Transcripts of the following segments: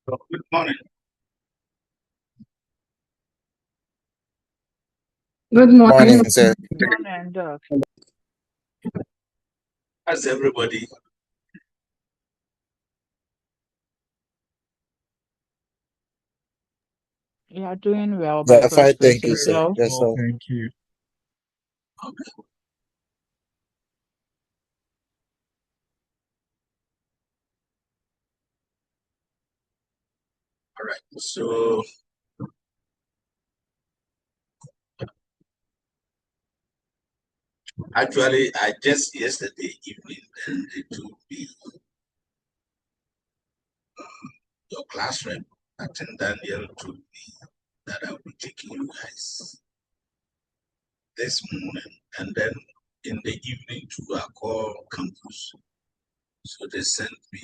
Good morning. Good morning. Morning, sir. Good morning, Doc. How's everybody? You are doing well by Yeah, God's fine, grace thank you, sir. yourself. Yes, sir. Thank you. Okay. All right. So actually, I just yesterday evening, then they told me your class rep, Captain Daniel, told me that I'll be taking you guys this morning, and then in the evening to our core campus. So they sent me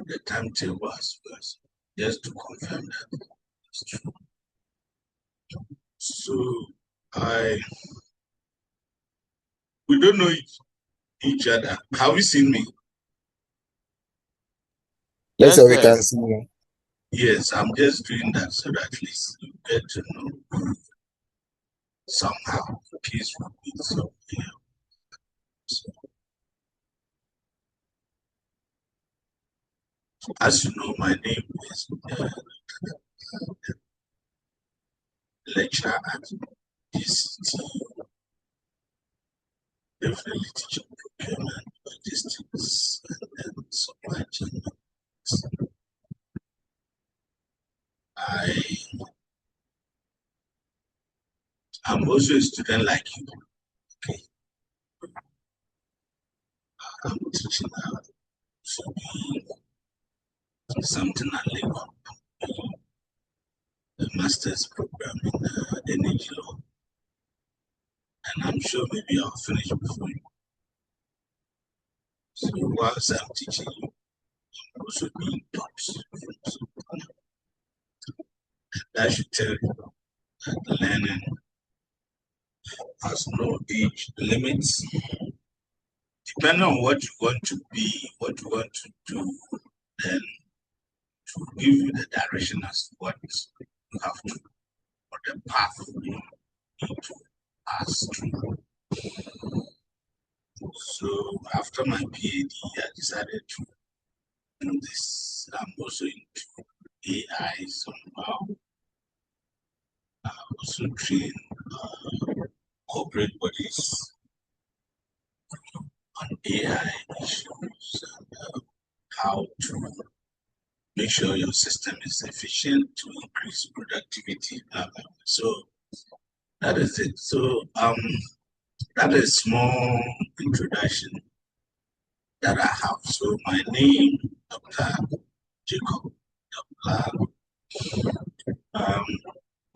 the timetable as well, just to confirm that it's true. So I we don't know each other. Have you seen me? Yes, Yes, sir, we sir. can see you. Yes, I'm just doing that so that at least you get to know somehow peaceful with some so, as you know, my name is lecturer at GCT, definitely teaching procurement, logistics, and supply chain. I am also a student like you. Okay, I'm teaching now to be something I live on, a master's program in energy law, and I'm sure maybe I'll finish before you. So whilst I'm teaching you, I'm also being taught. So that should tell you that learning has no age limits. Depending on what you want to be, what you want to do, then to give you the direction as to what you have to, or the path you need to pass through. So after my PhD, I decided to do this. I'm also into AI somehow. I also train corporate bodies on AI issues and how to make sure your system is efficient to increase productivity. So that is it. So that is small introduction that I have. So my name, Dr. Jacob Dapilah.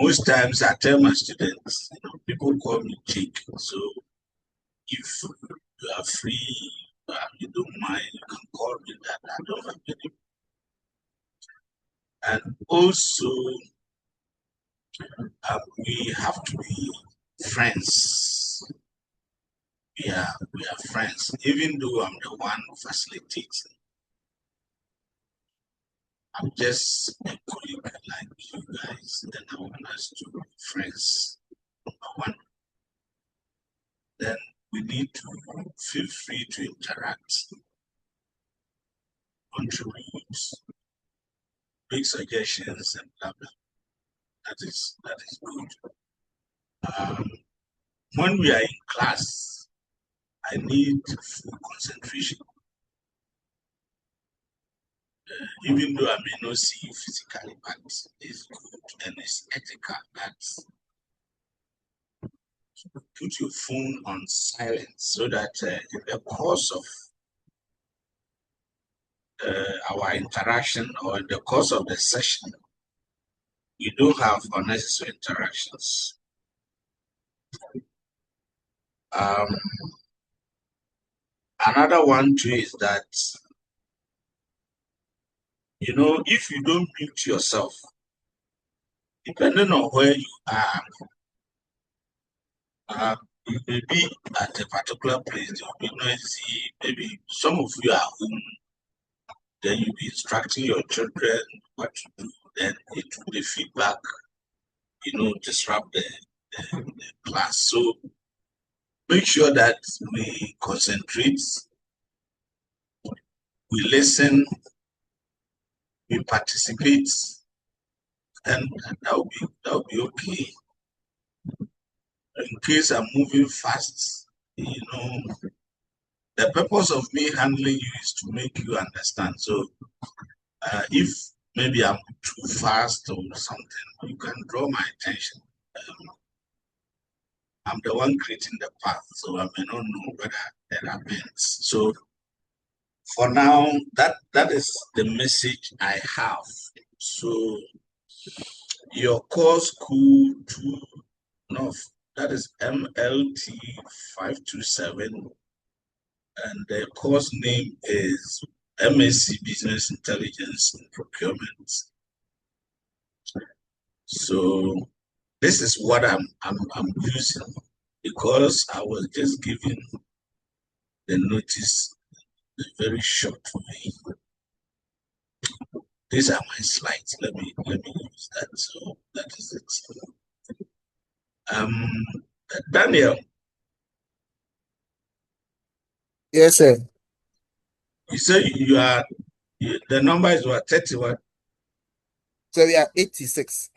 Most times I tell my students, people call me Jake. So if you are free, you don't mind, you can call me that. I don't have any. And also, we have to be friends. We are friends, even though I'm the one facilitating. I'm just a colleague like you guys, and I want us to be friends. Number one, then we need to feel free to interact, contribute, make suggestions, and blah blah. That is good. When we are in class, I need full concentration. Even though I may not see you physically, but it's good and it's ethical that put your phone on silent so that in the course of our interaction or in the course of the session, we don't have unnecessary interactions. Another one too is that, if you don't mute yourself, depending on where you are, you may be at a particular place, there will be noisy, maybe some of you are home, then you'll be instructing your children what to do. Then it will the feedback, disrupt the class. So make sure that we concentrate, we listen, we participate, and that'll be okay. In case I'm moving fast, the purpose of me handling you is to make you understand. So if maybe I'm too fast or something, you can draw my attention. I'm the one creating the path, so I may not know whether there are bends. So for now, that is the message I have. So your course code to North, that is MLT 527, and the course name is MSc Business Intelligence and Procurement. So this is what I'm using, because I was just given the notice very short for me. These are my slides. Let me use that. So that is it. Daniel. Yes, sir. You say the number is what, 31? So we are 86.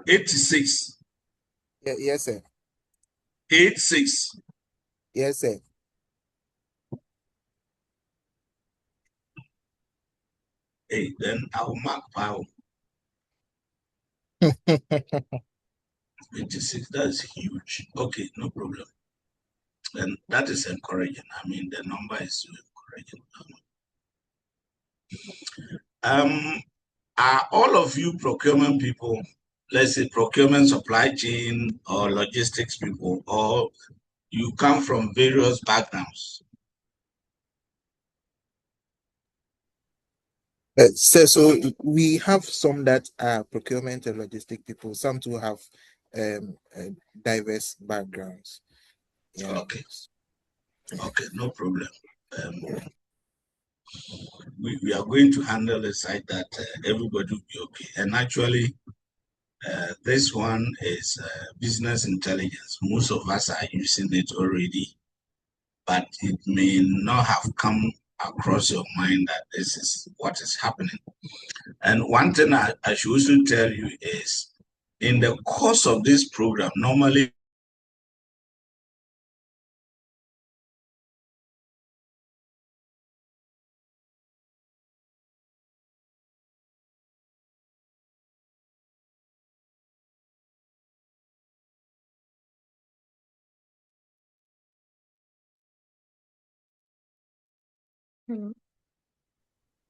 86. Yeah, yes, sir. 86. Yes, sir. Hey, then I'll mark power. 86, that's huge. Okay, no problem. And that is encouraging. I mean, the number is so encouraging. Are all of you procurement people, let's say procurement, supply chain, or logistics people, or you come from various backgrounds? So we have some that are procurement and logistic people. Some too have diverse backgrounds. Yeah. Okay, no problem. We are going to handle the side that everybody will be okay. And actually, this one is business intelligence. Most of us are using it already, but it may not have come across your mind that this is what is happening. And one thing I should also tell you is, in the course of this program, normally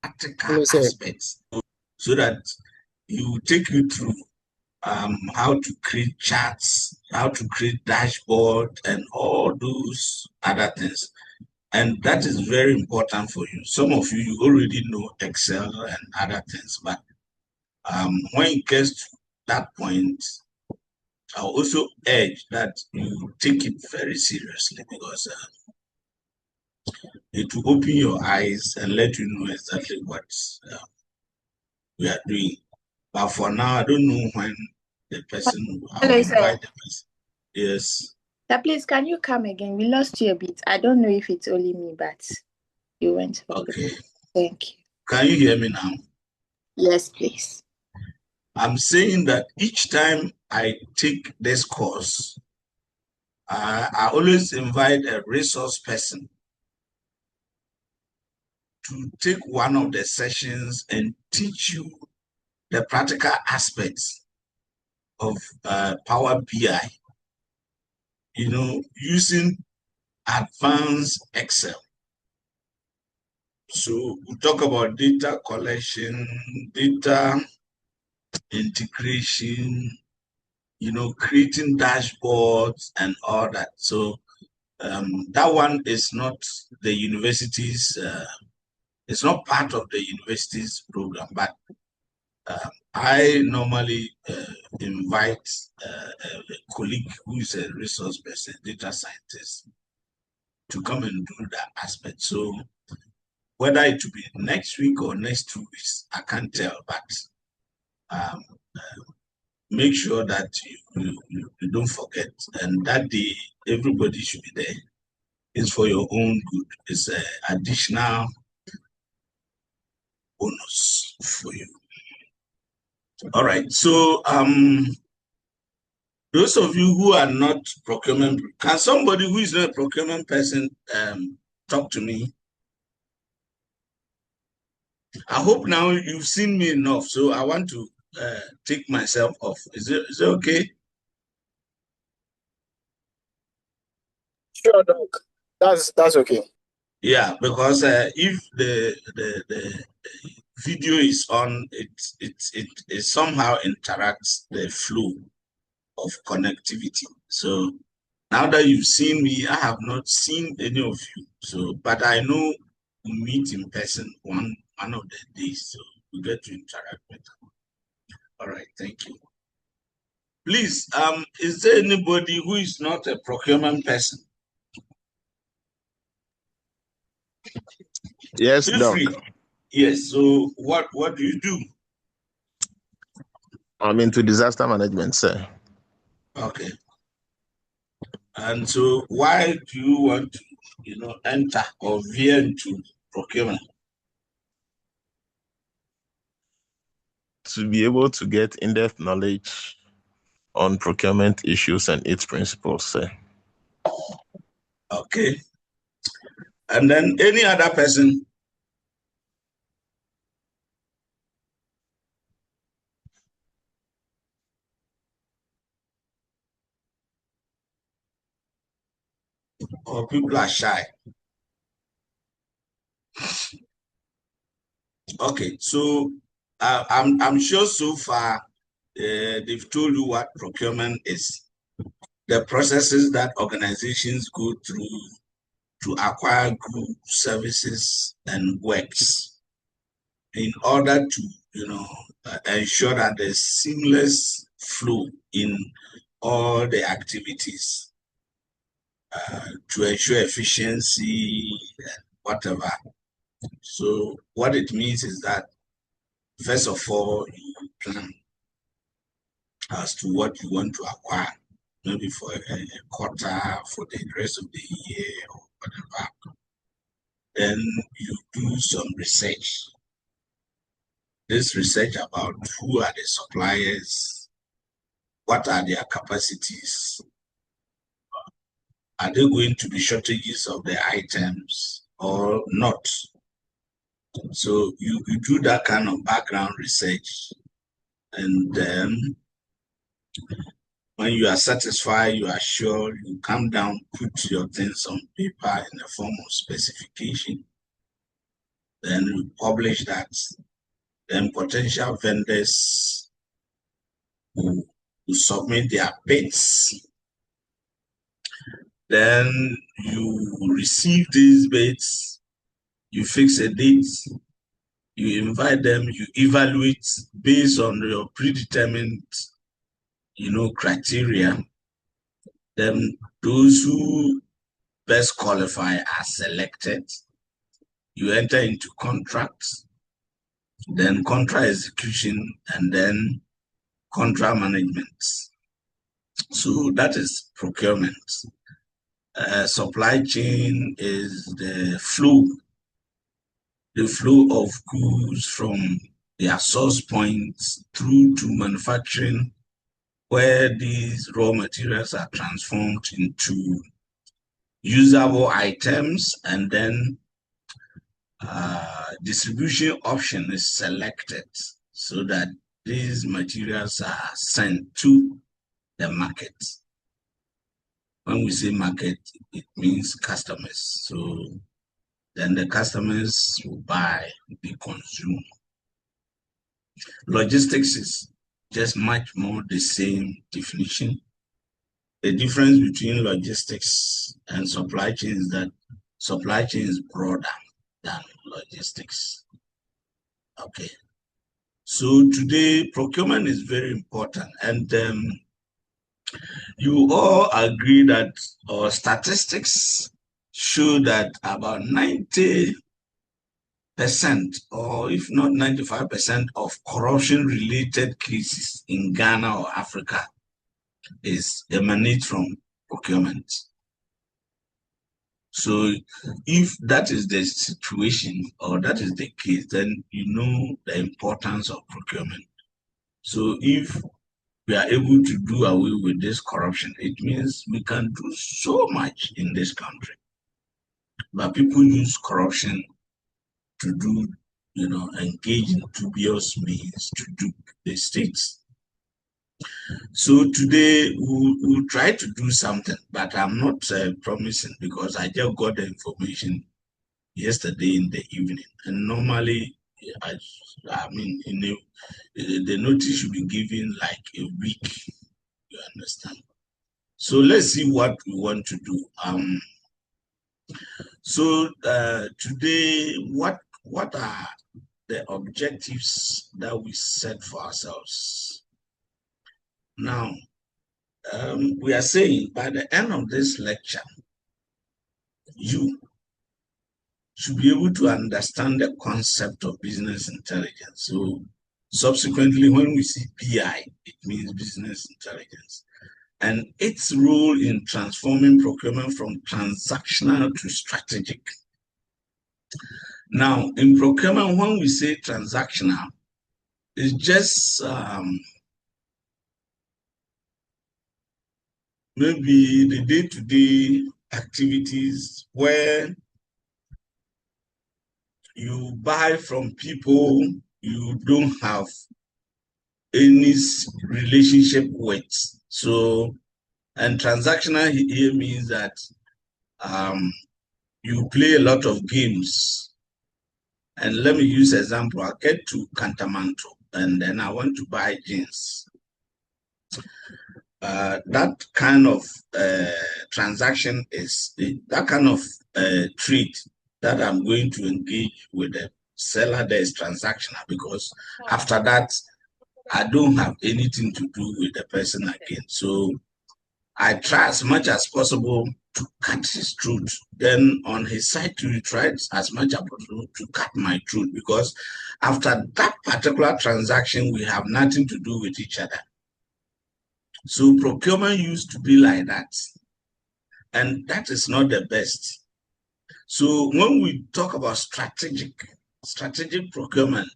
practical aspects, so that you take you through how to create charts, how to create dashboard, and all those other things. And that is very important for you. Some of you already know Excel and other things, but when it gets to that point, I'll also urge that you take it very seriously, because it will open your eyes and let you know exactly what we are doing. But for now, I don't know when the person, I'll invite the person. Yes. Please, can you come again? We lost you a bit. I don't know if it's only me, but you went. Okay. Thank you. Can you hear me now? Yes, please. I'm saying that each time I take this course, I always invite a resource person to take one of the sessions and teach you the practical aspects of Power BI, using advanced Excel. So we talk about data collection, data integration, creating dashboards and all that. So that one is not the university's, it's not part of the university's program, but I normally invite a colleague who is a resource person, data scientist, to come and do that aspect. So whether it will be next week or next 2 weeks, I can't tell, but make sure that you don't forget. And that day, everybody should be there. It's for your own good. It's an additional bonus for you. All right. So those of you who are not procurement, can somebody who is not a procurement person talk to me? I hope now you've seen me enough, so I want to take myself off. Is it okay? Sure, Doc. That's okay. Yeah, because if the video is on, it somehow interacts the flow of connectivity. So now that you've seen me, I have not seen any of you. So, but I know we meet in person one of the days, so we get to interact better. All right, thank you. Please, is there anybody who is not a procurement person? Yes, Feel Doc. free. Yes. So, what do you do? I'm into disaster management, sir. Okay. And so, why do you want to, enter or veer into procurement? To be able to get in-depth knowledge on procurement issues and its principles, sir. Okay. And then any other person? Or people are shy? Okay. So I'm sure so far they've told you what procurement is. The processes that organizations go through to acquire goods, services, and works in order to, ensure that there's seamless flow in all the activities to ensure efficiency and whatever. So what it means is that, first of all, you plan as to what you want to acquire, maybe for a quarter, for the rest of the year, or whatever. Then you do some research. This research about who are the suppliers, what are their capacities, are there going to be shortages of the items or not? So you do that kind of background research, and then when you are satisfied, you are sure, you come down, put your things on paper in the form of specification. Then you publish that. Then potential vendors who submit their bids. Then you receive these bids, you fix a date, you invite them, you evaluate based on your predetermined, criteria. Then those who best qualify are selected. You enter into contracts, then contract execution, and then contract management. So that is procurement. Supply chain is the flow of goods from their source points through to manufacturing, where these raw materials are transformed into usable items, and then distribution option is selected so that these materials are sent to the market. When we say market, it means customers. So then the customers will buy, they consume. Logistics is just much more the same definition. The difference between logistics and supply chain is that supply chain is broader than logistics. Okay. So today, procurement is very important. And you all agree that our statistics show that about 90 or if not 95% of corruption-related cases in Ghana or Africa emanate from procurement. So if that is the situation or that is the case, then you know the importance of procurement. So if we are able to do away with this corruption, it means we can do so much in this country. But people use corruption to do, engage in dubious means to dupe the states. So today we'll try to do something, but I'm not promising because I just got the information yesterday in the evening. And normally, the notice should be given like a week, you understand? So let's see what we want to do. Today, what are the objectives that we set for ourselves? Now, we are saying by the end of this lecture, you should be able to understand the concept of business intelligence. So subsequently, when we see BI, it means business intelligence, and its role in transforming procurement from transactional to strategic. Now, in procurement, when we say transactional, it's just maybe the day-to-day activities where you buy from people you don't have any relationship with. So, and transactional here means that you play a lot of games. And let me use an example. I get to Cantamanto and then I want to buy jeans. That kind of transaction is that kind of trade that I'm going to engage with the seller there is transactional, because after that, I don't have anything to do with the person again. So I try as much as possible to cut his throat. Then on his side too, he tries as much as possible to cut my throat, because after that particular transaction, we have nothing to do with each other. So procurement used to be like that. And that is not the best. So when we talk about strategic procurement,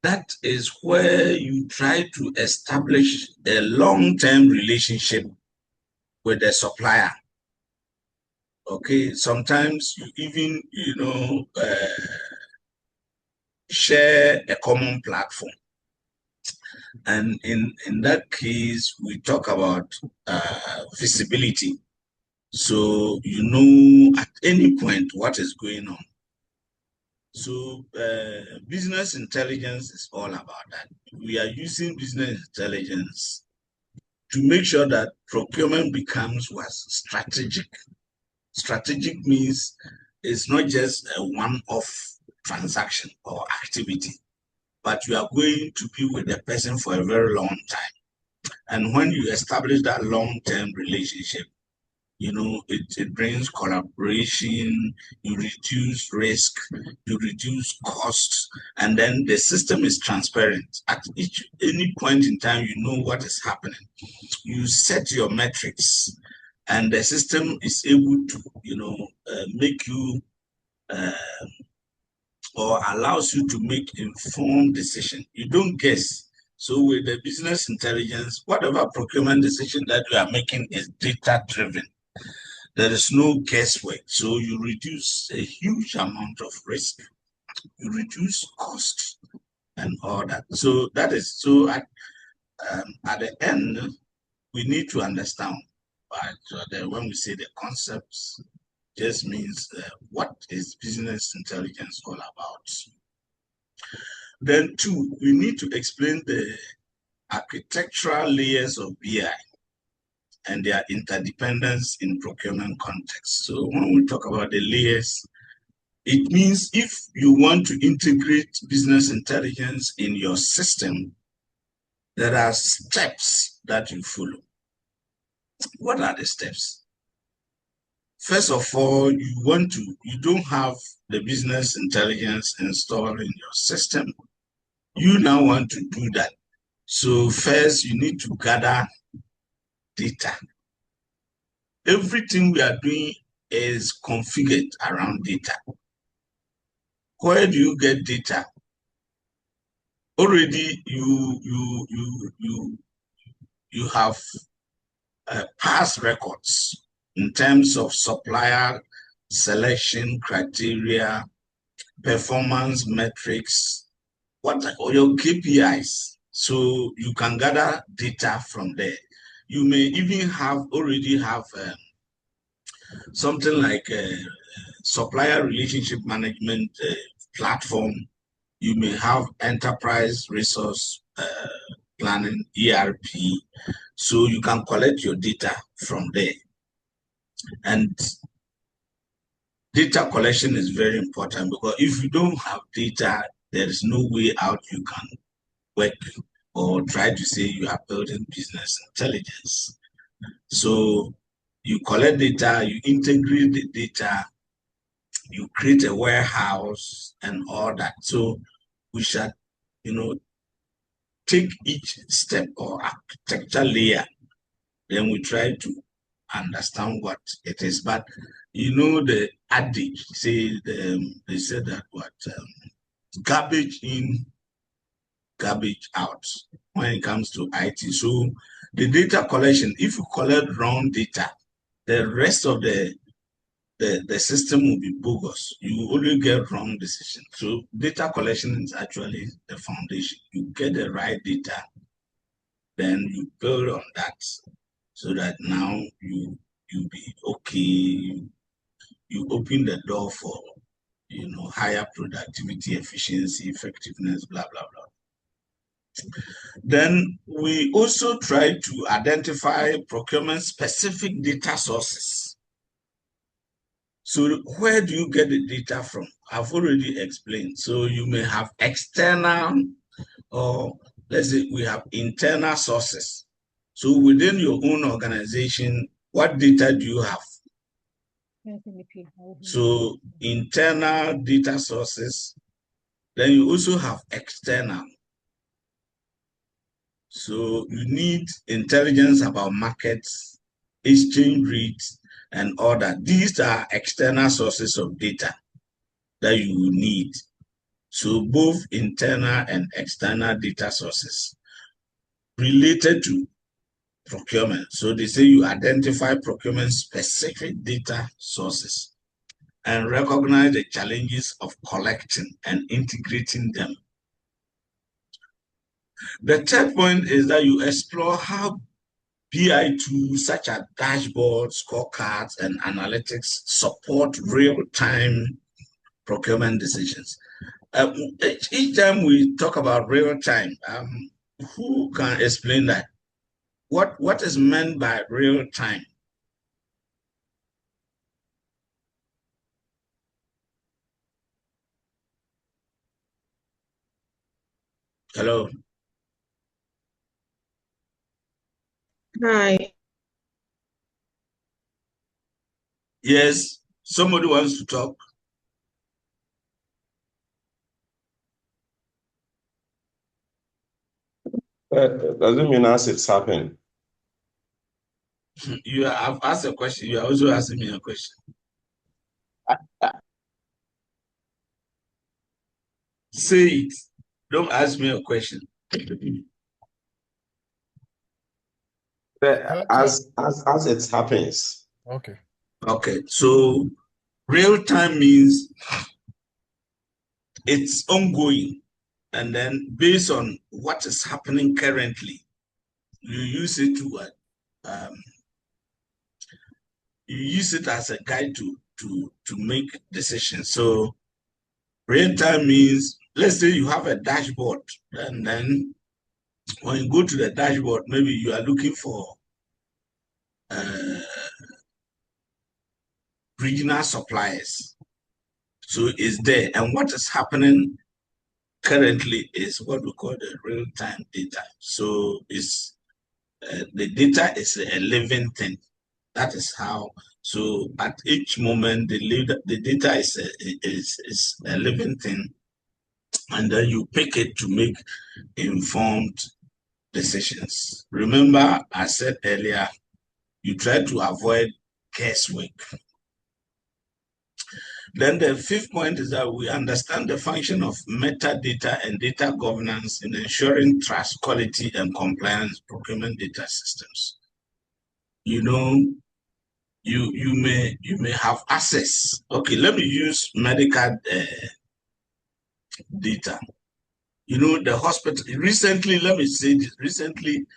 that is where you try to establish a long-term relationship with the supplier. Okay, sometimes you even, share a common platform. And in that case, we talk about visibility. So you know at any point what is going on. So business intelligence is all about that. We are using business intelligence to make sure that procurement becomes strategic. Strategic means it's not just a one-off transaction or activity, but you are going to be with the person for a very long time. And when you establish that long-term relationship, it brings collaboration, you reduce risk, you reduce costs, and then the system is transparent. At any point in time, you know what is happening. You set your metrics, and the system is able to, make you or allows you to make informed decision. You don't guess. So with the business intelligence, whatever procurement decision that you are making is data-driven. There is no guesswork. So you reduce a huge amount of risk. You reduce costs and all that. So that is so at the end, we need to understand. But when we say the concepts, just means what is business intelligence all about. Then two, we need to explain the architectural layers of BI and their interdependence in procurement context. So when we talk about the layers, it means if you want to integrate business intelligence in your system, there are steps that you follow. What are the steps? first of all, you don't have the business intelligence installed in your system. You now want to do that. So first, you need to gather data. Everything we are doing is configured around data. Where do you get data? Already, you have past records in terms of supplier selection criteria, performance metrics, what are your KPIs? So you can gather data from there. You may even already have something like a supplier relationship management platform. You may have enterprise resource planning, ERP. So you can collect your data from there. And data collection is very important because if you don't have data, there is no way out you can work or try to say you are building business intelligence. So you collect data, you integrate the data, you create a warehouse and all that. So we should, take each step or architecture layer. Then we try to understand what it is. But the adage, they said that garbage in, garbage out when it comes to IT. So the data collection, if you collect wrong data, the rest of the system will be bogus. You only get wrong decisions. So data collection is actually the foundation. You get the right data, then you build on that so that now you be okay. You open the door for higher productivity, efficiency, effectiveness, blah blah blah. Then we also try to identify procurement-specific data sources. So where do you get the data from? I've already explained. So you may have external, or let's say we have internal sources. So within your own organization, what data do you have? So internal data sources, then you also have external. So you need intelligence about markets, exchange rates, and all that. These are external sources of data that you need. So both internal and external data sources related to procurement. So they say you identify procurement-specific data sources and recognize the challenges of collecting and integrating them. The third point is that you explore how BI tools such as dashboards, scorecards, and analytics support real-time procurement decisions. Each time we talk about real-time, who can explain that? What is meant by real-time? Hello? Hi. Yes, somebody wants to talk. Doesn't mean as it's happening. I've asked a question. You are also asking me a question. Say it. Don't ask me a question. As it happens. Okay. Okay, so real time means it's ongoing, and then based on what is happening currently, you use it to you use it as a guide to make decisions. So real time means, let's say you have a dashboard, and then when you go to the dashboard, maybe you are looking for regional suppliers. So it's there, and what is happening currently is what we call the real-time data. So it's the data is a living thing. That is how. So at each moment, the data is a living thing, and then you pick it to make informed decisions. Remember, I said earlier, you try to avoid guesswork. Then the fifth point is that we understand the function of metadata and data governance in ensuring trust, quality, and compliance procurement data systems. You know, you may have access. Okay, let me use medical data. You know, the hospital recently, let me say this, recently,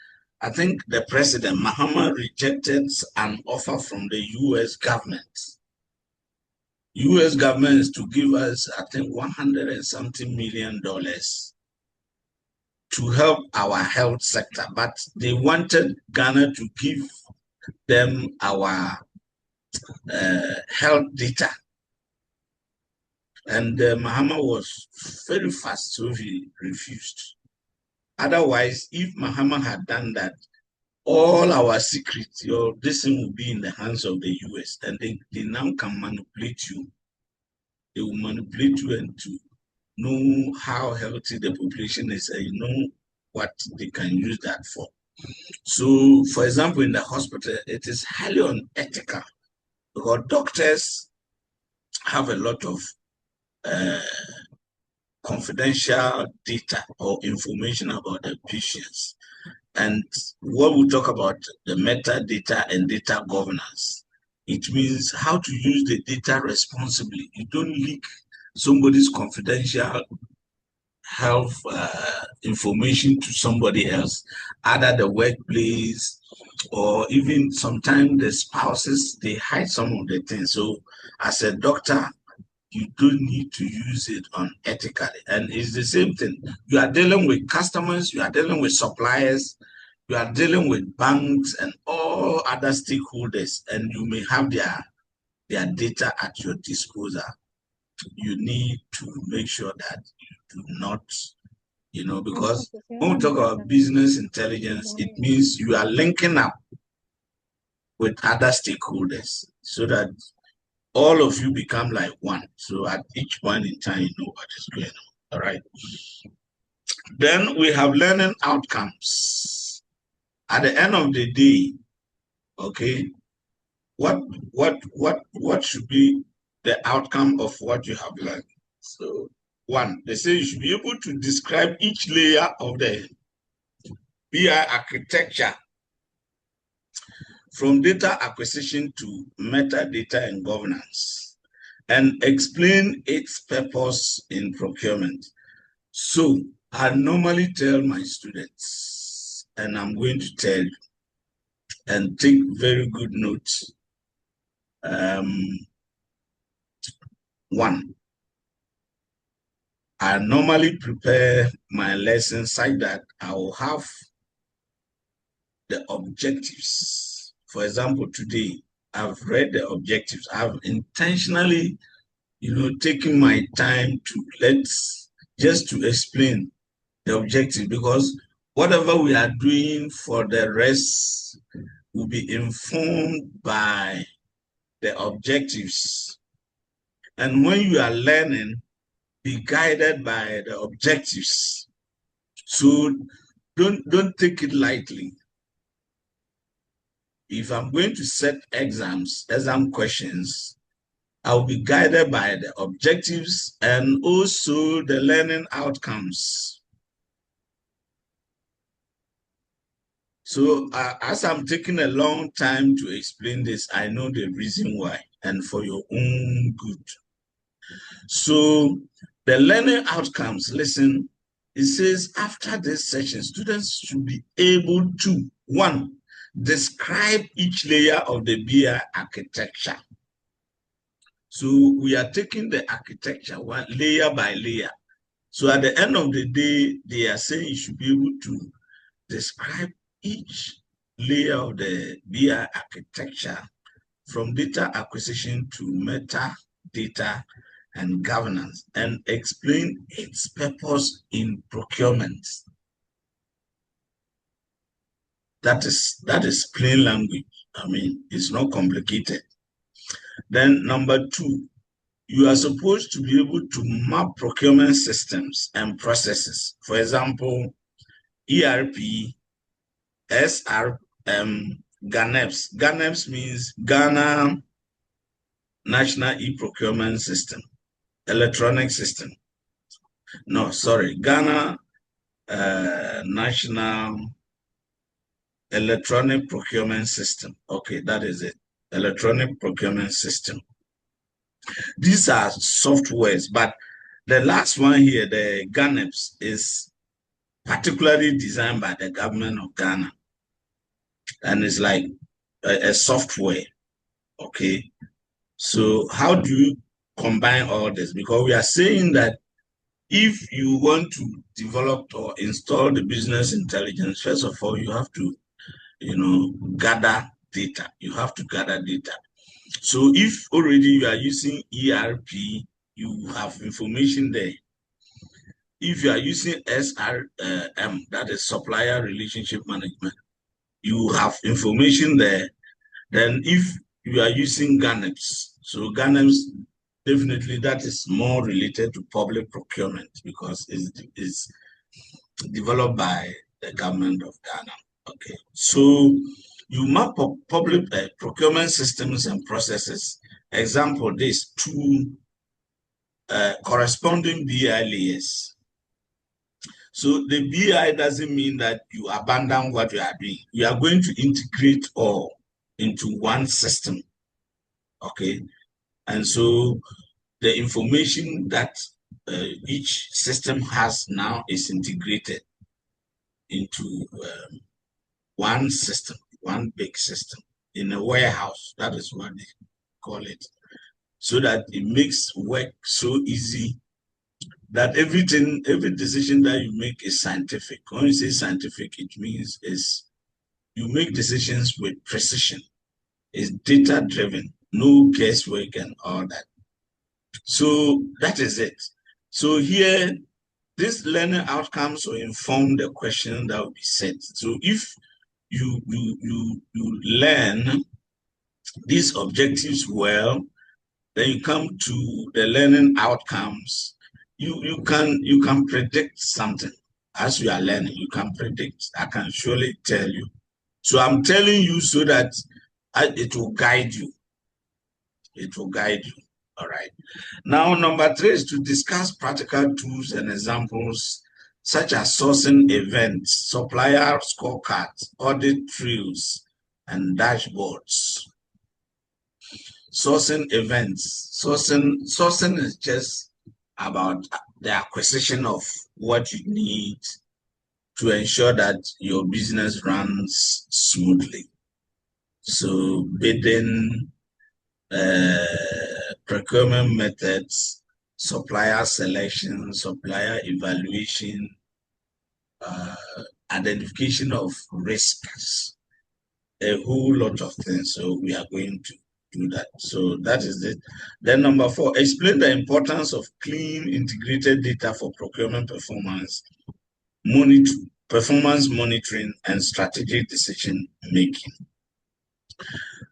I think the president, Mahama, rejected an offer from the US government. US government is to give us, I think, $100 and something million to help our health sector, but they wanted Ghana to give them our health data. And Mahama was very fast, so he refused. Otherwise, if Mahama had done that, all our secrets, this thing will be in the hands of the US, and they now can manipulate you. They will manipulate you and to know how healthy the population is, and you know what they can use that for. So, for example, in the hospital, it is highly unethical because doctors have a lot of confidential data or information about the patients. And what we talk about the metadata and data governance, it means how to use the data responsibly. You don't leak somebody's confidential health information to somebody else, either the workplace or even sometimes the spouses, they hide some of the things. So as a doctor, you don't need to use it unethically. And it's the same thing. You are dealing with customers, you are dealing with suppliers, you are dealing with banks and all other stakeholders, and you may have their data at your disposal. You need to make sure that you do not, because when we talk about business intelligence, it means you are linking up with other stakeholders so that all of you become like one. So at each point in time, you know what is going on. All right. Then we have learning outcomes. At the end of the day, okay, what should be the outcome of what you have learned? So one, they say you should be able to describe each layer of the BI architecture from data acquisition to metadata and governance, and explain its purpose in procurement. So I normally tell my students, and I'm going to tell you, and take very good notes. One, I normally prepare my lessons such that I will have the objectives. For example, today, I've read the objectives. I've intentionally, taken my time to just to explain the objective, because whatever we are doing for the rest will be informed by the objectives. And when you are learning, be guided by the objectives. So don't take it lightly. If I'm going to set exam questions, I'll be guided by the objectives and also the learning outcomes. So as I'm taking a long time to explain this, I know the reason why, and for your own good. So the learning outcomes, listen, it says after this session, students should be able to, one, describe each layer of the BI architecture. So we are taking the architecture one layer by layer. So at the end of the day, they are saying you should be able to describe each layer of the BI architecture from data acquisition to metadata and governance, and explain its purpose in procurement. That is plain language. I mean, it's not complicated. Then number 2, you are supposed to be able to map procurement systems and processes. For example, ERP, SRM, GANEPS. GANEPS means Ghana National E-Procurement System, electronic system. No, sorry, Ghana National Electronic Procurement System. Okay, that is it. Electronic Procurement System. These are softwares, but the last one here, the GANEPS, is particularly designed by the government of Ghana. And it's like a software. Okay. So how do you combine all this? Because we are saying that if you want to develop or install the business intelligence, first of all, you have to, gather data. You have to gather data. So if already you are using ERP, you have information there. If you are using SRM, that is Supplier Relationship Management, you have information there. Then if you are using GANEPS, so GANEPS, definitely that is more related to public procurement because it's developed by the government of Ghana. Okay, so you map public procurement systems and processes. Example, these 2 corresponding BI layers. So the BI doesn't mean that you abandon what you are doing. You are going to integrate all into one system. Okay, and so the information that each system has now is integrated into one system, one big system in a warehouse. That is what they call it. So that it makes work so easy that every decision that you make is scientific. When you say scientific, it means you make decisions with precision. It's data driven, no guesswork and all that. So that is it. So here, these learning outcomes will inform the question that will be set. So if you learn these objectives well, then you come to the learning outcomes. You can predict something as you are learning. You can predict. I can surely tell you. So I'm telling you so that it will guide you. It will guide you. All right. Now, number 3 is to discuss practical tools and examples such as sourcing events, supplier scorecards, audit trails, and dashboards. Sourcing events. Sourcing is just about the acquisition of what you need to ensure that your business runs smoothly. So bidding, procurement methods, supplier selection, supplier evaluation, identification of risks, a whole lot of things. So we are going to do that. So that is it. Then number 4, explain the importance of clean integrated data for procurement performance monitoring and strategic decision making.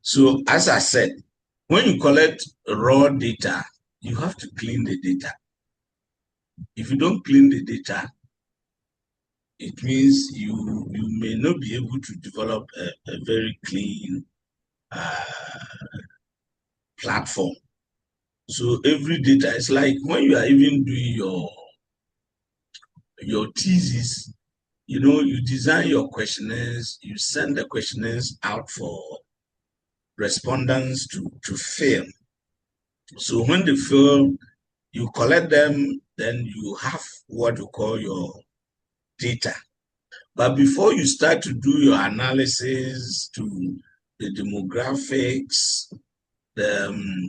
So as I said, when you collect raw data, you have to clean the data. If you don't clean the data, it means you may not be able to develop a very clean platform. So every data is like when you are even doing your thesis, you design your questionnaires, you send the questionnaires out for respondents to fill. So when they fill, you collect them, then you have what you call your data. But before you start to do your analysis to the demographics, the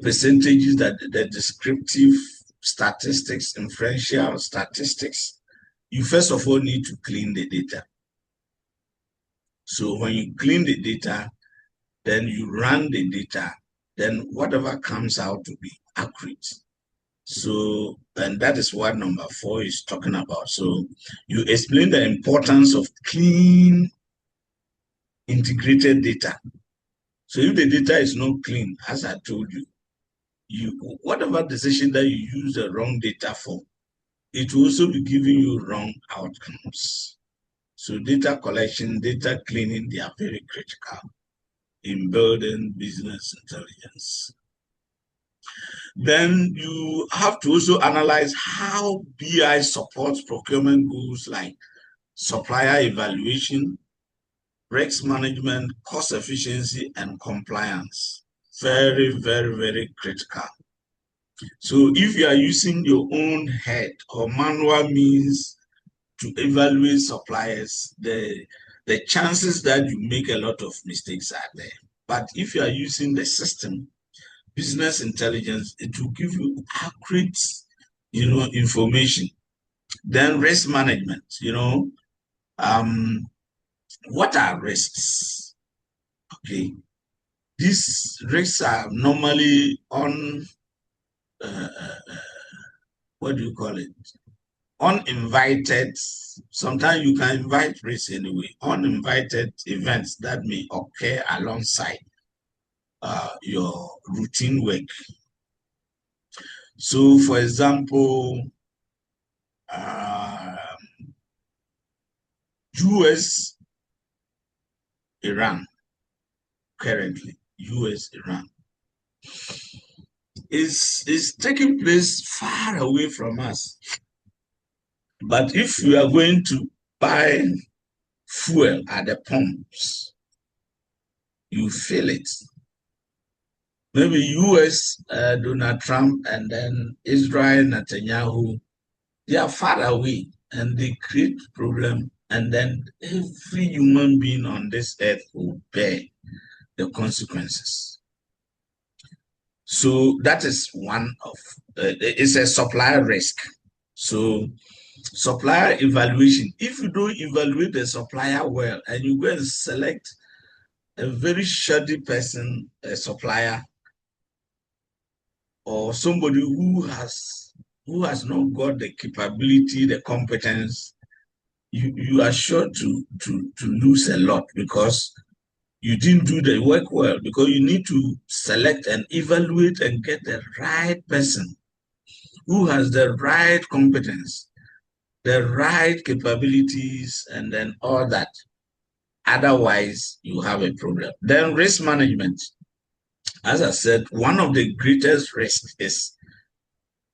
percentages, that the descriptive statistics, inferential statistics, you first of all need to clean the data. So when you clean the data, then you run the data, then whatever comes out to be accurate. So, and that is what number 4 is talking about. So you explain the importance of clean integrated data. So if the data is not clean, as I told you, whatever decision that you use the wrong data for, it will also be giving you wrong outcomes. So data collection, data cleaning, they are very critical in building business intelligence. Then you have to also analyze how BI supports procurement goals like supplier evaluation, risk management, cost efficiency, and compliance. Very, very, very critical. So if you are using your own head or manual means to evaluate suppliers, the chances that you make a lot of mistakes are there. But if you are using the system, business intelligence, it will give you accurate, information. Then risk management, what are risks? Okay, these risks are normally on what do you call it? Uninvited. Sometimes you can invite risks anyway. Uninvited events that may occur alongside your routine work. So, for example, US, Iran, currently, US, Iran, is taking place far away from us. But if you are going to buy fuel at the pumps, you feel it. Maybe US, Donald Trump, and then Israel, Netanyahu, they are far away and they create problem. And then every human being on this earth will bear the consequences. So that is one of, it's a supplier risk. So supplier evaluation, if you don't evaluate the supplier well and you go and select a very shoddy person, a supplier, or somebody who has not got the capability, the competence, you are sure to lose a lot because you didn't do the work well, because you need to select and evaluate and get the right person who has the right competence, the right capabilities, and then all that. Otherwise, you have a problem. Then risk management. As I said, one of the greatest risks is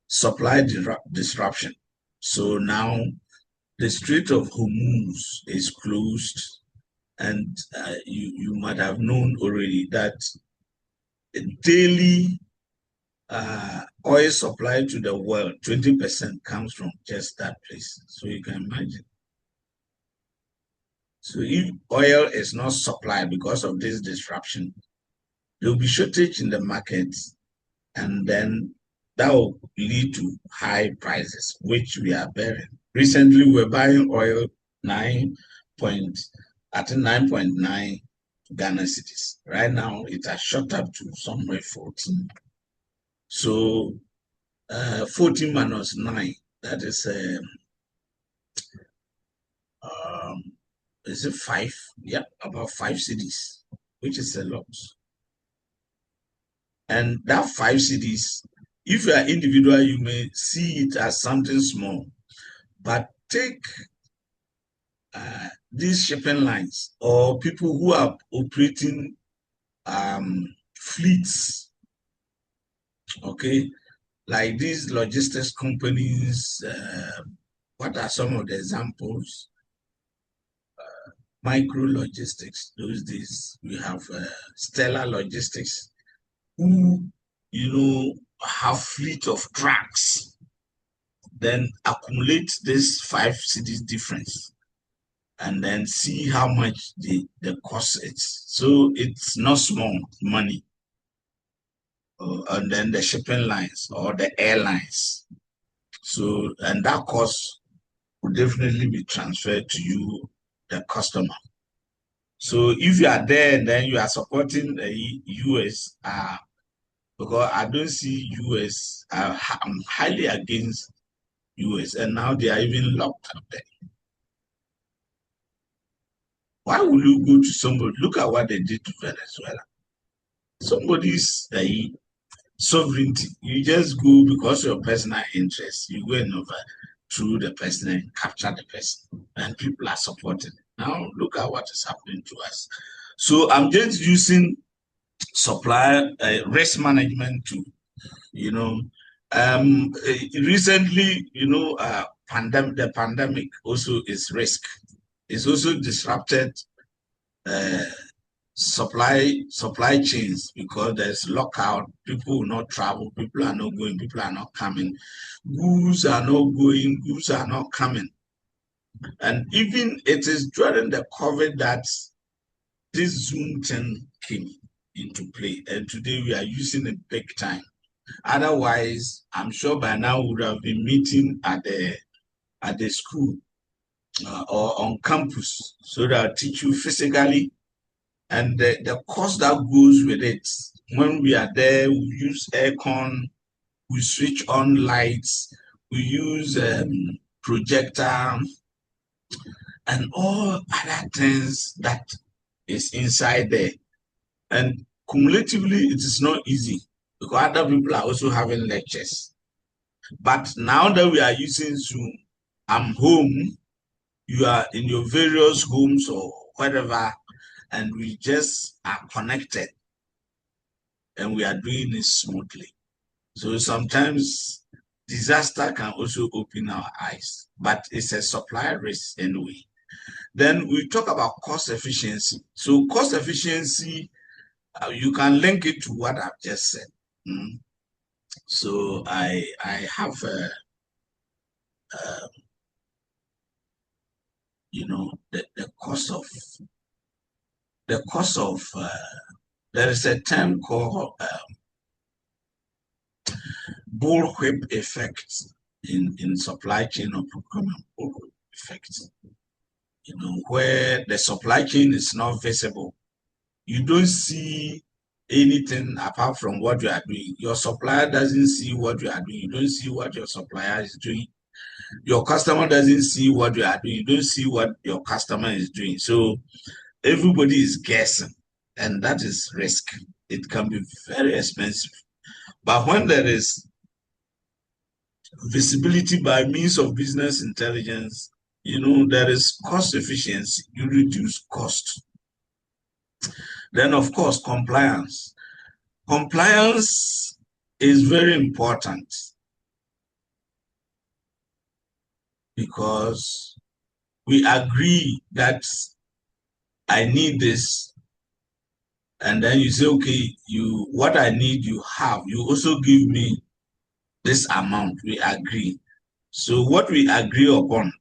supply disruption. So now the Strait of Hormuz is closed, and you might have known already that daily oil supply to the world, 20% comes from just that place. So you can imagine. So if oil is not supplied because of this disruption, there will be shortage in the market, and then that will lead to high prices, which we are bearing. Recently, we were buying oil 9.9 Ghana cedis. Right now, it has shot up to somewhere 14. So 14 minus 9, that is it 5? Yeah, about 5 cedis, which is a lot. And that 5 cedis, if you are individual, you may see it as something small. But take these shipping lines or people who are operating fleets, okay, like these logistics companies. What are some of the examples? Micro logistics. Those days we have Stellar Logistics, who have fleet of trucks, then accumulate this 5 cedis difference and then see how much the cost is. So it's not small money. And then the shipping lines or the airlines. So, and that cost will definitely be transferred to you, the customer. So if you are there, then you are supporting the US, because I don't see US, I'm highly against US, and now they are even locked up there. Why will you go to somebody? Look at what they did to Venezuela. Somebody's sovereignty. You just go because of your personal interest. You go and through the person and capture the person, and people are supporting. Now look at what is happening to us. So I'm just using supply risk management to, recently, the pandemic also is risk. It's also disrupted supply chains because there's lockout. People will not travel. People are not going. People are not coming. Goods are not going. Goods are not coming. And even it is during the COVID that this Zoom thing came into play. And today we are using it big time. Otherwise, I'm sure by now we would have been meeting at the school or on campus so that I'll teach you physically. And the cost that goes with it, when we are there, we use aircon, we switch on lights, we use projector, and all other things that is inside there. And cumulatively, it is not easy because other people are also having lectures. But now that we are using Zoom, I'm home, you are in your various homes or whatever, and we just are connected and we are doing it smoothly. So sometimes disaster can also open our eyes, but it's a supply risk anyway. Then we talk about cost efficiency. So cost efficiency, you can link it to what I've just said. So I have the cost of there is a term called bullwhip effect in supply chain or procurement. Bullwhip effect, where the supply chain is not visible. You don't see anything apart from what you are doing. Your supplier doesn't see what you are doing. You don't see what your supplier is doing. Your customer doesn't see what you are doing. You don't see what your customer is doing. So everybody is guessing, and that is risk. It can be very expensive. But when there is visibility by means of business intelligence, there is cost efficiency. You reduce cost. Then, of course, compliance. Compliance is very important because we agree that I need this, and then you say, okay, what I need, you have. You also give me this amount. We agree. So what we agree upon,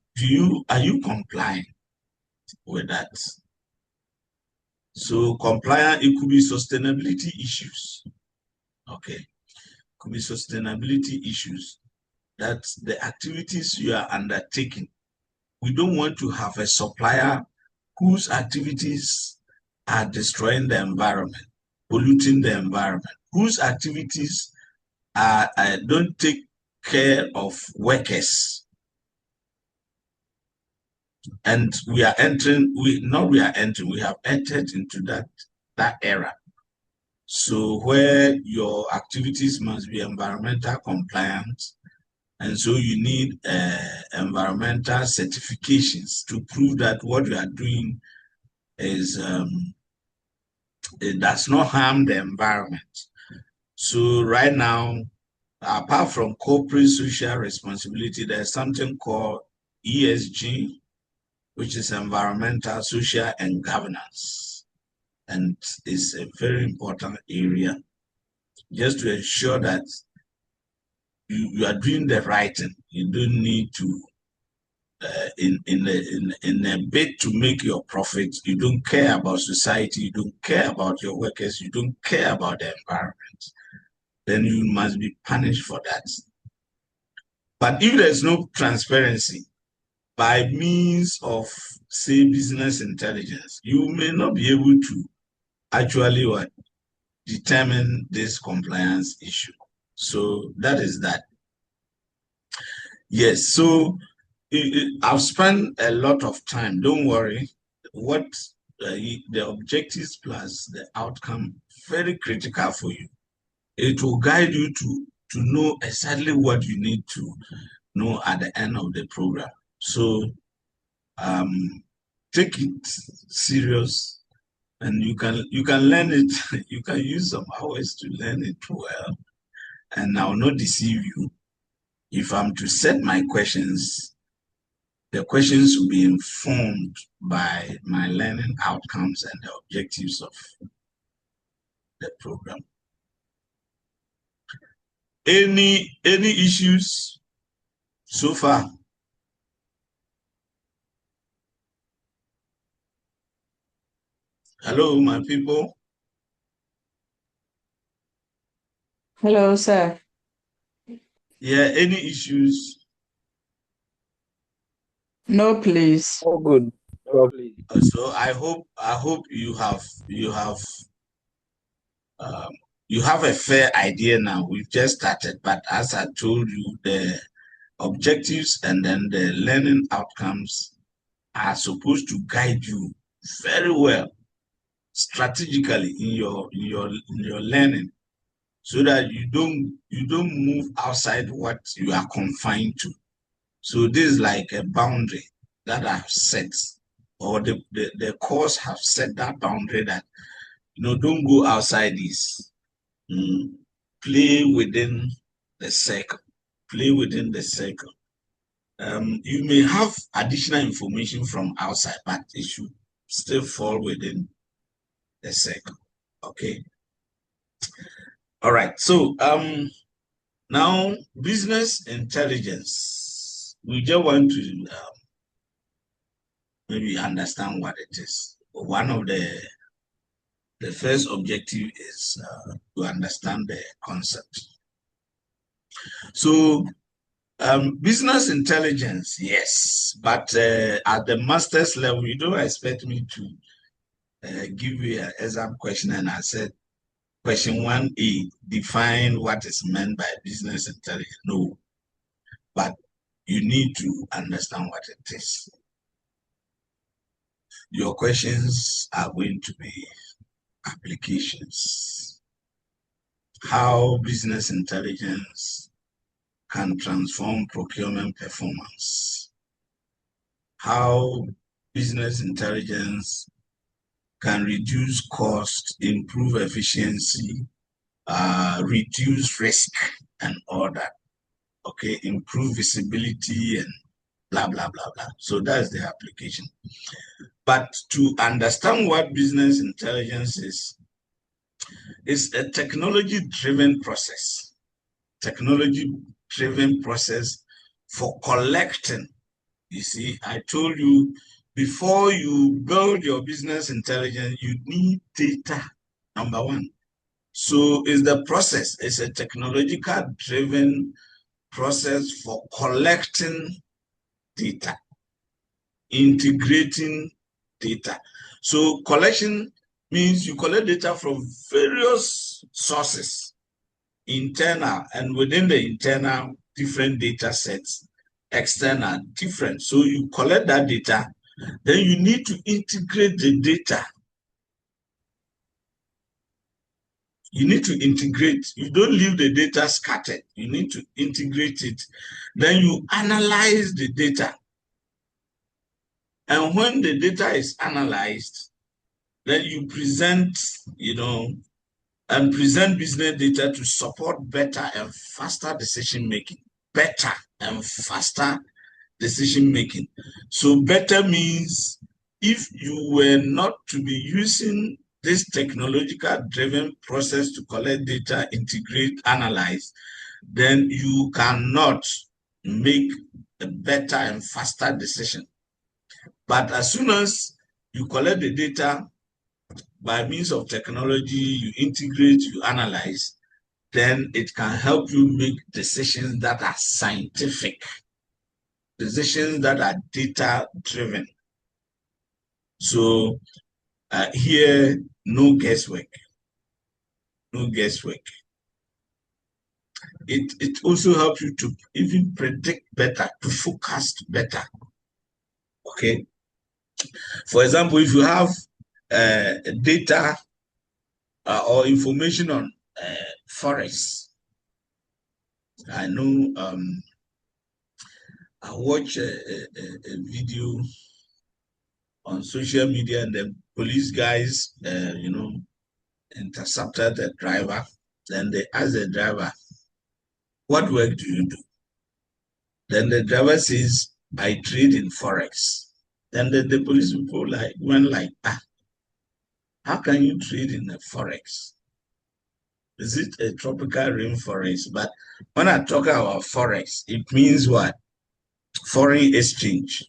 are you complying with that? So compliance, it could be sustainability issues. Okay. It could be sustainability issues. That the activities you are undertaking, we don't want to have a supplier whose activities are destroying the environment, polluting the environment, whose activities don't take care of workers. And we have entered into that era. So where your activities must be environmental compliant, and so you need environmental certifications to prove that what you are doing is it does not harm the environment. So right now, apart from corporate social responsibility, there's something called ESG, which is environmental, social, and governance. And it's a very important area just to ensure that you are doing the right thing. You don't need to, in a bid to make your profit, you don't care about society, you don't care about your workers, you don't care about the environment. Then you must be punished for that. But if there's no transparency, by means of, say, business intelligence, you may not be able to actually determine this compliance issue. So that is that. Yes, so I've spent a lot of time. Don't worry. What the objectives plus the outcome, very critical for you. It will guide you to know exactly what you need to know at the end of the program. So take it serious, and you can learn it. You can use some hours to learn it well, and I will not deceive you. If I'm to set my questions, the questions will be informed by my learning outcomes and the objectives of the program. Any issues so far? Hello, my people. Hello, sir. Yeah, any issues? No, please. Oh, good. So I hope you have a fair idea now. We've just started, but as I told you, the objectives and then the learning outcomes are supposed to guide you very well strategically in your learning, so that you don't move outside what you are confined to. So this is like a boundary that I've set, or the course have set that boundary that, don't go outside this. Play within the circle. Play within the circle. You may have additional information from outside, but it should still fall within the circle. Okay. All right. So now business intelligence. We just want to maybe understand what it is. One of the first objective is to understand the concept. So business intelligence, yes, but at the master's level, you don't expect me to give you an exam question and I said, question 1A, define what is meant by business intelligence. No, but you need to understand what it is. Your questions are going to be applications. How business intelligence can transform procurement performance. How business intelligence can reduce cost, improve efficiency, reduce risk and all that. Okay, improve visibility and blah, blah, blah, blah. So that's the application. But to understand what business intelligence is, it's a technology-driven process. Technology-driven process for collecting. You see, I told you, before you build your business intelligence, you need data, number one. So it's the process. It's a technological-driven process for collecting data, integrating data. So collection means you collect data from various sources, internal, and within the internal, different data sets, external, different. So you collect that data, then you need to integrate the data. You need to integrate. You don't leave the data scattered. You need to integrate it. Then you analyze the data. And when the data is analyzed, then you present, and present business data to support better and faster decision making. Better and faster decision making. So better means if you were not to be using this technological driven process to collect data, integrate, analyze, then you cannot make a better and faster decision. But as soon as you collect the data by means of technology, you integrate, you analyze, then it can help you make decisions that are scientific, decisions that are data-driven. So here, no guesswork. No guesswork. It also helps you to even predict better, to forecast better. Okay. For example, if you have data or information on forex. I know I watched a video on social media, and the police guys, intercepted the driver. Then they asked the driver, "What work do you do?" Then the driver says, "I trade in forex." Then the police people went like, how can you trade in the forex? Is it a tropical rainforest? But when I talk about forex, it means what? Foreign exchange.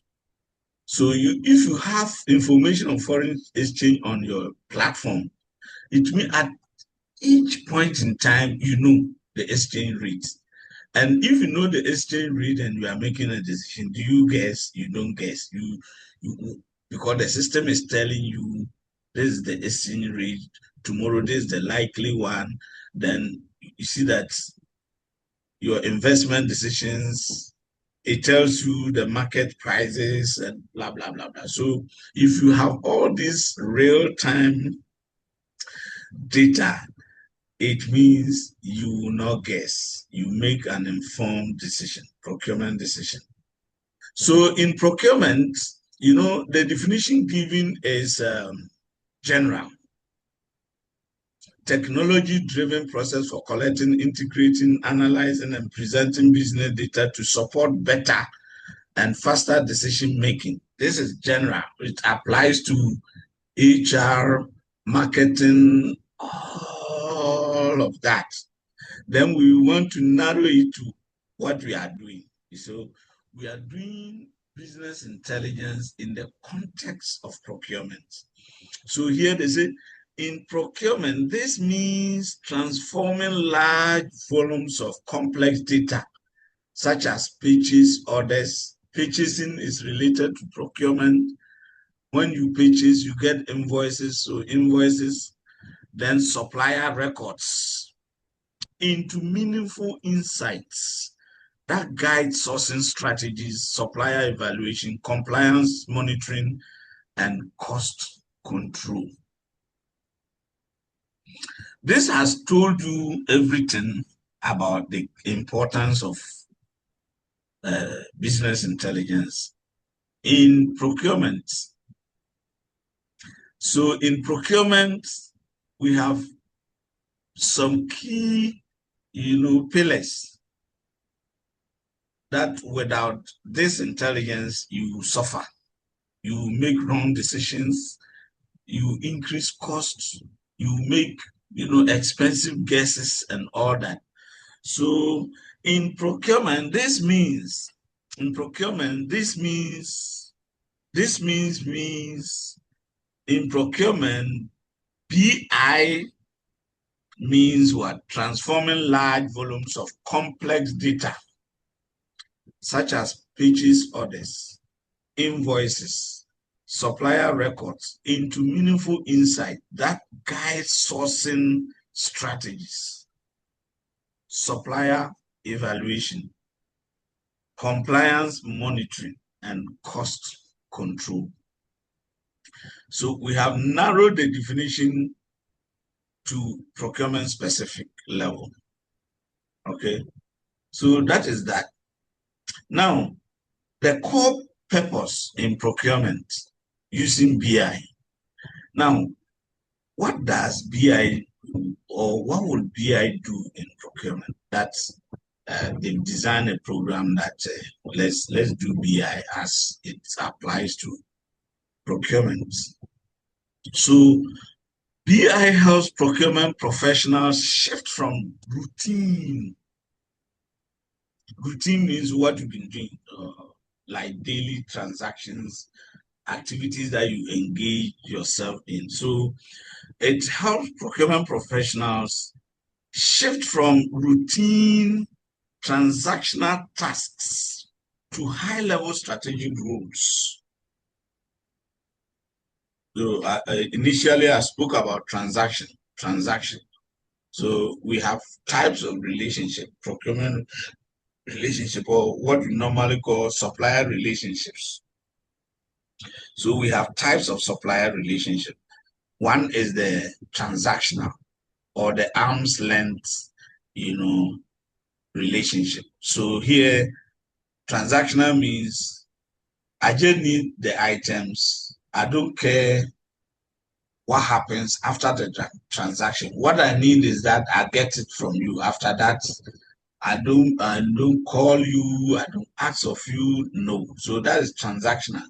So if you have information on foreign exchange on your platform, it means at each point in time, you know the exchange rate. And if you know the exchange rate and you are making a decision, do you guess? You don't guess. You because the system is telling you this is the exchange rate, tomorrow this is the likely one, then you see that your investment decisions, it tells you the market prices and blah, blah, blah, blah. So if you have all this real-time data, it means you will not guess. You make an informed decision, procurement decision. So in procurement, the definition given is general. Technology-driven process for collecting, integrating, analyzing, and presenting business data to support better and faster decision-making. This is general. It applies to HR, marketing, all of that. Then we want to narrow it to what we are doing. So we are doing business intelligence in the context of procurement. So here they say, in procurement, this means transforming large volumes of complex data, such as purchase orders. Purchasing is related to procurement. When you purchase, you get invoices. So invoices, then supplier records, into meaningful insights that guide sourcing strategies, supplier evaluation, compliance monitoring, and cost control. This has told you everything about the importance of business intelligence in procurement. So in procurement, we have some key, pillars that without this intelligence, you suffer. You make wrong decisions, you increase costs, you make, expensive guesses and all that. So in procurement, this means in procurement BI means what? Transforming large volumes of complex data, such as purchase orders, invoices, supplier records, into meaningful insight that guides sourcing strategies, supplier evaluation, compliance monitoring, and cost control. So we have narrowed the definition to procurement specific level. Okay, so that is that. Now, the core purpose in procurement using BI. Now, what does BI do, or what would BI do in procurement? That's they've designed a program that let's do BI as it applies to procurement. So BI helps procurement professionals shift from routine. Routine means what you've been doing, like daily transactions, activities that you engage yourself in. So it helps procurement professionals shift from routine transactional tasks to high-level strategic roles. So initially, I spoke about transaction. So we have types of relationship, procurement relationship, or what we normally call supplier relationships. So we have types of supplier relationship. One is the transactional or the arm's length, relationship. So here, transactional means I just need the items. I don't care what happens after the transaction. What I need is that I get it from you. After that, I don't call you, I don't ask of you. No. So that is transactional.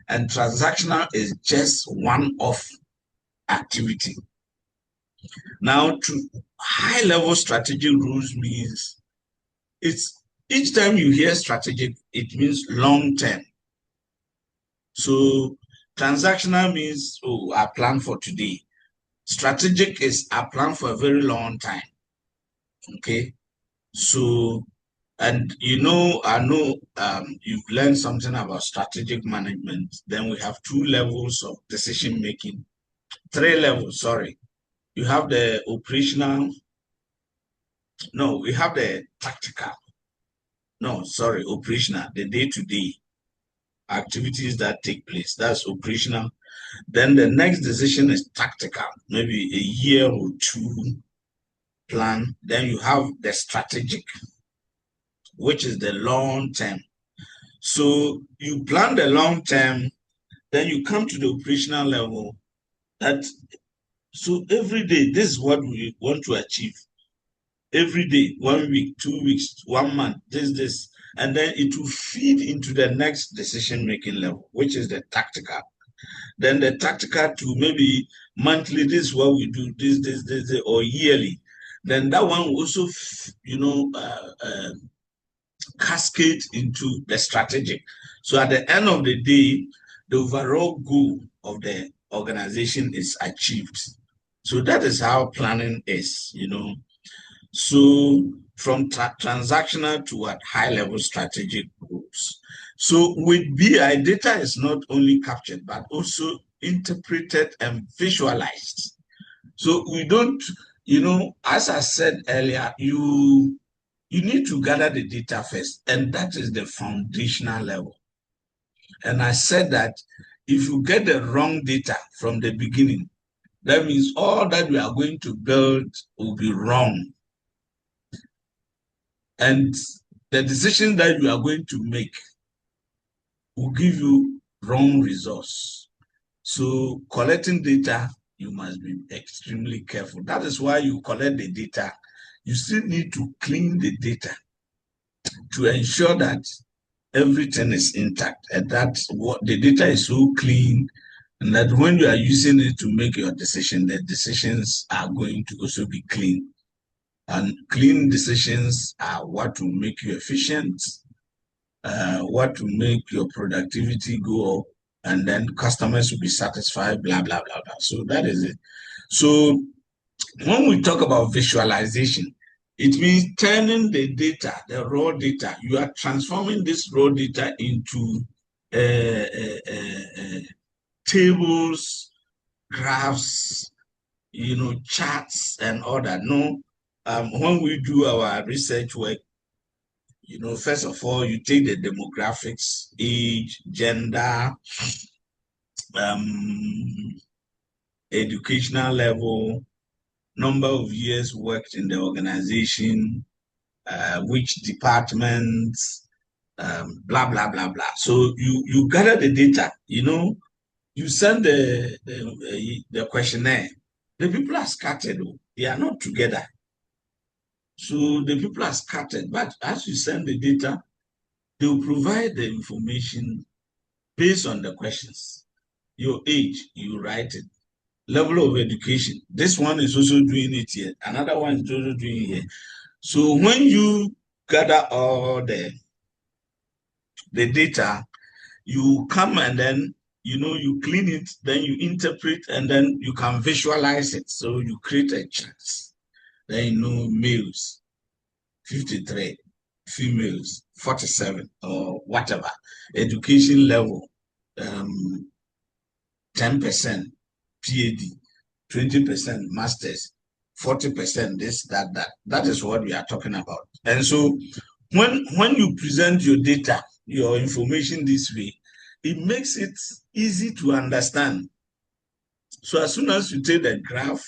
And transactional is just one-off activity. Now, to high-level strategic rules means it's each time you hear strategic, it means long-term. So transactional means, oh, I plan for today. Strategic is I plan for a very long time. Okay. So, and I know you've learned something about strategic management. Then we have 2 levels of decision making. 3 levels, sorry. You have the operational. No, we have the tactical. No, sorry, operational, the day-to-day activities that take place. That's operational. Then the next decision is tactical, maybe a year or 2 plan. Then you have the strategic, which is the long term. So you plan the long term, then you come to the operational level. So every day, this is what we want to achieve. Every day, 1 week, 2 weeks, 1 month, this, and then it will feed into the next decision-making level, which is the tactical. Then the tactical to maybe monthly, this is what we do, this, or yearly. Then that one will also, cascade into the strategic. So at the end of the day, the overall goal of the organization is achieved. So that is how planning is, So from transactional to what high-level strategic goals. So with BI, data is not only captured, but also interpreted and visualized. So we don't, as I said earlier, you need to gather the data first, and that is the foundational level. And I said that if you get the wrong data from the beginning, that means all that we are going to build will be wrong. And the decision that you are going to make will give you wrong results. So collecting data, you must be extremely careful. That is why you collect the data. You still need to clean the data to ensure that everything is intact, and that what the data is so clean, and that when you are using it to make your decision, the decisions are going to also be clean. And clean decisions are what will make you efficient, what will make your productivity go up, and then customers will be satisfied, blah, blah, blah, blah. So that is it. So when we talk about visualization, it means turning the data, the raw data, you are transforming this raw data into tables, graphs, charts and all that. No, when we do our research work, first of all, you take the demographics, age, gender, educational level, number of years worked in the organization, which departments, blah, blah, blah, blah. So you gather the data, you send the questionnaire. The people are scattered, they are not together. So the people are scattered, but as you send the data, they will provide the information based on the questions. Your age, you write it. Level of education, this one is also doing it here. Another one is also doing it here. So when you gather all the data, you come and then, you clean it, then you interpret, and then you can visualize it. So you create a chart. Then males, 53, females, 47, or whatever. Education level, 10%, PhD, 20% masters, 40% this, that. That is what we are talking about. And so when you present your data, your information this way, it makes it easy to understand. So as soon as you take the graph,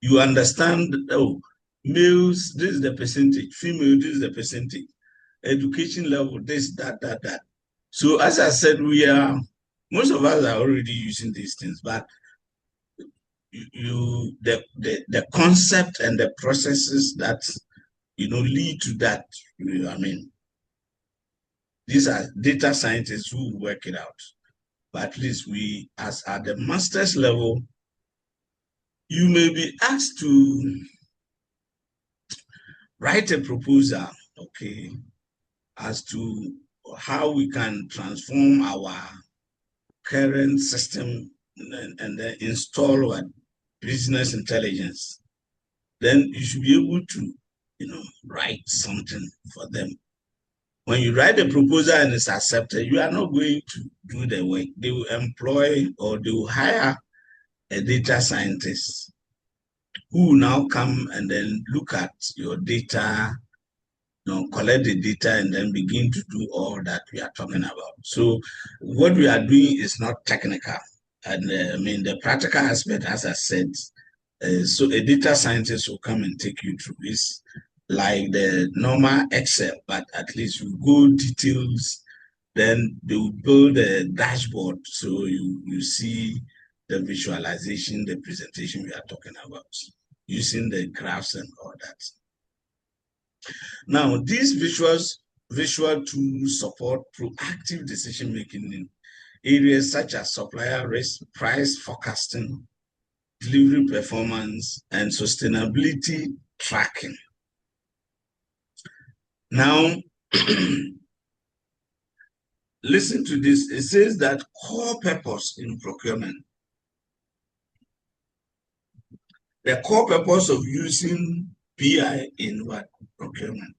you understand, oh, males, this is the percentage, female, this is the percentage, education level, this, that. So as I said, most of us are already using these things, but the concept and the processes that lead to that, I mean, these are data scientists who work it out. But at least we, as at the master's level, you may be asked to write a proposal, okay, as to how we can transform our current system and then install what business intelligence. Then you should be able to, write something for them. When you write a proposal and it's accepted, you are not going to do the work. They will employ or they will hire a data scientist who will now come and then look at your data, collect the data and then begin to do all that we are talking about. So what we are doing is not technical. And I mean, the practical aspect, as I said, so a data scientist will come and take you through this, like the normal Excel, but at least you go details, then they will build a dashboard so you see the visualization, the presentation we are talking about, using the graphs and all that. Now, these visual tools support proactive decision making in areas such as supplier risk, price forecasting, delivery performance, and sustainability tracking. Now, listen to this. It says that core purpose in procurement. The core purpose of using BI in what? Procurement.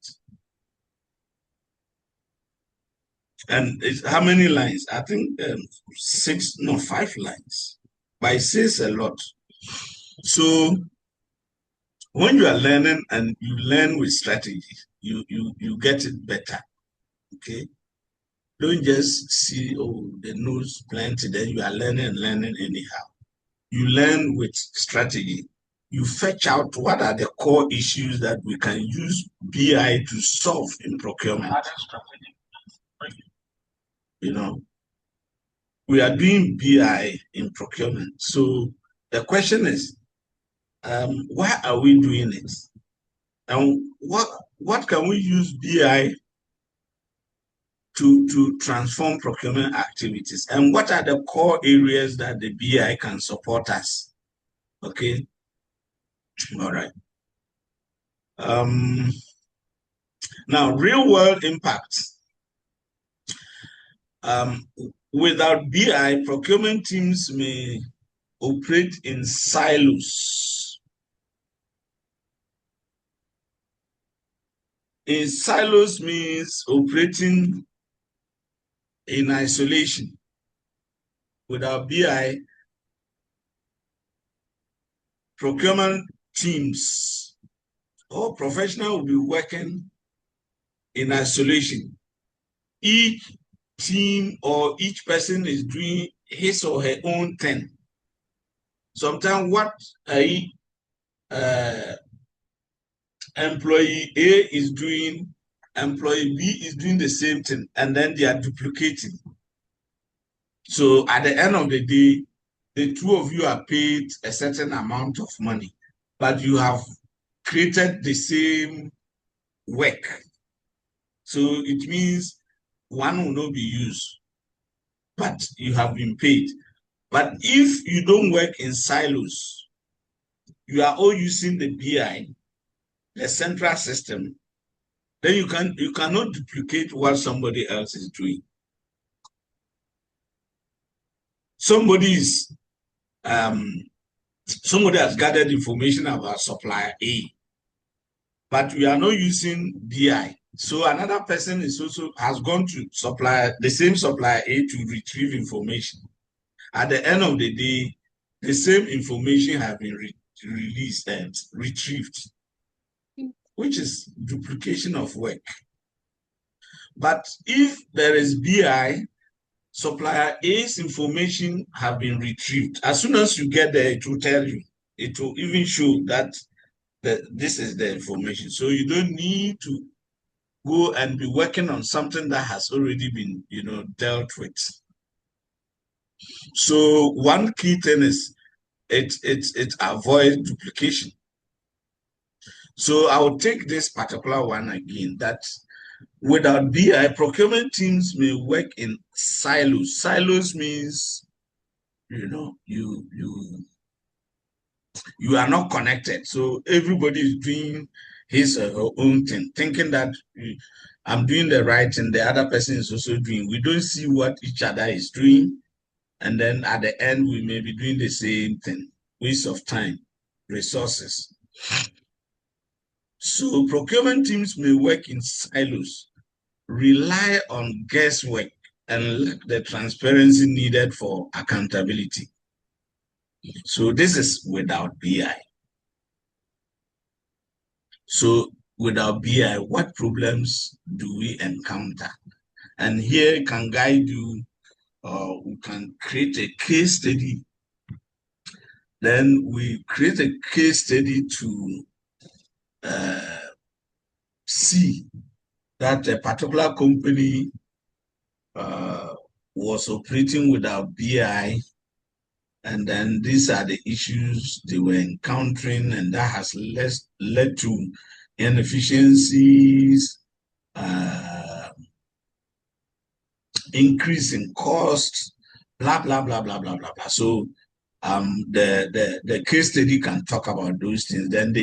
And it's how many lines? I think 5 lines. But it says a lot. So when you are learning and you learn with strategy, you get it better. Okay. Don't just see, oh, the notes plenty, then you are learning anyhow. You learn with strategy. You fetch out what are the core issues that we can use BI to solve in procurement. We are doing BI in procurement. So the question is, why are we doing it? And what can we use BI to transform procurement activities? And what are the core areas that the BI can support us? Okay. All right. Now, real world impact. Without BI, procurement teams may operate in silos. In silos means operating in isolation. Without BI, procurement teams or professionals will be working in isolation. Each team or each person is doing his or her own thing. Sometimes what employee A is doing, employee B is doing the same thing, and then they are duplicating. So at the end of the day, the two of you are paid a certain amount of money, but you have created the same work. So it means one will not be used, but you have been paid. But if you don't work in silos, you are all using the BI, the central system, then you cannot duplicate what somebody else is doing. Somebody has gathered information about supplier A, but we are not using BI. So another person has gone to the same supplier A to retrieve information. At the end of the day, the same information has been released and retrieved, which is duplication of work. But if there is BI, supplier A's information have been retrieved. As soon as you get there, it will tell you. It will even show that this is the information. So you don't need to go and be working on something that has already been, dealt with. So one key thing is it avoids duplication. So I will take this particular one again, that without BI, procurement teams may work in silos. Silos means, you are not connected. So everybody is doing his or her own thing, thinking that I'm doing the right thing, the other person is also doing. We don't see what each other is doing. And then at the end, we may be doing the same thing. Waste of time, resources. So procurement teams may work in silos, rely on guesswork, and lack the transparency needed for accountability. So this is without BI. So without BI, what problems do we encounter? And here can guide you, we can create a case study. Then we create a case study to see that a particular company was operating without BI, and then these are the issues they were encountering, and that has led to inefficiencies, increase in costs, blah, blah, blah, blah, blah, blah, blah. So the case study can talk about those things. Then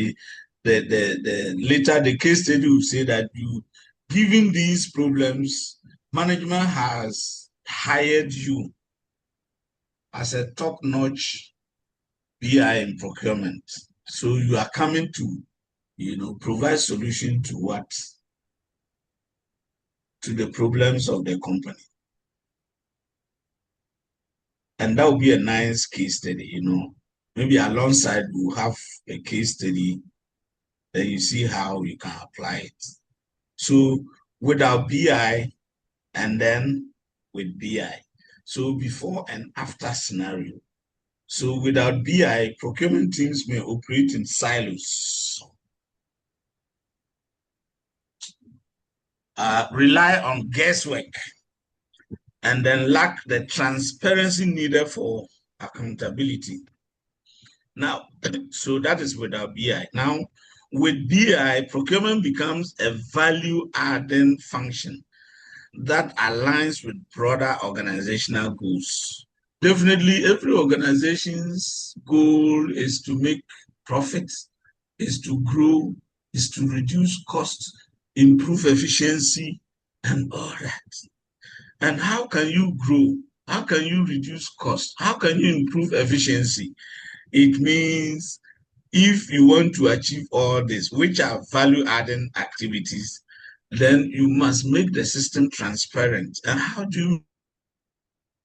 later the case study will say that given these problems, management has hired you as a top-notch BI in procurement. So you are coming to, provide solution to what? To the problems of the company. And that would be a nice case study, Maybe alongside we'll have a case study, then you see how you can apply it. So without BI and then with BI. So before and after scenario. So without BI, procurement teams may operate in silos, rely on guesswork, and then lack the transparency needed for accountability. Now, so that is without BI. Now, with BI, procurement becomes a value-adding function that aligns with broader organizational goals. Definitely, every organization's goal is to make profits, is to grow, is to reduce costs, improve efficiency, and all that. And how can you grow? How can you reduce costs? How can you improve efficiency? It means if you want to achieve all this, which are value-adding activities, then you must make the system transparent. And how do you make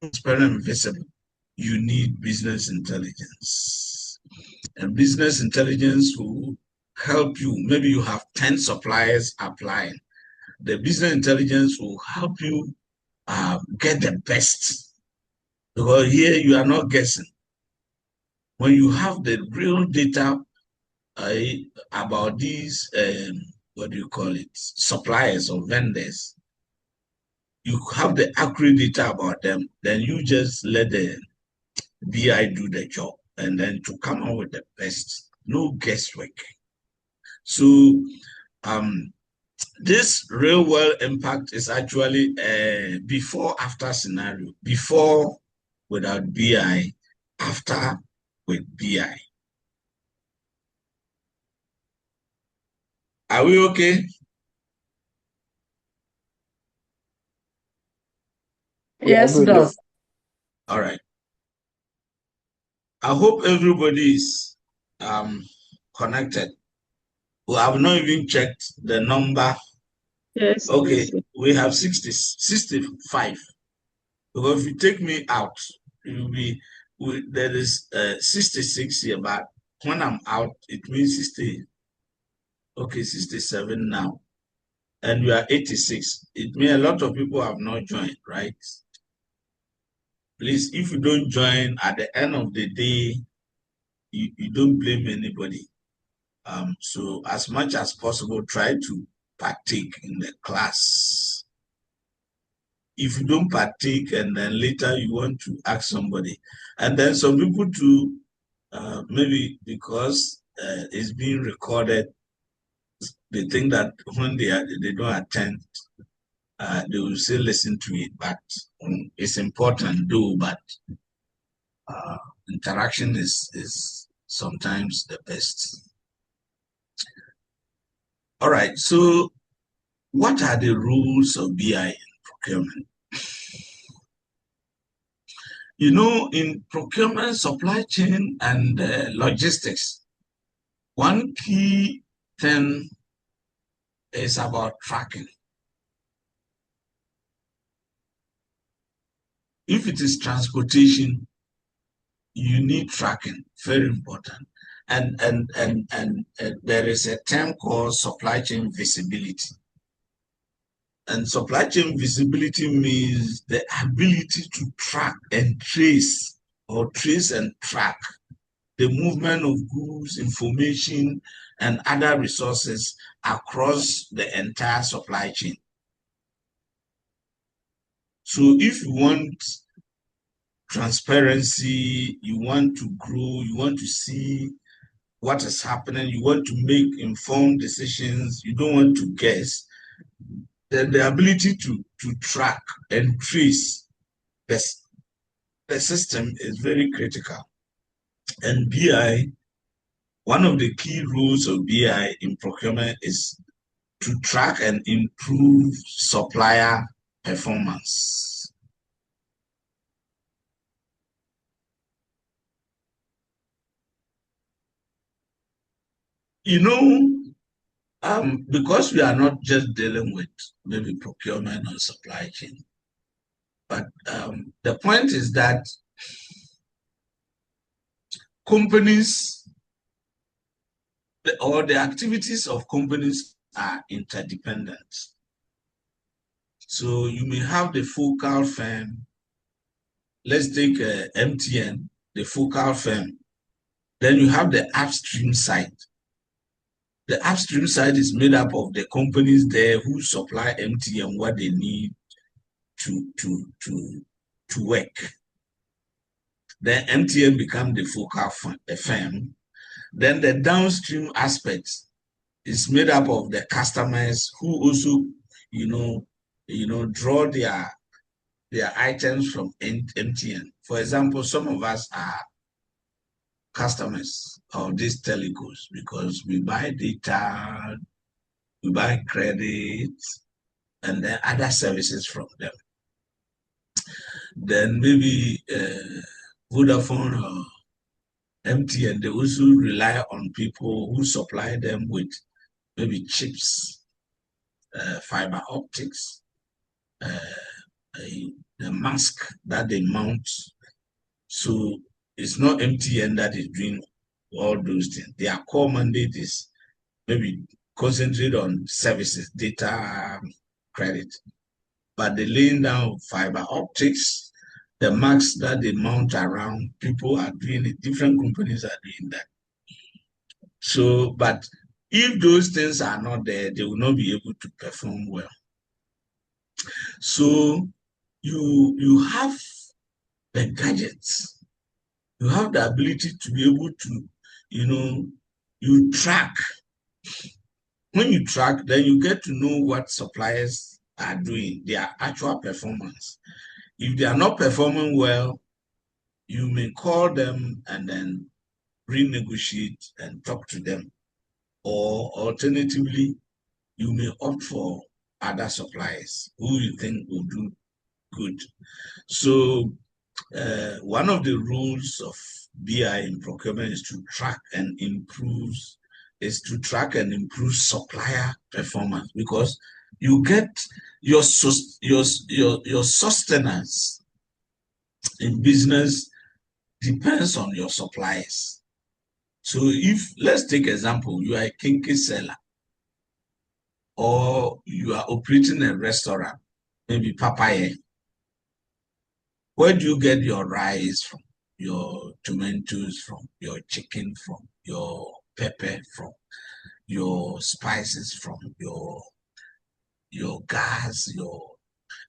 transparent and visible? You need business intelligence. And business intelligence will help you. Maybe you have 10 suppliers applying. The business intelligence will help you get the best. Because here you are not guessing. When you have the real data about these, suppliers or vendors, you have the accurate data about them, then you just let the BI do the job and then to come out with the best, no guesswork. So this real world impact is actually a before-after scenario. Before without BI, after with BI. Are we okay? Yes, good. Doc. All right. I hope everybody is connected. Well, I've not even checked the number. Yes. Okay, Please. we have 65. Because if you take me out, it will be, there is 66 here, but when I'm out, it means 60. Okay, 67 now. And we are 86. It means a lot of people have not joined, right? please, if you don't join at the end of the day, you don't blame anybody. So as much as possible, try to partake in the class. If you don't partake and then later you want to ask somebody, and then some people too, maybe because it's being recorded, they think that when they don't attend, they will still listen to it. But it's important though. But interaction is sometimes the best. All right. So, what are the rules of BI in procurement? You know, in procurement, supply chain, and logistics, one key thing is about tracking. If it is transportation, you need tracking, very important. And there is a term called supply chain visibility. And supply chain visibility means the ability to track and trace, or trace and track, the movement of goods, information, and other resources across the entire supply chain. So if you want transparency, you want to grow, you want to see what is happening, you want to make informed decisions, you don't want to guess, then the ability to track and trace the system is very critical. And BI, one of the key rules of BI in procurement is to track and improve supplier performance. You know, because we are not just dealing with maybe procurement or supply chain, but the point is that companies or the activities of companies are interdependent. So you may have the focal firm. Let's take MTN, the focal firm. Then you have the upstream side. The upstream side is made up of the companies there who supply MTN what they need to work. Then MTN become the focal firm. Then the downstream aspect is made up of the customers who also, draw their items from MTN. For example, some of us are customers of these telecos because we buy data, we buy credit, and then other services from them. Then maybe Vodafone or MTN, they also rely on people who supply them with maybe chips, fiber optics, the mask that they mount. So it's not MTN that is doing all those things. Their core mandate is maybe concentrate on services, data, credit. But the laying down fiber optics, the masks that they mount around, people are doing it. Different companies are doing that. So, but if those things are not there, they will not be able to perform well. So you have the gadgets, you have the ability to be able to, you track. When you track, then you get to know what suppliers are doing, their actual performance. If they are not performing well, you may call them and then renegotiate and talk to them. Or alternatively, you may opt for other suppliers who you think will do good. So one of the rules of BI in procurement is to track and improve supplier performance, because you get your sustenance in business depends on your suppliers. So if, let's take example, you are a kinky seller or you are operating a restaurant, maybe Papaya. Where do you get your rice from, your tomatoes from, your chicken from, your pepper from, your spices from, your gas, your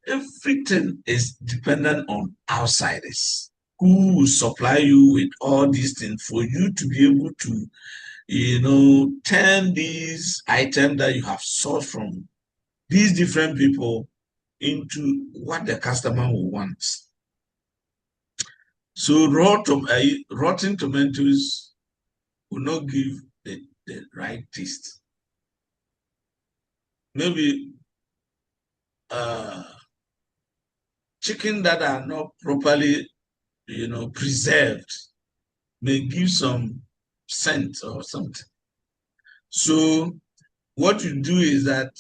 everything is dependent on outsiders who will supply you with all these things for you to be able to, turn these items that you have sourced from these different people into what the customer will want. So rotten tomatoes will not give the right taste. Maybe chicken that are not properly, preserved may give some scent or something. So what you do is that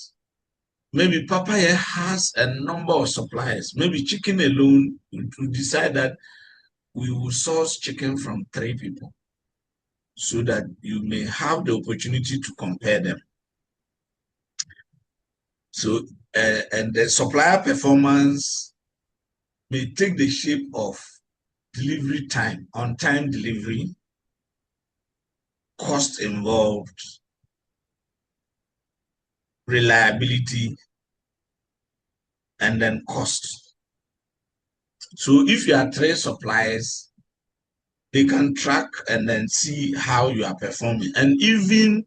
maybe Papaya has a number of suppliers. Maybe chicken alone, we decide that we will source chicken from 3 people so that you may have the opportunity to compare them. So, and the supplier performance may take the shape of delivery time, on-time delivery, cost involved, reliability, and then cost. So if you are 3 suppliers, they can track and then see how you are performing. And even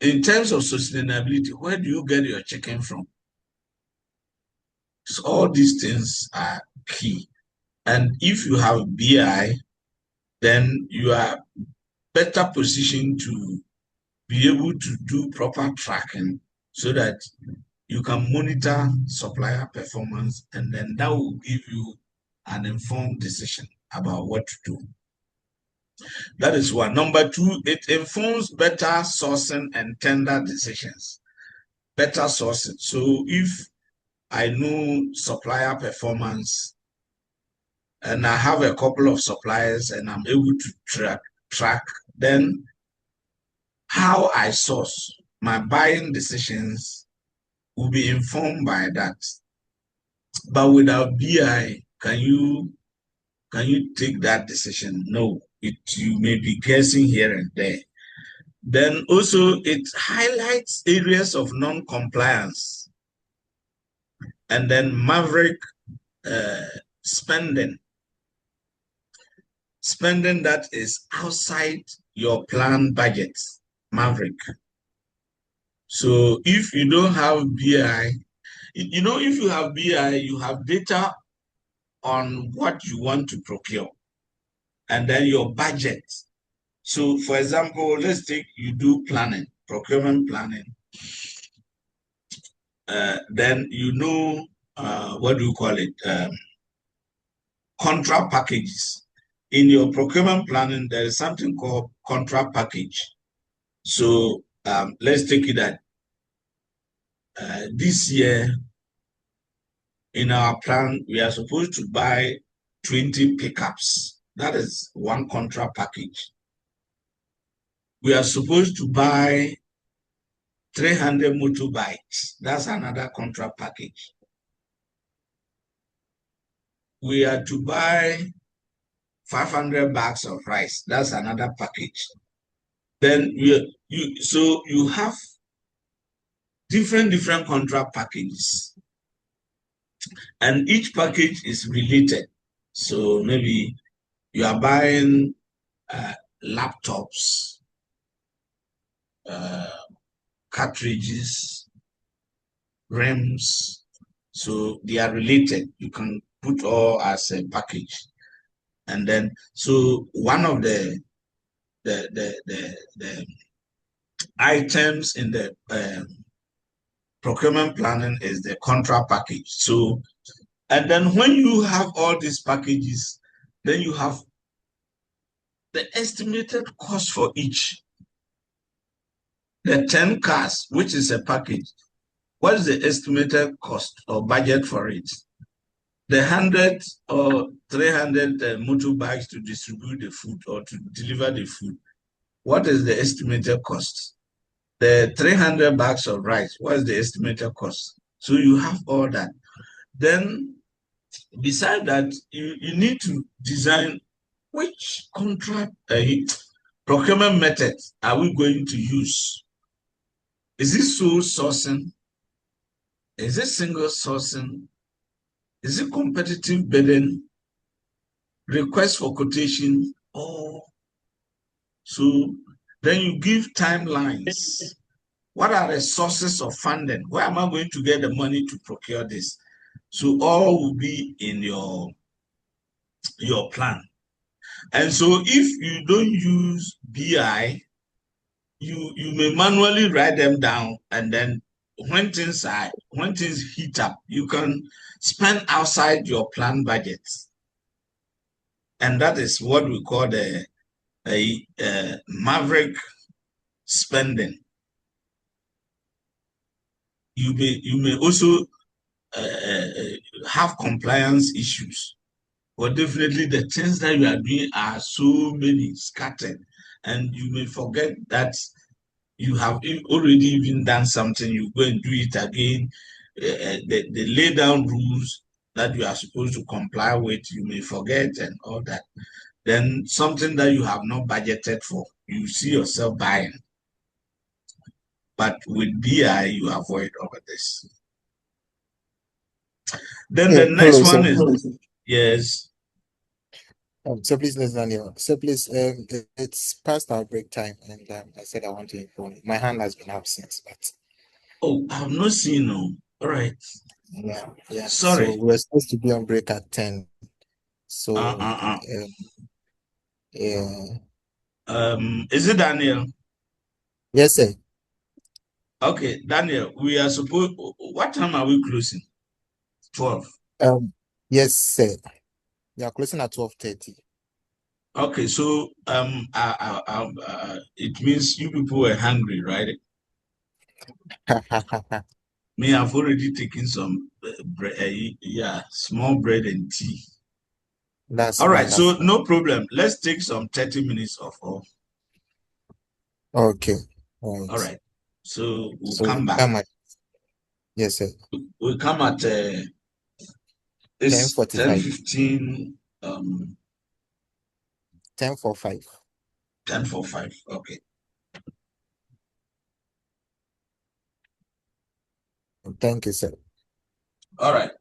in terms of sustainability, where do you get your chicken from? So all these things are key. And if you have BI, then you are better positioned to be able to do proper tracking so that you can monitor supplier performance, and then that will give you an informed decision about what to do. That is one. Number 2, it informs better sourcing and tender decisions. Better sourcing. So if I know supplier performance and I have a couple of suppliers and I'm able to track, then how I source my buying decisions will be informed by that. But without BI, can you take that decision? No, you may be guessing here and there. Then also it highlights areas of non-compliance, and then maverick spending that is outside your planned budget, maverick. So if you don't have BI, if you have BI, you have data on what you want to procure and then your budget. So for example, let's take you do planning, procurement planning. Then what do you call it? Contract packages. In your procurement planning, there is something called contract package. So let's take it that this year, in our plan, we are supposed to buy 20 pickups. That is one contract package. We are supposed to buy 300 motorbikes. That's another contract package. We are to buy 500 bags of rice. That's another package. Then you have different contract packages, and each package is related. So maybe you are buying laptops, cartridges, RAMs. So they are related. You can put all as a package. And then, so one of the items in the procurement planning is the contract package. So, and then when you have all these packages, then you have the estimated cost for each. The 10 cars, which is a package, what is the estimated cost or budget for it? The 100 or 300 motorbikes to distribute the food or to deliver the food, what is the estimated cost? The 300 bags of rice, what is the estimated cost? So you have all that. Then Besides that, you need to design which contract procurement method are we going to use. Is it sole sourcing? Is it single sourcing? Is it competitive bidding? Request for quotation? Or so then you give timelines. What are the sources of funding? Where am I going to get the money to procure this? So all will be in your plan. And so if you don't use BI, you may manually write them down, and then when things heat up, you can spend outside your plan budget. And that is what we call the maverick spending. You may also have compliance issues. But definitely the things that you are doing are so many scattered, and you may forget that you have already even done something. You go and do it again. The lay down rules that you are supposed to comply with, you may forget and all that. Then something that you have not budgeted for, you see yourself buying. But with BI, you avoid all of this. Then the next one is, yes. So please, let's Daniel. So please, it's past our break time, and I said I want to inform you. My hand has been up since, but Oh, I have not seen no. All right. yeah. Sorry. So we're supposed to be on break at 10. So yeah. Is it Daniel? Yes, sir. Okay, Daniel. We are supposed. What time are we closing? 12. Yes, sir. We are closing at 12:30. Okay, so it means you people were hungry, right? Me, I've already taken some small bread and tea. That's all right. wonderful. So no problem. Let's take some 30 minutes of off. Okay. All right. So we'll So come back. Yes, sir. We'll come at 10:45. 10:15. 10:45. 10:45. Okay. Thank you, sir. All right.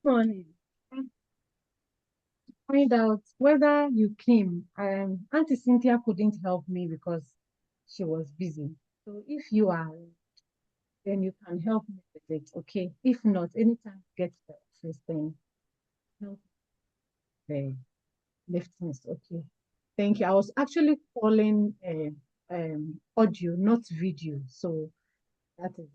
morning. Find out whether you came. Auntie Cynthia couldn't help me because she was busy. So if you are, then you can help me with it, okay? If not, anytime you get to the office, then help the liftings, okay? Thank you. I was actually calling audio, not video. So that is it.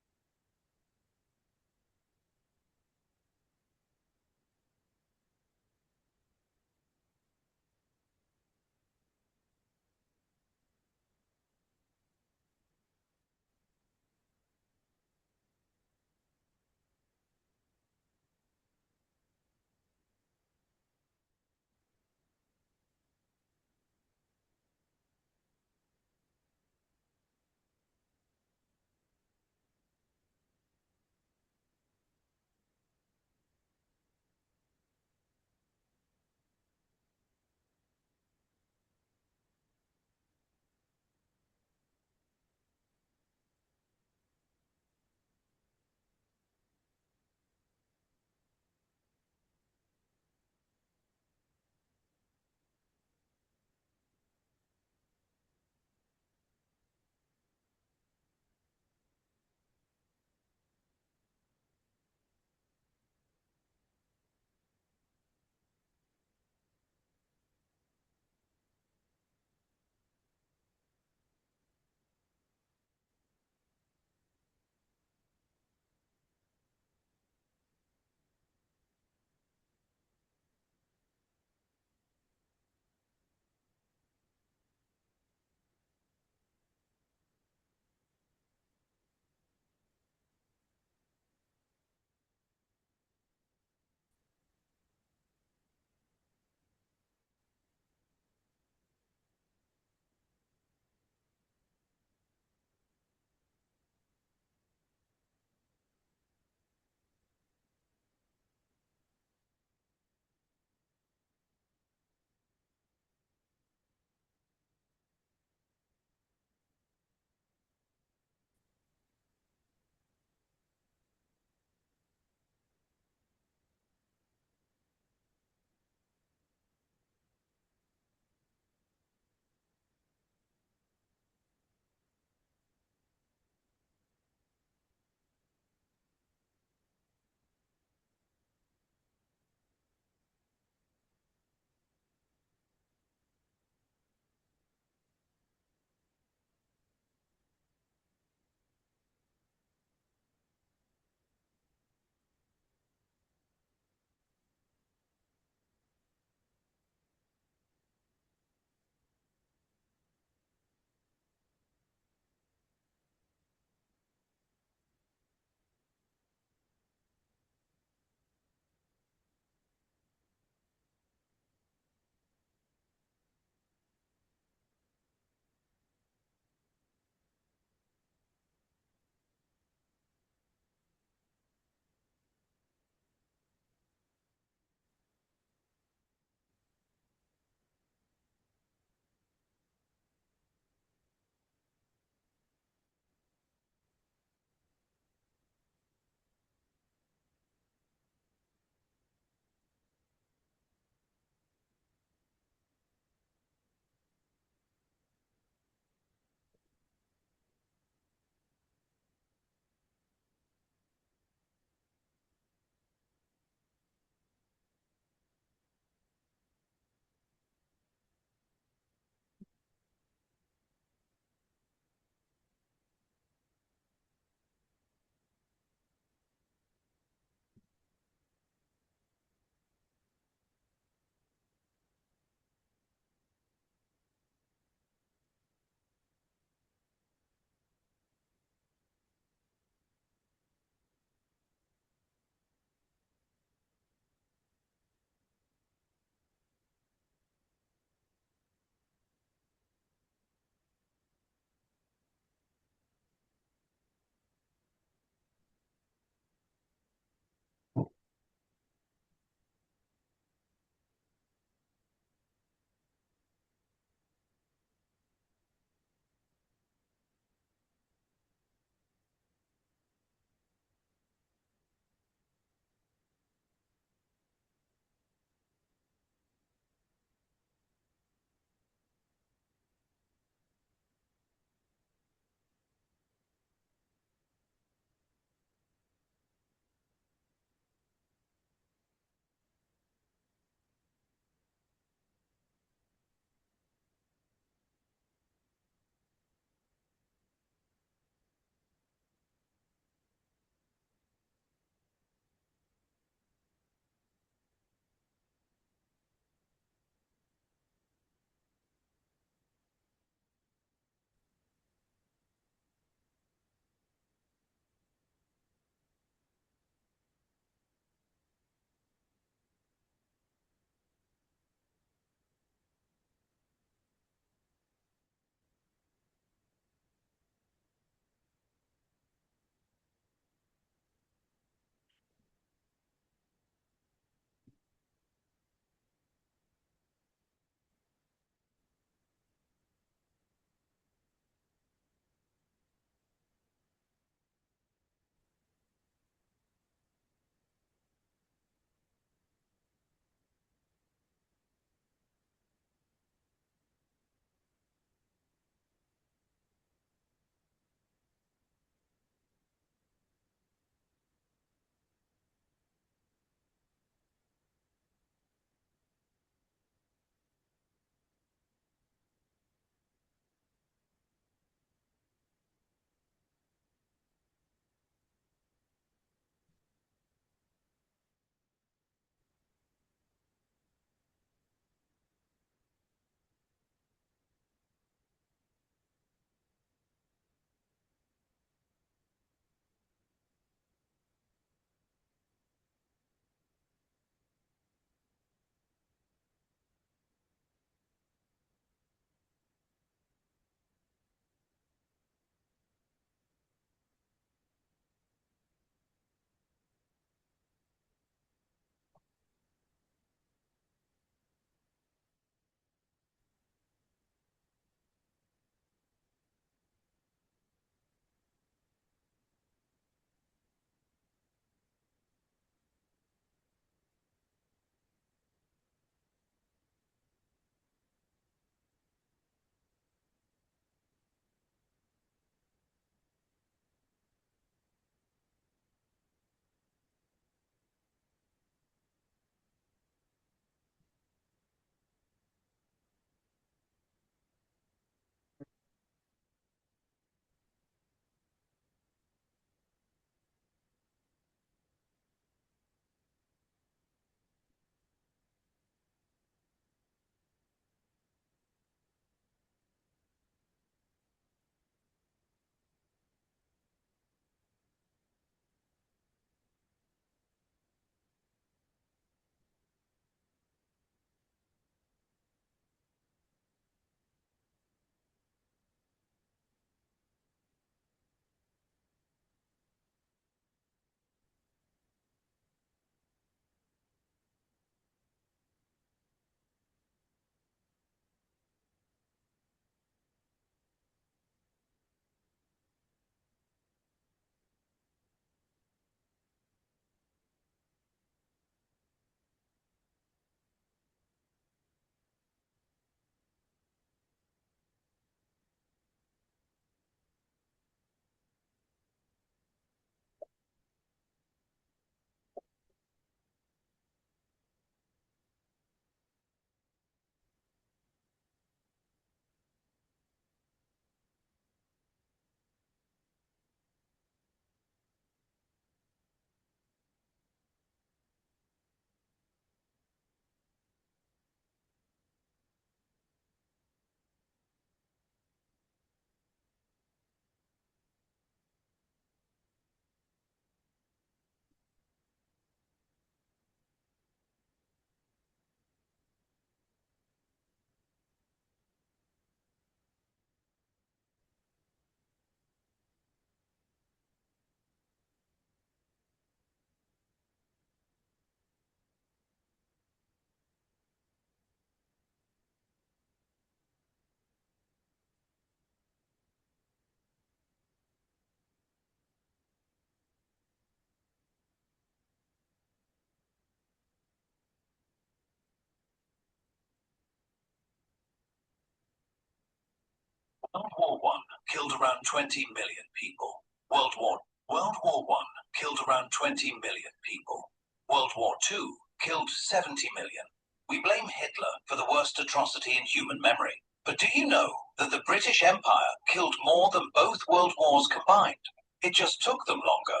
World War I killed around 20 million people. World War I killed around 20 million people. World War II killed 70 million. We blame Hitler for the worst atrocity in human memory. But do you know that the British Empire killed more than both world wars combined? It just took them longer.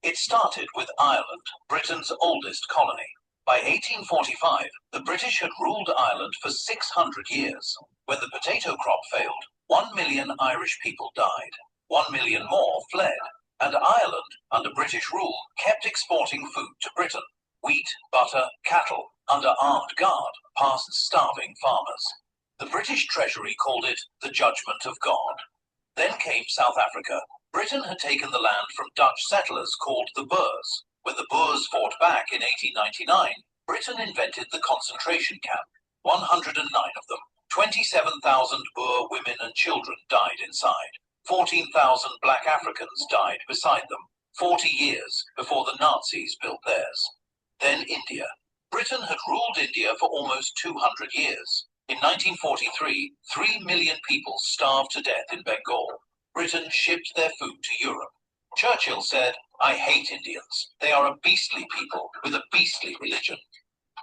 It started with Ireland, Britain's oldest colony. By 1845, the British had ruled Ireland for 600 years. When the potato crop failed, 1 million Irish people died. 1 million more fled. And Ireland, under British rule, kept exporting food to Britain. Wheat, butter, cattle, under armed guard, past starving farmers. The British Treasury called it the Judgment of God. Then came South Africa. Britain had taken the land from Dutch settlers called the Boers. When the Boers fought back in 1899, Britain invented the concentration camp. 109 of them. 27,000 Boer women and children died inside. 14,000 black Africans died beside them. 40 years before the Nazis built theirs. Then India. Britain had ruled India for almost 200 years. In 1943, 3 million people starved to death in Bengal. Britain shipped their food to Europe. Churchill said, "I hate Indians. They are a beastly people with a beastly religion."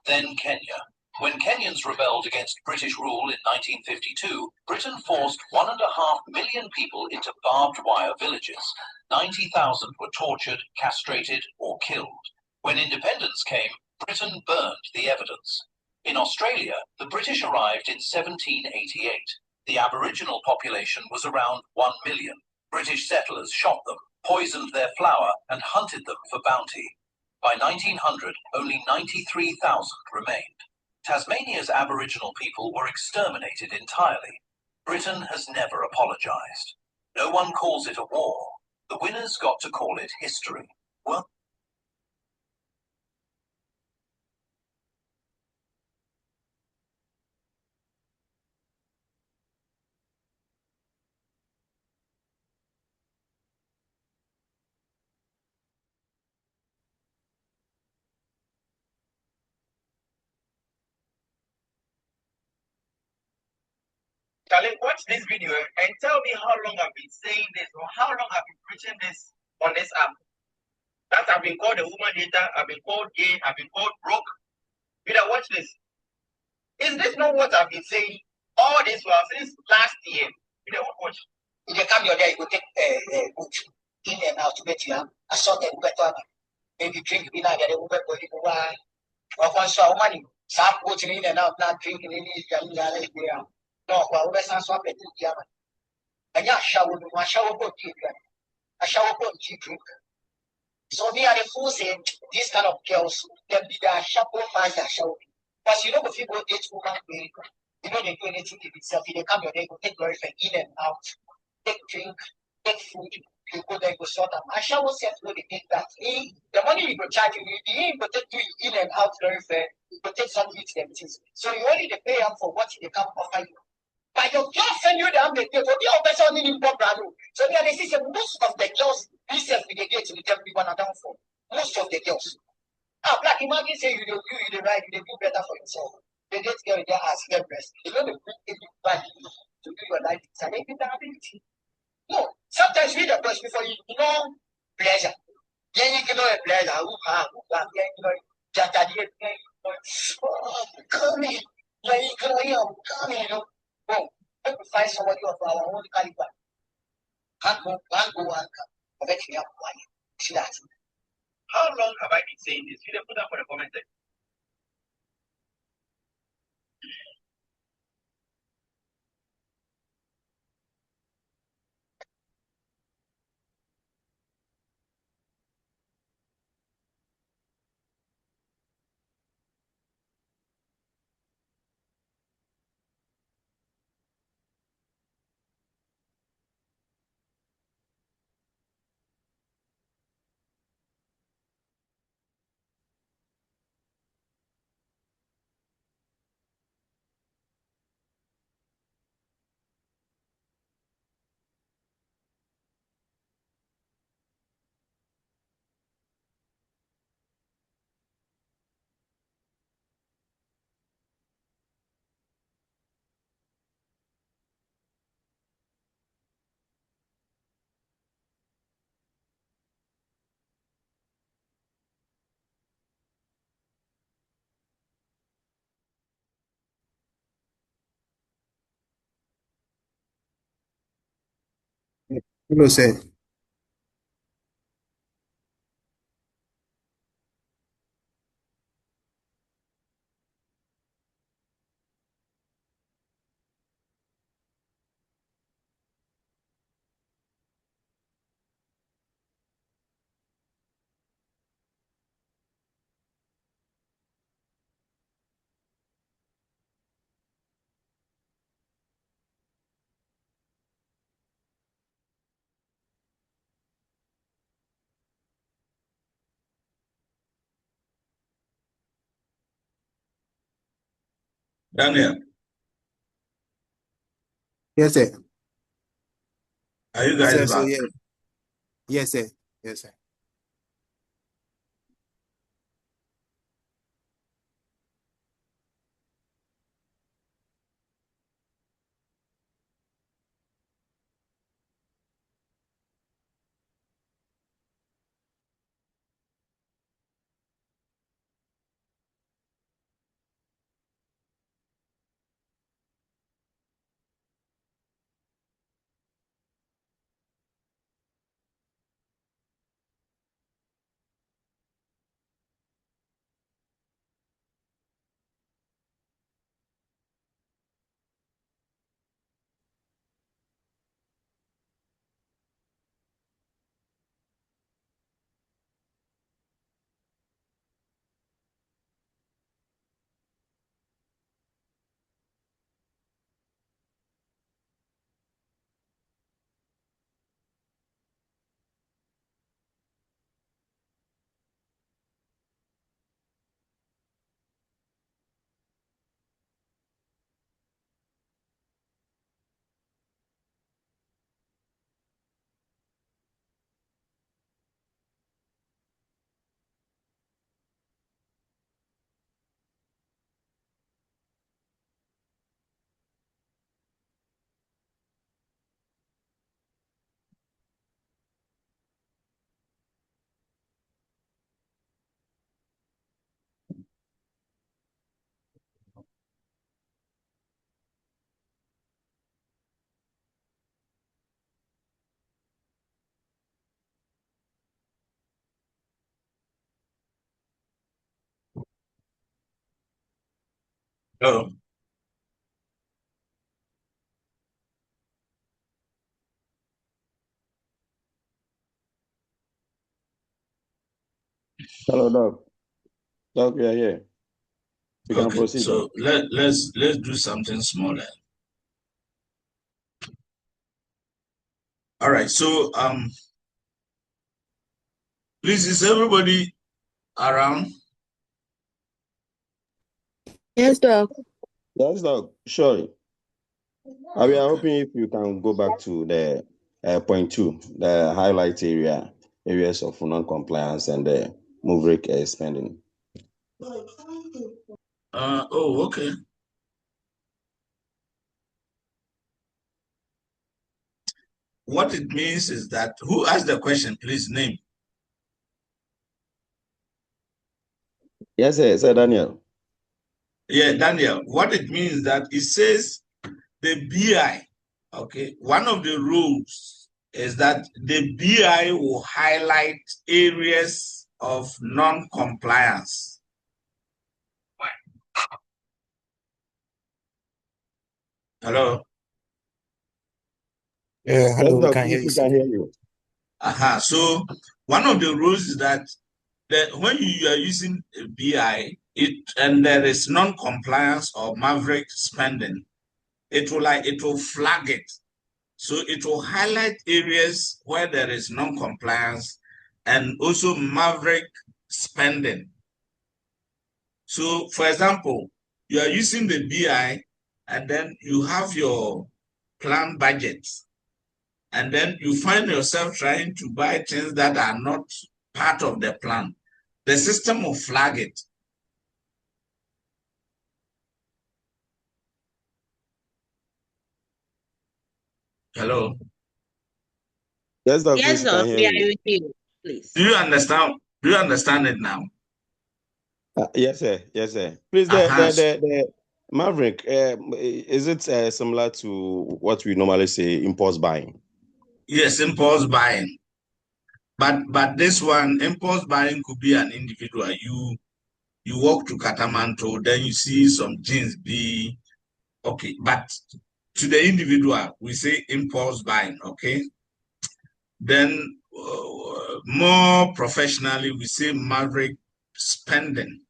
Then Kenya. When Kenyans rebelled against British rule in 1952, Britain forced 1.5 million people into barbed wire villages. 90,000 were tortured, castrated, or killed. When independence came, Britain burned the evidence. In Australia, the British arrived in 1788. The Aboriginal population was around 1 million. British settlers shot them, poisoned their flour, and hunted them for bounty. By 1900, only 93,000 remained. Tasmania's Aboriginal people were exterminated entirely. Britain has never apologized. No one calls it a war. The winners got to call it history. Well, Charlie, watch this video and tell me how long I've been saying this or how long I've been preaching this on this app. That I've been called a woman hater, I've been called gay, I've been called broke. Peter, watch this. Is this not what I've been saying all this while since last year? Peter, watch. If you come your day, you will take boot in and out to get you a sort of better. Maybe drink in and get a Uber for you. Or one saw money. Stop putting in and out, not drinking any. No, well, let's not swap it to the other. And yeah, shower boat, a shower boat, drink. So they are the fools saying these kind of girls, they be the sharp fast that show. But you know, if you go date woman, you know, they do anything to themselves. They come your day, go take girlfriend in and out, take drink, take food. You go there, go sort them. I shall self know they take that. The money you go charge you ain't go take you in and out girlfriend. You go take some eat them things. So you only they pay up for what they come offer you. But your girlfriend, you damn they for the other person in Bobrano. So there is most of the girls, this is the gate to the temple one down for. Most of the girls. Ah, black, imagine say you the right, you do better for yourself. They get girl there as hair breast. You know the good body to do your life. It's an ability. No, sometimes read the verse before you know pleasure. Then you can know a pleasure. Come in. Come in, you know. Oh, let me find somebody of our own caliber. Can't go, one. I'll bet you up one. See that? How long have I been saying this? You put up for the comment. Hello, sir. Daniel, Yes, sir. are you guys Sir, back? yeah. Yes, sir. Yes, sir. Oh, Hello, Doc. Doc, we are here. We can okay. proceed, Doc. So let's do something smaller. All right. So please, is everybody around? Yes, Doc. Yes, Doc. Sure. We are hoping if you can go back to the point 2, the highlight areas of non-compliance and the move rate spending. Oh, okay. What it means is that who asked the question, please name. Yes, sir, Daniel. Yeah, Daniel. What it means that it says the BI, okay, one of the rules is that the BI will highlight areas of non-compliance. Hello? Yeah, hello, Yes, we Doc, can hear you, we sir. can hear you. So one of the rules is that when you are using a BI, and there is non-compliance or maverick spending, it will flag it. So it will highlight areas where there is non-compliance and also maverick spending. So, for example, you are using the BI and then you have your plan budget, and then you find yourself trying to buy things that are not part of the plan. The system will flag it. Hello? Yes, Doc, Yes, please, we can Doc, hear we are you. with you, please. Do you understand? Do you understand it now? Yes, sir. Yes, sir. Please, the Maverick, is it similar to what we normally say impulse buying? Yes, impulse buying. But this one, impulse buying could be an individual. You walk to Katamanto, then you see some jeans be okay. But to the individual, we say impulse buying, okay? Then more professionally, we say maverick spending,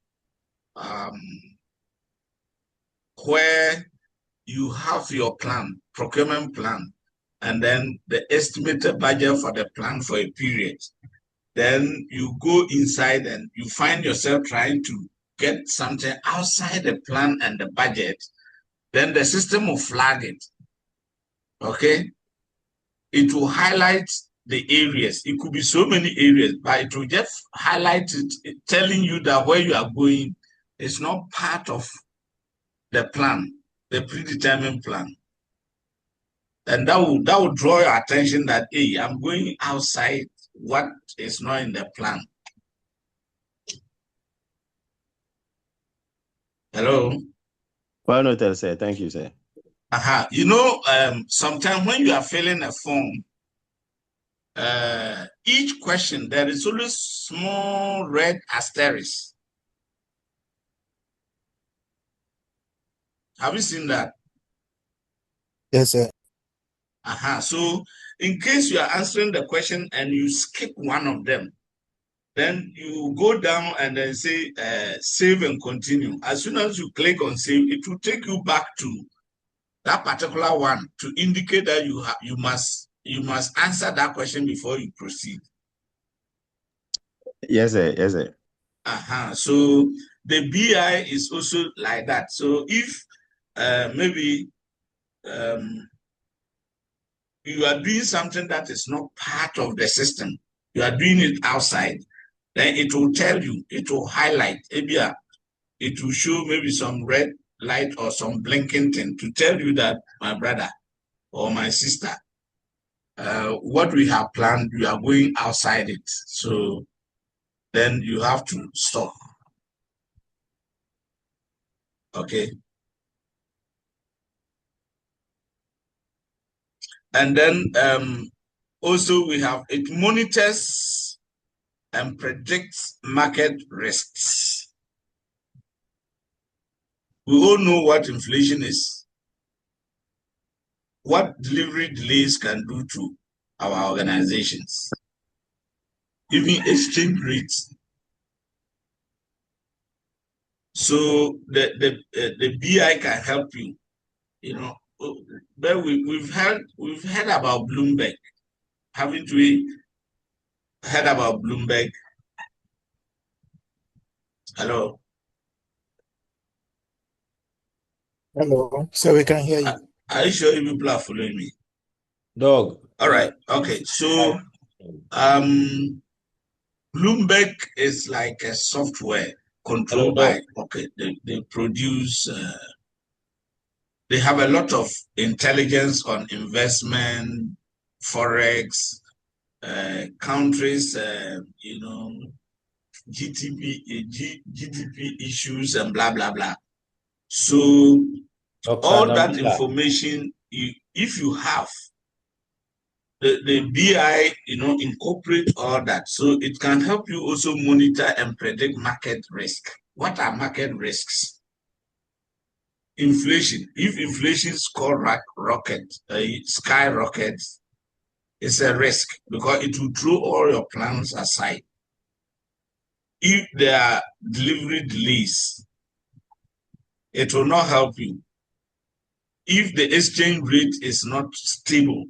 where you have your plan, procurement plan, and then the estimated budget for the plan for a period. Then you go inside and you find yourself trying to get something outside the plan and the budget. Then the system will flag it. Okay? It will highlight the areas. It could be so many areas, but it will just highlight it, telling you that where you are going is not part of the plan, the predetermined plan. And that will draw your attention that, hey, I'm going outside what is not in the plan. Hello? Well noted, sir. Thank you, sir. You know, sometimes when you are filling a form, each question, there is always small red asterisk. Have you seen that? Yes, sir. So in case you are answering the question and you skip one of them, then you go down and then say save and continue. As soon as you click on save, it will take you back to that particular one to indicate that you must answer that question before you proceed. Yes, sir. Yes, sir. So the BI is also like that. So if maybe you are doing something that is not part of the system, you are doing it outside, then it will tell you, it will highlight, it will show maybe some red light or some blinking thing to tell you that, my brother or my sister, what we have planned, we are going outside it. So then you have to stop. Okay. And then also we have, it monitors and predicts market risks. We all know what inflation is, what delivery delays can do to our organizations, even exchange rates. So the BI can help you, you know. But we've heard about Bloomberg. Haven't we heard about Bloomberg? Hello. Hello. So we can hear you. Are you sure you people are following me? Dog. All right. Okay. So Bloomberg is like a software controlled by, okay, they produce, they have a lot of intelligence on investment, forex, countries, you know, GDP issues and blah, blah, blah. So all that information, if you have, the BI, you know, incorporate all that. So it can help you also monitor and predict market risk. What are market risks? Inflation. If inflation skyrockets, it's a risk because it will throw all your plans aside. If there are delivery delays, it will not help you. If the exchange rate is not stable,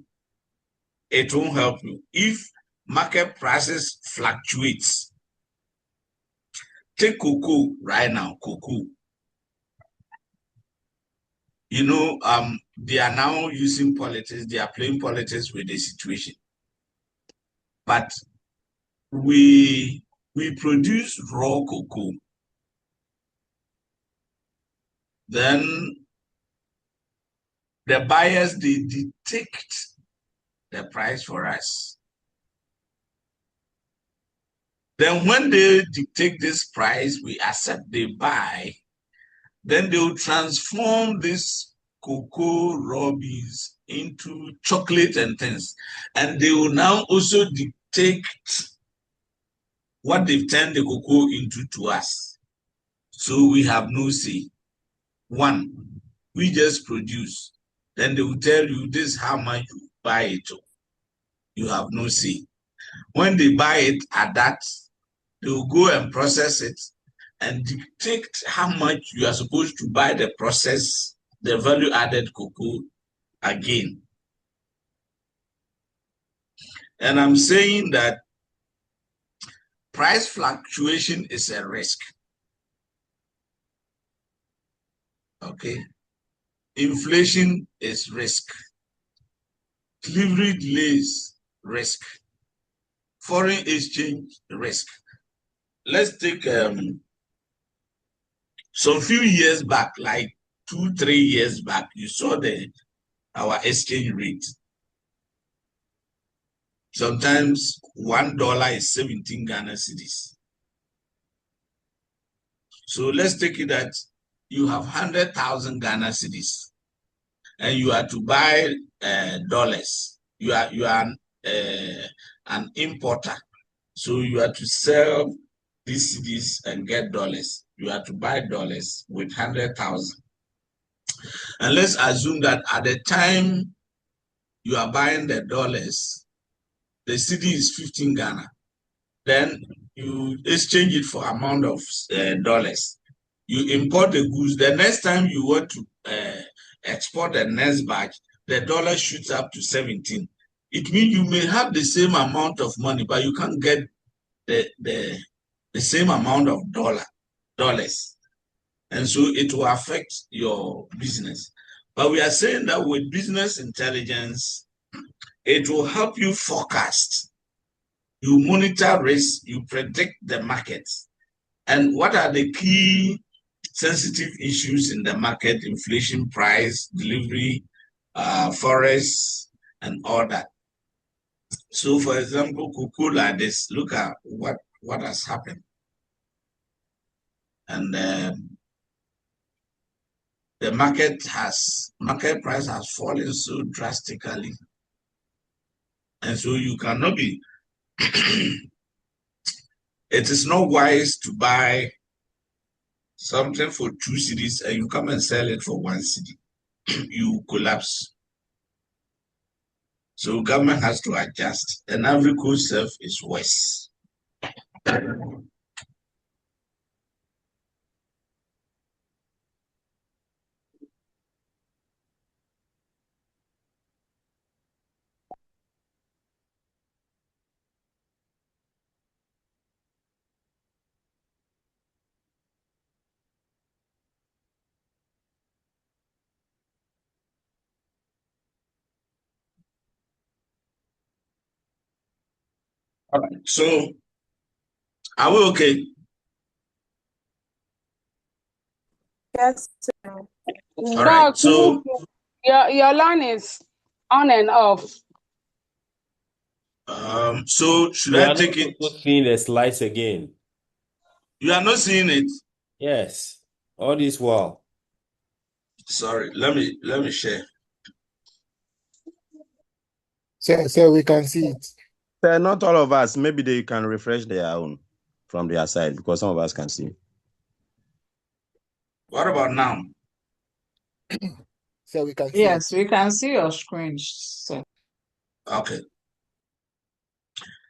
it won't help you. If market prices fluctuates, take cocoa right now, cocoa. You know, they are now using politics, they are playing politics with the situation. But we produce raw cocoa. Then the buyers, they detect the price for us. Then when they dictate this price, we accept, they buy, then they will transform this cocoa raw beans into chocolate and things. And they will now also dictate what they've turned the cocoa into to us. So we have no say. One, we just produce. Then they will tell you this is how much you buy it. You have no say. When they buy it at that, they will go and process it and dictate how much you are supposed to buy the process, the value-added cocoa again. And I'm saying that price fluctuation is a risk. Okay. Inflation is risk. Delivery delays, risk. Foreign exchange, risk. Let's take some few years back, like 2-3 years back, you saw our exchange rate. Sometimes $1 is 17 Ghana cedis. So let's take it that you have 100,000 Ghana cedis, and you are to buy dollars. You are an importer, so you are to sell these cedis and get dollars. You are to buy dollars with 100,000. And let's assume that at the time you are buying the dollars, the cedi is 15 Ghana. Then you exchange it for amount of dollars. You import the goods. The next time you want to export the next batch, the dollar shoots up to 17. It means you may have the same amount of money, but you can't get the same amount of dollars. And so it will affect your business. But we are saying that with business intelligence, it will help you forecast. You monitor risk, you predict the market. And what are the key sensitive issues in the market? Inflation, price, delivery, forex, and all that. So for example, cocoa like this, look at what has happened. And the market price has fallen so drastically. And so you cannot be, it is not wise to buy something for 2 cedis and you come and sell it for 1 cedi. You collapse. So government has to adjust. And Ivory Coast self is worse. All right. So are we okay? Yes. All right. So your line is on and off. So should I take it? Seeing the slides again. You are not seeing it? Yes. All this while. Sorry, let me share. So we can see it. Not all of us. Maybe they can refresh their own from their side because some of us can see. What about now? So we can see. Yes, we can see your screen. So. Okay.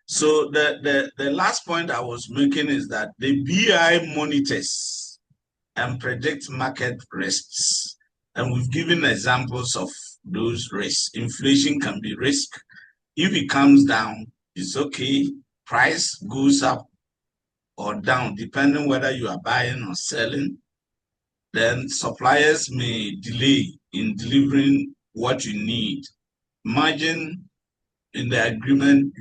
So the last point I was making is that the BI monitors and predicts market risks. And we've given examples of those risks. Inflation can be risk. If it comes down, it's okay. Price goes up or down, depending whether you are buying or selling. Then suppliers may delay in delivering what you need. Imagine in the agreement,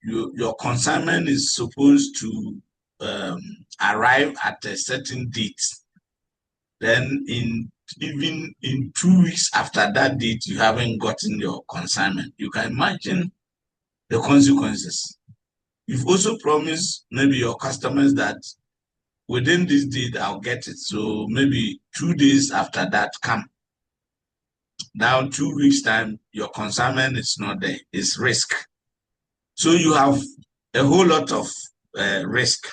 your consignment is supposed to arrive at a certain date. Then even in 2 weeks after that date, you haven't gotten your consignment. You can imagine the consequences. You've also promised maybe your customers that within this date, I'll get it. So maybe 2 days after that, come. Now 2 weeks time, your consignment is not there. It's risk. So you have a whole lot of risk.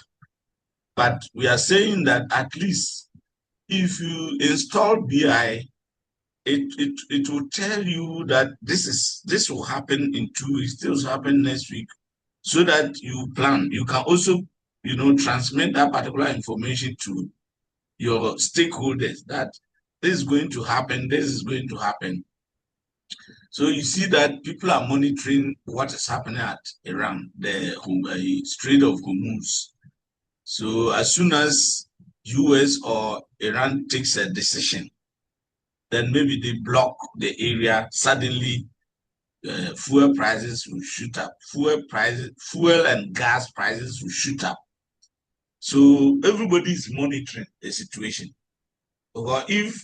But we are saying that at least if you install BI, it will tell you that this will happen in 2 weeks, this will happen next week, so that you plan. You can also, transmit that particular information to your stakeholders that this is going to happen, this is going to happen. So you see that people are monitoring what is happening at Iran, the Strait of Hormuz. So as soon as US or Iran takes a decision, then maybe they block the area, suddenly fuel prices will shoot up. Fuel and gas prices will shoot up. So everybody is monitoring the situation. Or if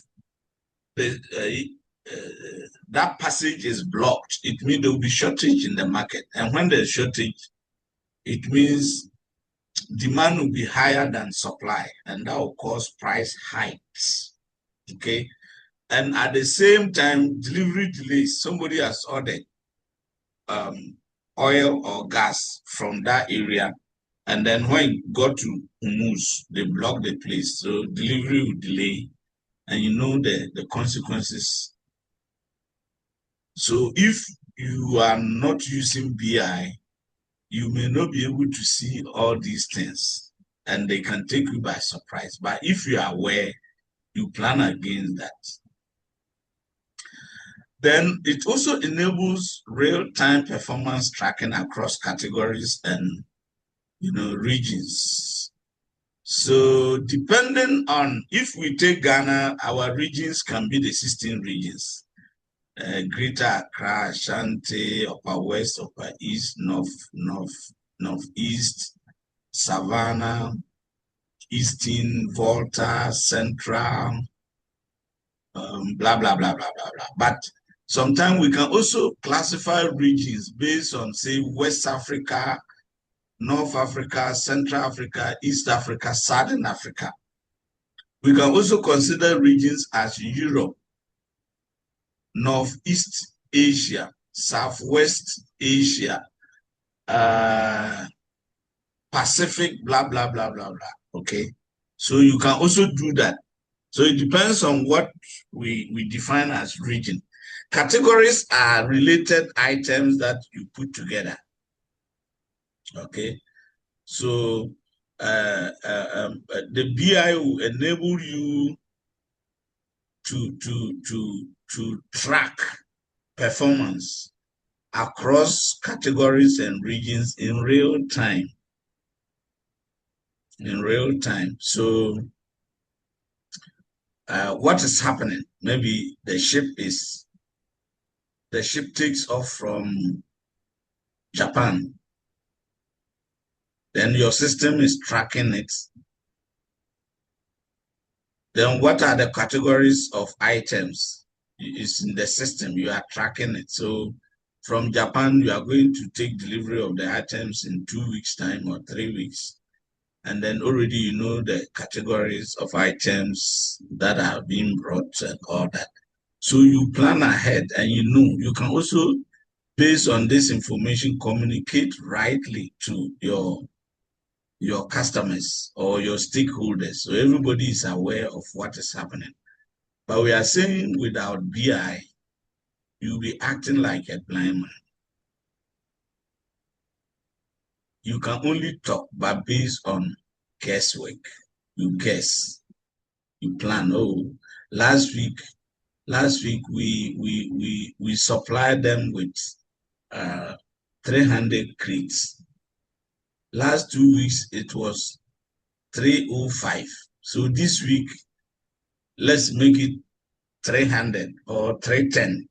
that passage is blocked, it means there will be shortage in the market. And when there's shortage, it means demand will be higher than supply, and that will cause price hikes. Okay. And at the same time, delivery delays. Somebody has ordered oil or gas from that area, and then when it got to Hormuz, they blocked the place, so delivery will delay, and the consequences. So if you are not using BI, you may not be able to see all these things, and they can take you by surprise. But if you are aware, you plan against that. Then it also enables real-time performance tracking across categories and regions. So depending on, if we take Ghana, our regions can be the 16 regions. Greater Accra, Ashanti, Upper West, Upper East, Northeast, Savannah, Eastern, Volta, Central, blah, blah, blah, blah, blah, blah. But sometimes we can also classify regions based on, say, West Africa, North Africa, Central Africa, East Africa, Southern Africa. We can also consider regions as Europe, Northeast Asia, Southwest Asia, Pacific, blah, blah, blah, blah, blah. Okay. So you can also do that. So it depends on what we define as region. Categories are related items that you put together. Okay. So the BI will enable you to track performance across categories and regions in real time. So what is happening? Maybe the ship takes off from Japan. Then your system is tracking it. Then what are the categories of items? It's in the system, you are tracking it. So from Japan, you are going to take delivery of the items in 2 weeks' time or 3 weeks. And then already you know the categories of items that are being brought and all that. So you plan ahead, and you can also, based on this information, communicate rightly to your customers or your stakeholders. So everybody is aware of what is happening. But we are saying without BI, you'll be acting like a blind man. You can only talk, but based on guesswork. You guess, you plan. Oh, last week we supplied them with 300 crates. Last 2 weeks it was 305. So this week, let's make it 300 or 310.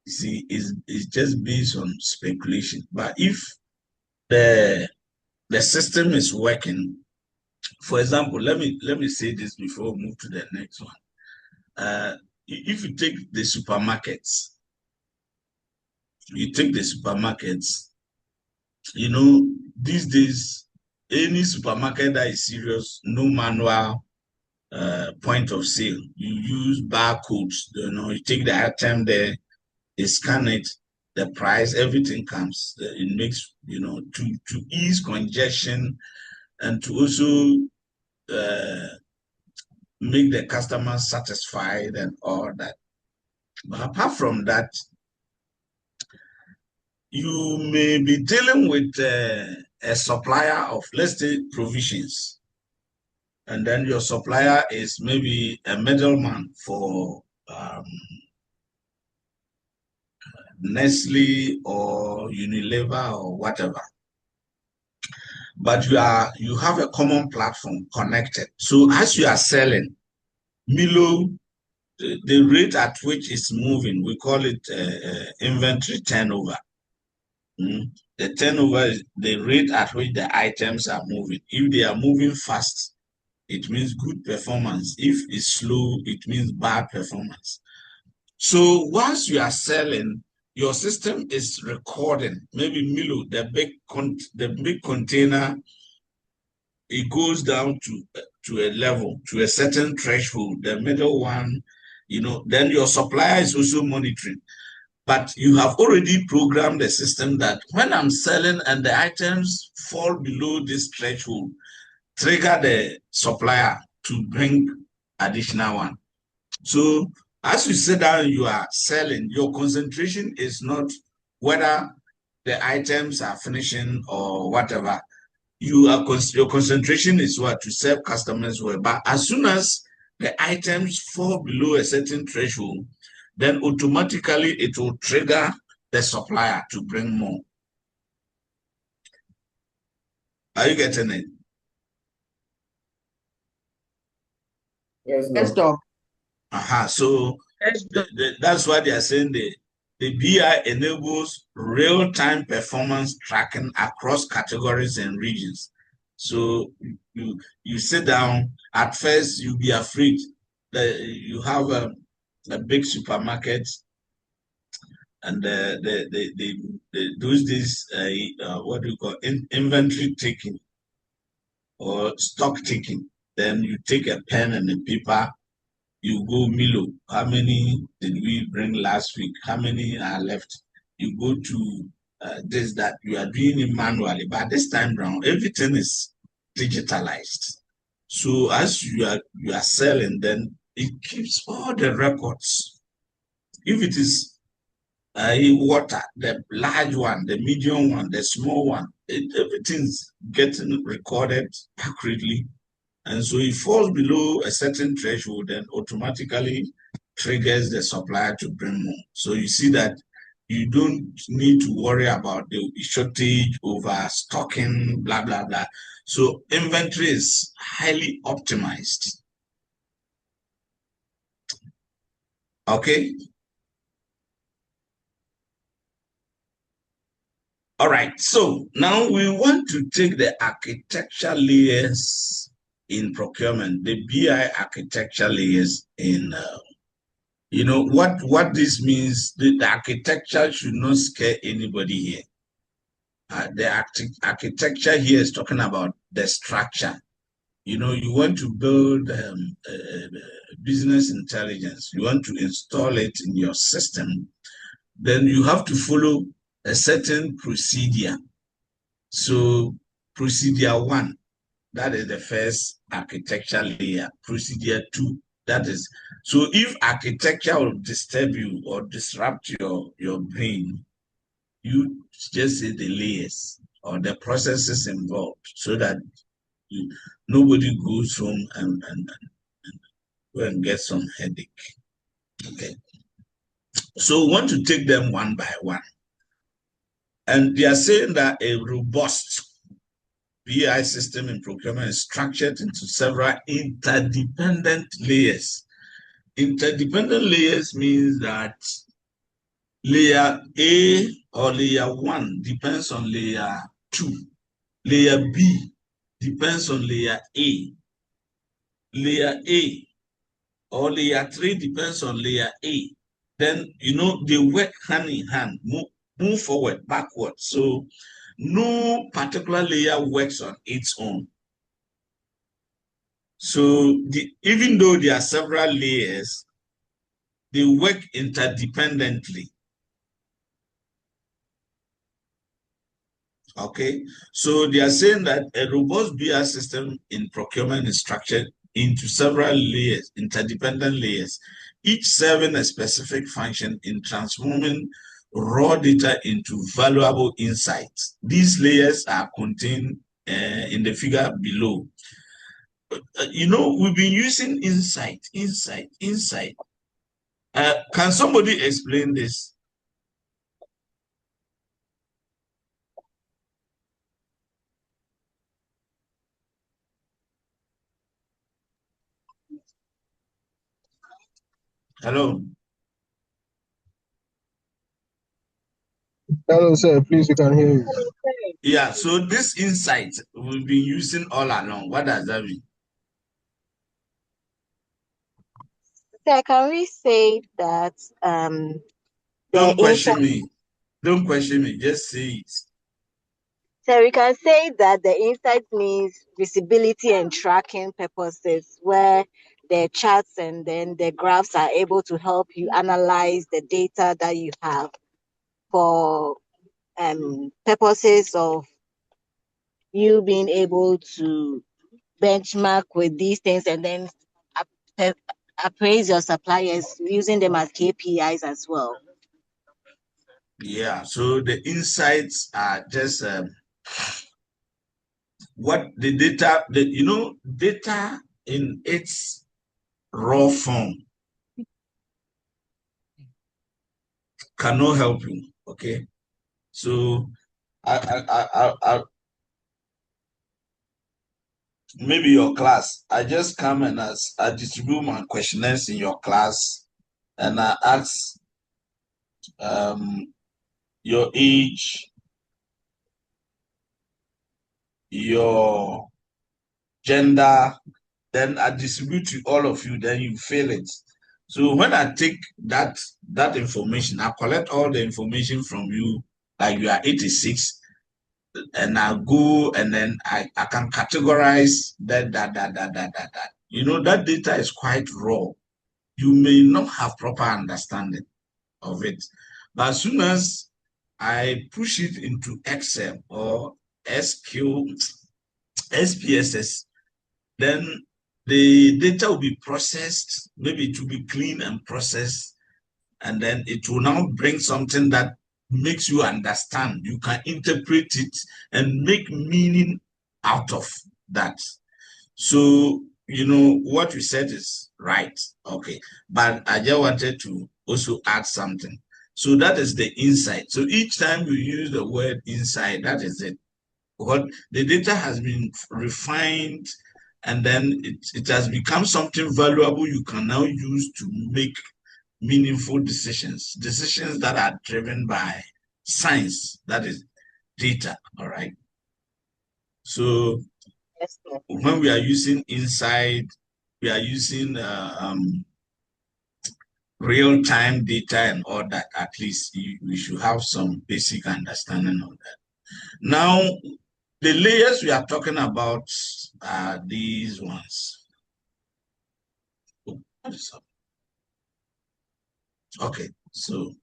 You see, it's just based on speculation. But if the system is working, for example, let me say this before we move to the next one. If you take the supermarkets, these days, any supermarket that is serious, no manual, point of sale. You use barcodes. You take the item there, they scan it, the price, everything comes. It makes, to ease congestion and to also make the customer satisfied and all that. But apart from that, you may be dealing with a supplier of, let's say, provisions. And then your supplier is maybe a middleman for Nestle or Unilever or whatever. But you have a common platform connected. So as you are selling, Milo, the rate at which it's moving, we call it inventory turnover. The turnover is the rate at which the items are moving. If they are moving fast, it means good performance. If it's slow, it means bad performance. So once you are selling, your system is recording. Maybe Milo, the big container, it goes down to a level, to a certain threshold. The middle one, then your supplier is also monitoring. But you have already programmed the system that when I'm selling and the items fall below this threshold, trigger the supplier to bring additional one. So as you sit down, you are selling, your concentration is not whether the items are finishing or whatever. Your concentration is what? To serve customers well. But as soon as the items fall below a certain threshold, then automatically it will trigger the supplier to bring more. Are you getting it? Yes, Doc. So that's why they are saying the BI enables real-time performance tracking across categories and regions. So you sit down, at first you'll be afraid that you have a big supermarket and they do this, what do you call inventory taking or stock taking. Then you take a pen and a paper, you go Milo, how many did we bring last week? How many are left? You go to this, that. You are doing it manually, but this time around, everything is digitalized. So as you are selling, then it keeps all the records. If it is water, the large one, the medium one, the small one, everything's getting recorded accurately. And so it falls below a certain threshold, then automatically triggers the supplier to bring more. So you see that you don't need to worry about the shortage, overstocking, blah, blah, blah. So inventory is highly optimized. Okay. All right, so now we want to take the architecture layers in procurement, the BI architecture layers in, what this means, the architecture should not scare anybody here. The architecture here is talking about the structure. You want to build business intelligence, you want to install it in your system, then you have to follow a certain procedure. So procedure 1, that is the first architecture layer. Procedure 2, that is, so if architecture will disturb you or disrupt your brain, you just say the layers or the processes involved so that nobody goes home and go and get some headache. Okay. So we want to take them one by one. And they are saying that a robust BI system in procurement is structured into several interdependent layers. Interdependent layers means that layer A or layer 1 depends on layer 2. Layer B depends on layer A. Layer A or layer 3 depends on layer A. Then, they work hand in hand, move forward, backward. So no particular layer works on its own. So even though there are several layers, they work interdependently. Okay, so they are saying that a robust BI system in procurement is structured into several layers, interdependent layers, each serving a specific function in transforming raw data into valuable insights. These layers are contained in the figure below. We've been using insight. Can somebody explain this? Hello. Hello, sir. Please, we can hear you. Yeah, so this insight we've been using all along. What does that mean? So can we say that Don't question me. Don't question me. Just say it. So we can say that the insight means visibility and tracking purposes, where the charts and then the graphs are able to help you analyze the data that you have for purposes of you being able to benchmark with these things and then appraise your suppliers using them as KPIs as well. Yeah, so the insights are just what the data, data in its raw form cannot help you. Okay, so I maybe your class. I just come and I distribute my questionnaires in your class, and I ask your age, your gender, then I distribute to all of you, then you fill it. So when I take that information, I collect all the information from you, like you are 86, and I go and then I can categorize that. That data is quite raw. You may not have proper understanding of it. But as soon as I push it into Excel or SPSS, then the data will be processed, maybe it will be clean and processed, and then it will now bring something that makes you understand. You can interpret it and make meaning out of that. So, what you said is right. Okay. But I just wanted to also add something. So that is the insight. So each time you use the word insight, that is it. What the data has been refined, and then it has become something valuable you can now use to make meaningful decisions that are driven by science, that is data. All right. So when we are using insight, we are using real-time data and all that. At least we should have some basic understanding of that. Now, the layers we are talking about are these ones. What is up? Okay, so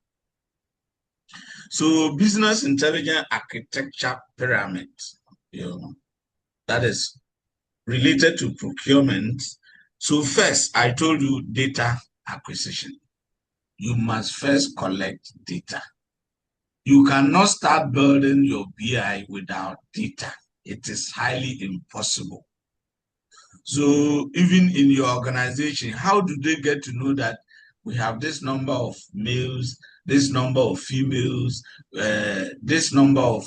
business intelligence architecture pyramid, that is related to procurement. So first, I told you data acquisition. You must first collect data. You cannot start building your BI without data. It is highly impossible. So even in your organization, how do they get to know that we have this number of males, this number of females, this number of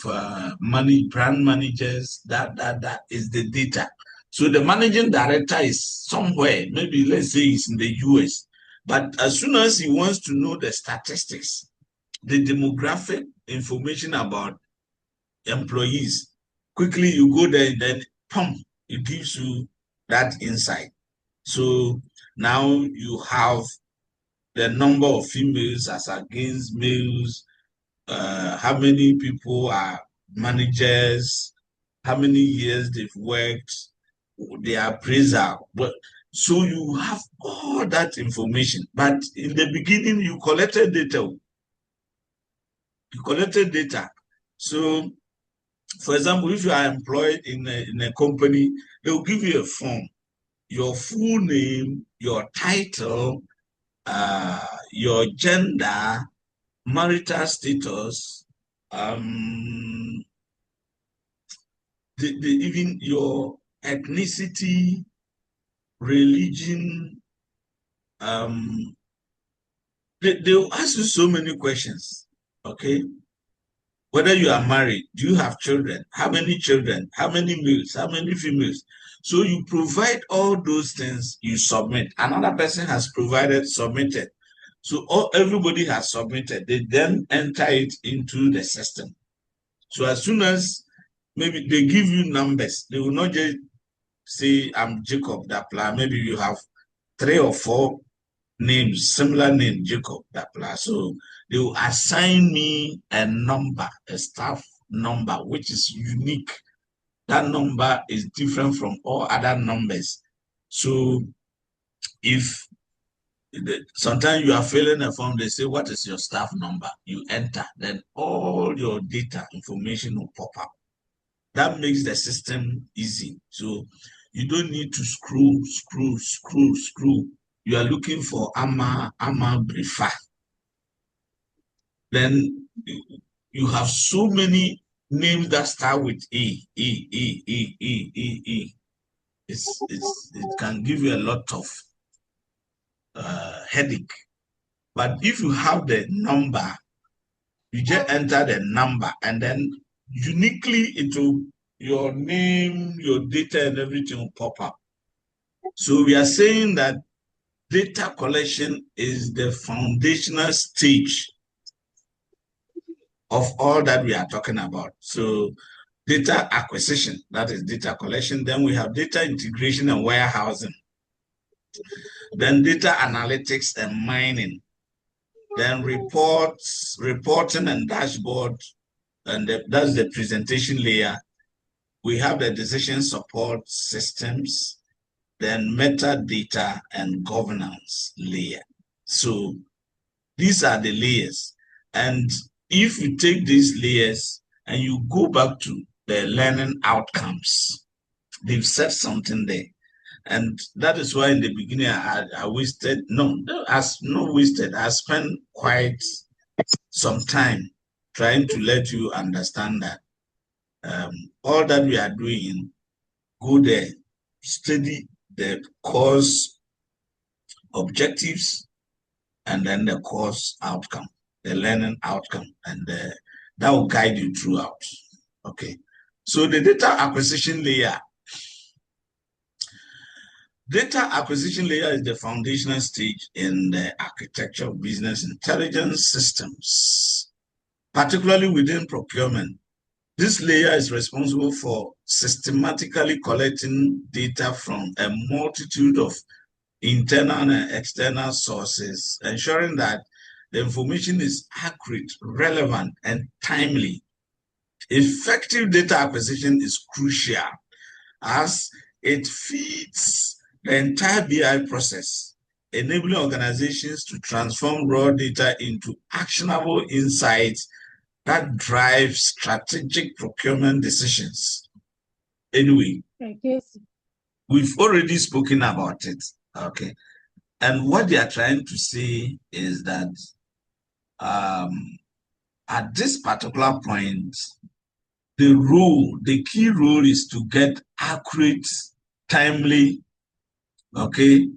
brand managers? That is the data. So the managing director is somewhere, maybe let's say it's in the US, but as soon as he wants to know the statistics, the demographic information about employees, quickly you go there and then it gives you that insight. So now you have the number of females as against males, how many people are managers, how many years they've worked, the appraisal. But so you have all that information. But in the beginning, you collected data. You collected data. So, for example, if you are employed in a company, they will give you a form, your full name, your title, your gender, marital status, even your ethnicity, religion. They will ask you so many questions. Okay. Whether you are married, do you have children? How many children? How many males? How many females? So you provide all those things, you submit. Another person has submitted. So everybody has submitted. They then enter it into the system. So as soon as maybe they give you numbers, they will not just say, I'm Jacob Dapilah. Maybe you have 3 or 4 names, similar name, Jacob Dapilah. So they will assign me a number, a staff number, which is unique. That number is different from all other numbers. So if sometimes you are filling a form, they say, what is your staff number? You enter, then all your data information will pop up. That makes the system easy. So you don't need to scroll. You are looking for Ama Brifa. Then you have so many names that start with E. It can give you a lot of headache. But if you have the number, you just enter the number, and then uniquely your name, your data, and everything will pop up. So we are saying that data collection is the foundational stage of all that we are talking about. So data acquisition, that is data collection. Then we have data integration and warehousing. Then data analytics and mining. Then reporting and dashboard, and that's the presentation layer. We have the decision support systems, then metadata and governance layer. So these are the layers. And if you take these layers and you go back to the learning outcomes, they've said something there. And that is why in the beginning I spent quite some time trying to let you understand that all that we are doing, go there, study the course objectives, and then the course outcome, the learning outcome, and that will guide you throughout. Okay. So the data acquisition layer. Data acquisition layer is the foundational stage in the architecture of business intelligence systems, particularly within procurement. This layer is responsible for systematically collecting data from a multitude of internal and external sources, ensuring that the information is accurate, relevant, and timely. Effective data acquisition is crucial as it feeds the entire BI process, enabling organizations to transform raw data into actionable insights that drive strategic procurement decisions. Anyway, we've already spoken about it. Okay. And what they are trying to say is that at this particular point, the key role is to get accurate, timely, okay,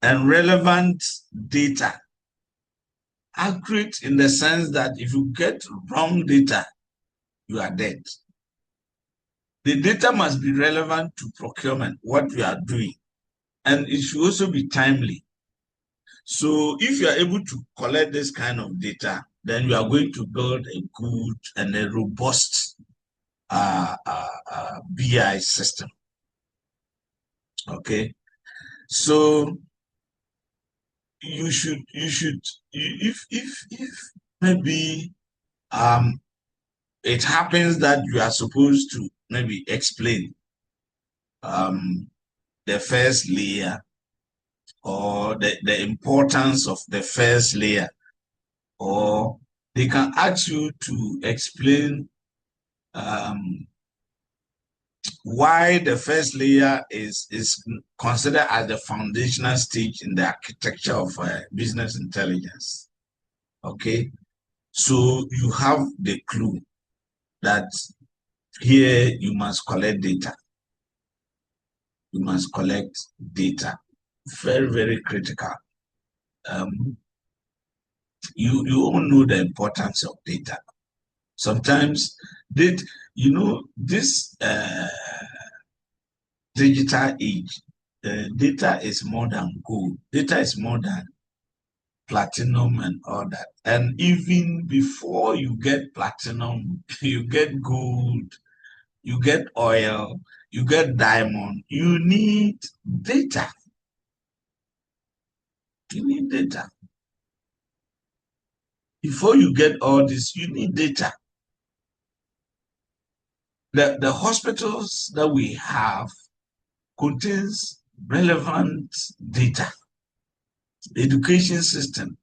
and relevant data. Accurate in the sense that if you get wrong data, you are dead. The data must be relevant to procurement, what we are doing, and it should also be timely. So if you are able to collect this kind of data, then you are going to build a good and a robust BI system. Okay, so if maybe it happens that you are supposed to maybe explain the first layer or the importance of the first layer, or they can ask you to explain why the first layer is considered as the foundational stage in the architecture of business intelligence. Okay, so you have the clue that here you must collect data. You must collect data. Very, very critical. You all know the importance of data. Sometimes this digital age, data is more than gold. Data is more than platinum and all that. And even before you get platinum, you get gold, you get oil, you get diamond. You need data. You need data. Before you get all this, you need data. The hospitals that we have contains relevant data. Education system,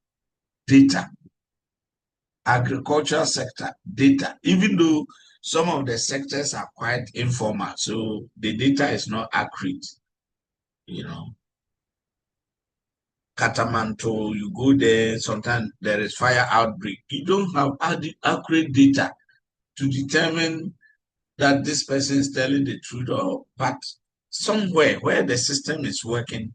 data. Agricultural sector, data. Even though some of the sectors are quite informal, so the data is not accurate. You know, Katamanto, you go there, sometimes there is fire outbreak. You don't have accurate data to determine that this person is telling the truth, but somewhere where the system is working,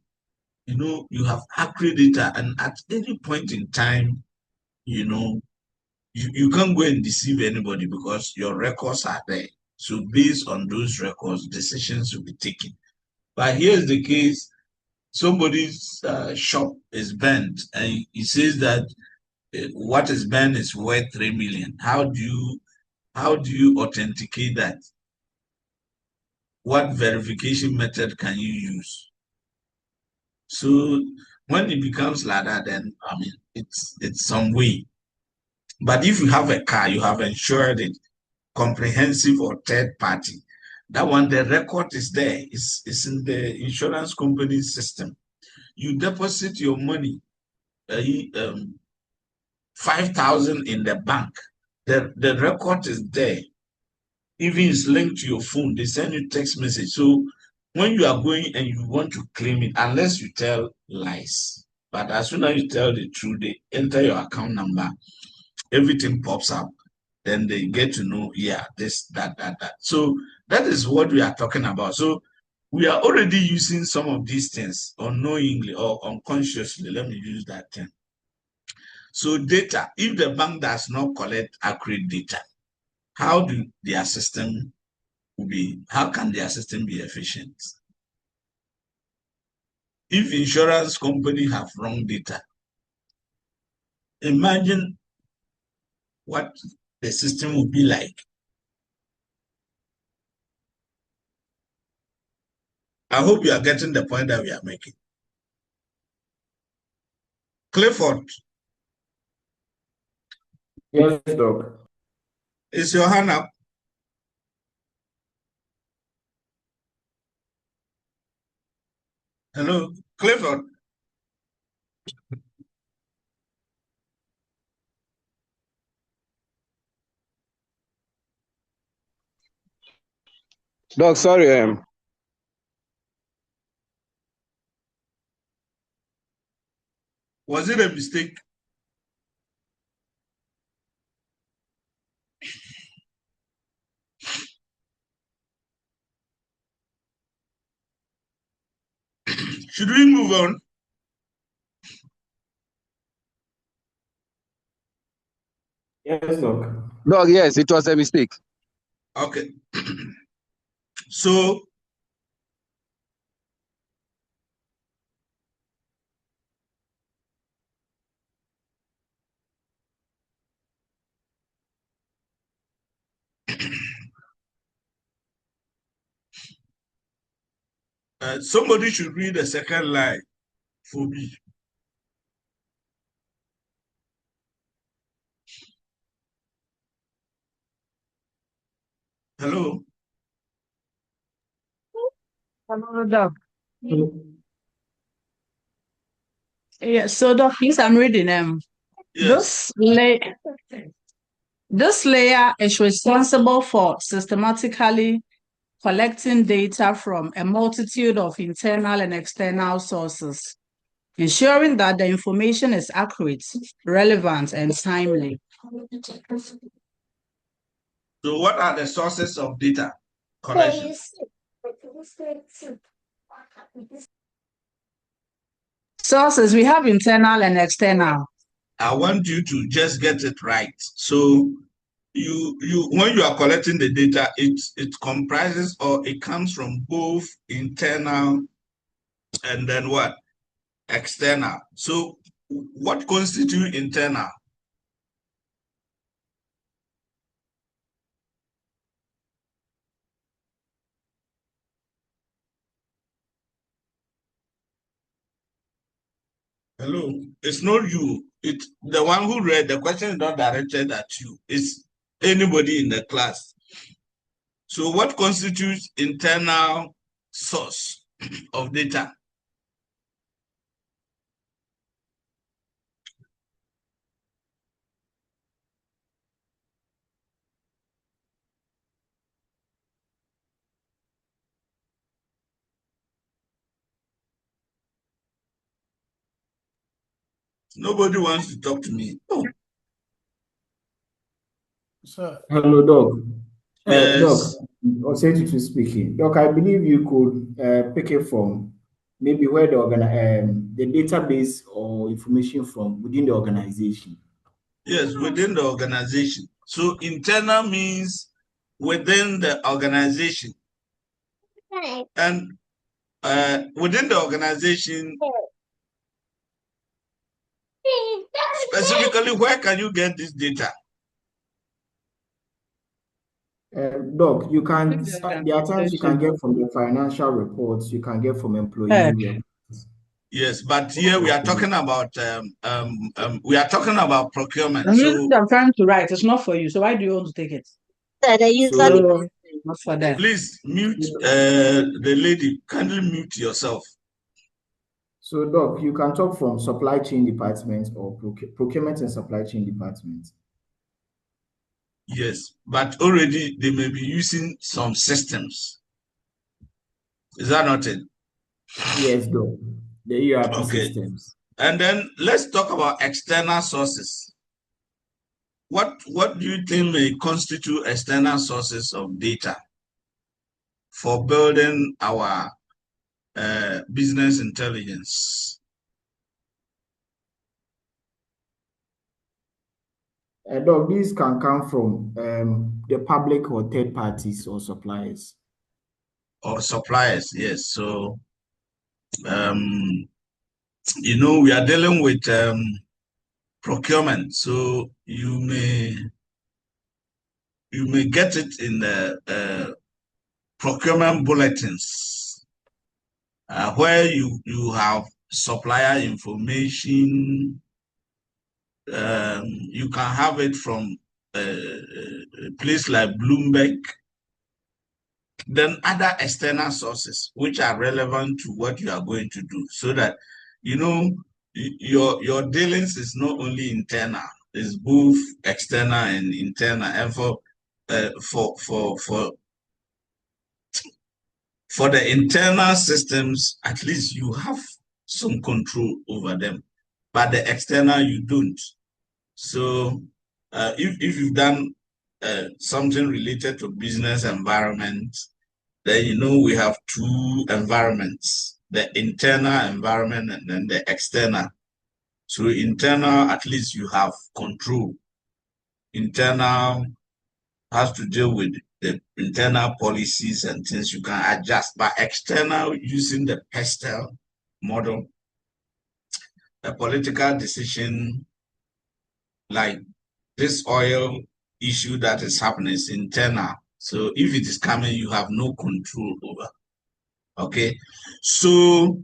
you have accurate data, and at any point in time, you can't go and deceive anybody because your records are there. So based on those records, decisions will be taken. But here's the case: somebody's shop is burnt, and he says that what is burnt is worth 3 million. How do you authenticate that? What verification method can you use? So when it becomes like that, then it's some way. But if you have a car, you have insured it, comprehensive or third party. That one, the record is there. It's in the insurance company system. You deposit your money, 5,000 in the bank. The record is there. Even it's linked to your phone. They send you text message. So when you are going and you want to claim it, unless you tell lies, but as soon as you tell the truth, they enter your account number, everything pops up. Then they get to know, yeah, this, that. So that is what we are talking about. So we are already using some of these things unknowingly or unconsciously. Let me use that term. So data, if the bank does not collect accurate data, how can their system be efficient? If insurance company have wrong data, imagine what the system would be like. I hope you are getting the point that we are making. Clifford. Yes, Doc. Is your hand up? Hello, Clifford. Doc, sorry. Was it a mistake? Should we move on? Yes, Doc. Doc, yes, it was a mistake. Okay. So somebody should read the second line for me. Hello. Hello, Doc. Yeah, so Doc, please, I'm reading Yes. This layer is responsible for systematically collecting data from a multitude of internal and external sources, ensuring that the information is accurate, relevant, and timely. So what are the sources of data collection? Sources, we have internal and external. I want you to just get it right. So you when you are collecting the data, it comprises or it comes from both internal and then what? External. So what constitutes internal? Hello, it's not you. It's the one who read the question is not directed at you. It's anybody in the class. So what constitutes internal source of data? Nobody wants to talk to me. Oh. So, hello, Doc. Yes. Doc, Osei speaking. Doc, I believe you could pick it from maybe where the database or information from within the organization. Yes, within the organization. So internal means within the organization. And within the organization, specifically, where can you get this data? Doc, you can. There are times you can get from the financial reports. You can get from employee reports. Yes, but here we are talking about procurement. So I'm trying to write. It's not for you. So why do you want to take it? So, Not for them. Please mute the lady. Kindly mute yourself. So, Doc, you can talk from supply chain department or procurement and supply chain department. Yes, but already they may be using some systems. Is that not it? Yes, Doc. The ERP systems. And then let's talk about external sources. What do you think may constitute external sources of data for building our business intelligence? Doc, these can come from the public or third parties or suppliers. Or suppliers, yes. So, you know, we are dealing with procurement. So you may get it in the procurement bulletins, where you have supplier information. You can have it from a place like Bloomberg. Then other external sources which are relevant to what you are going to do, so that you know your dealings is not only internal, it's both external and internal. And for the internal systems, at least you have some control over them, but the external you don't. So if you've done something related to business environment, then you know we have two environments, the internal environment and then the external. So internal, at least you have control. Internal has to deal with the internal policies and things you can adjust, but external, using the PESTEL model, a political decision like this oil issue that is happening is internal. So if it is coming, you have no control over. Okay, so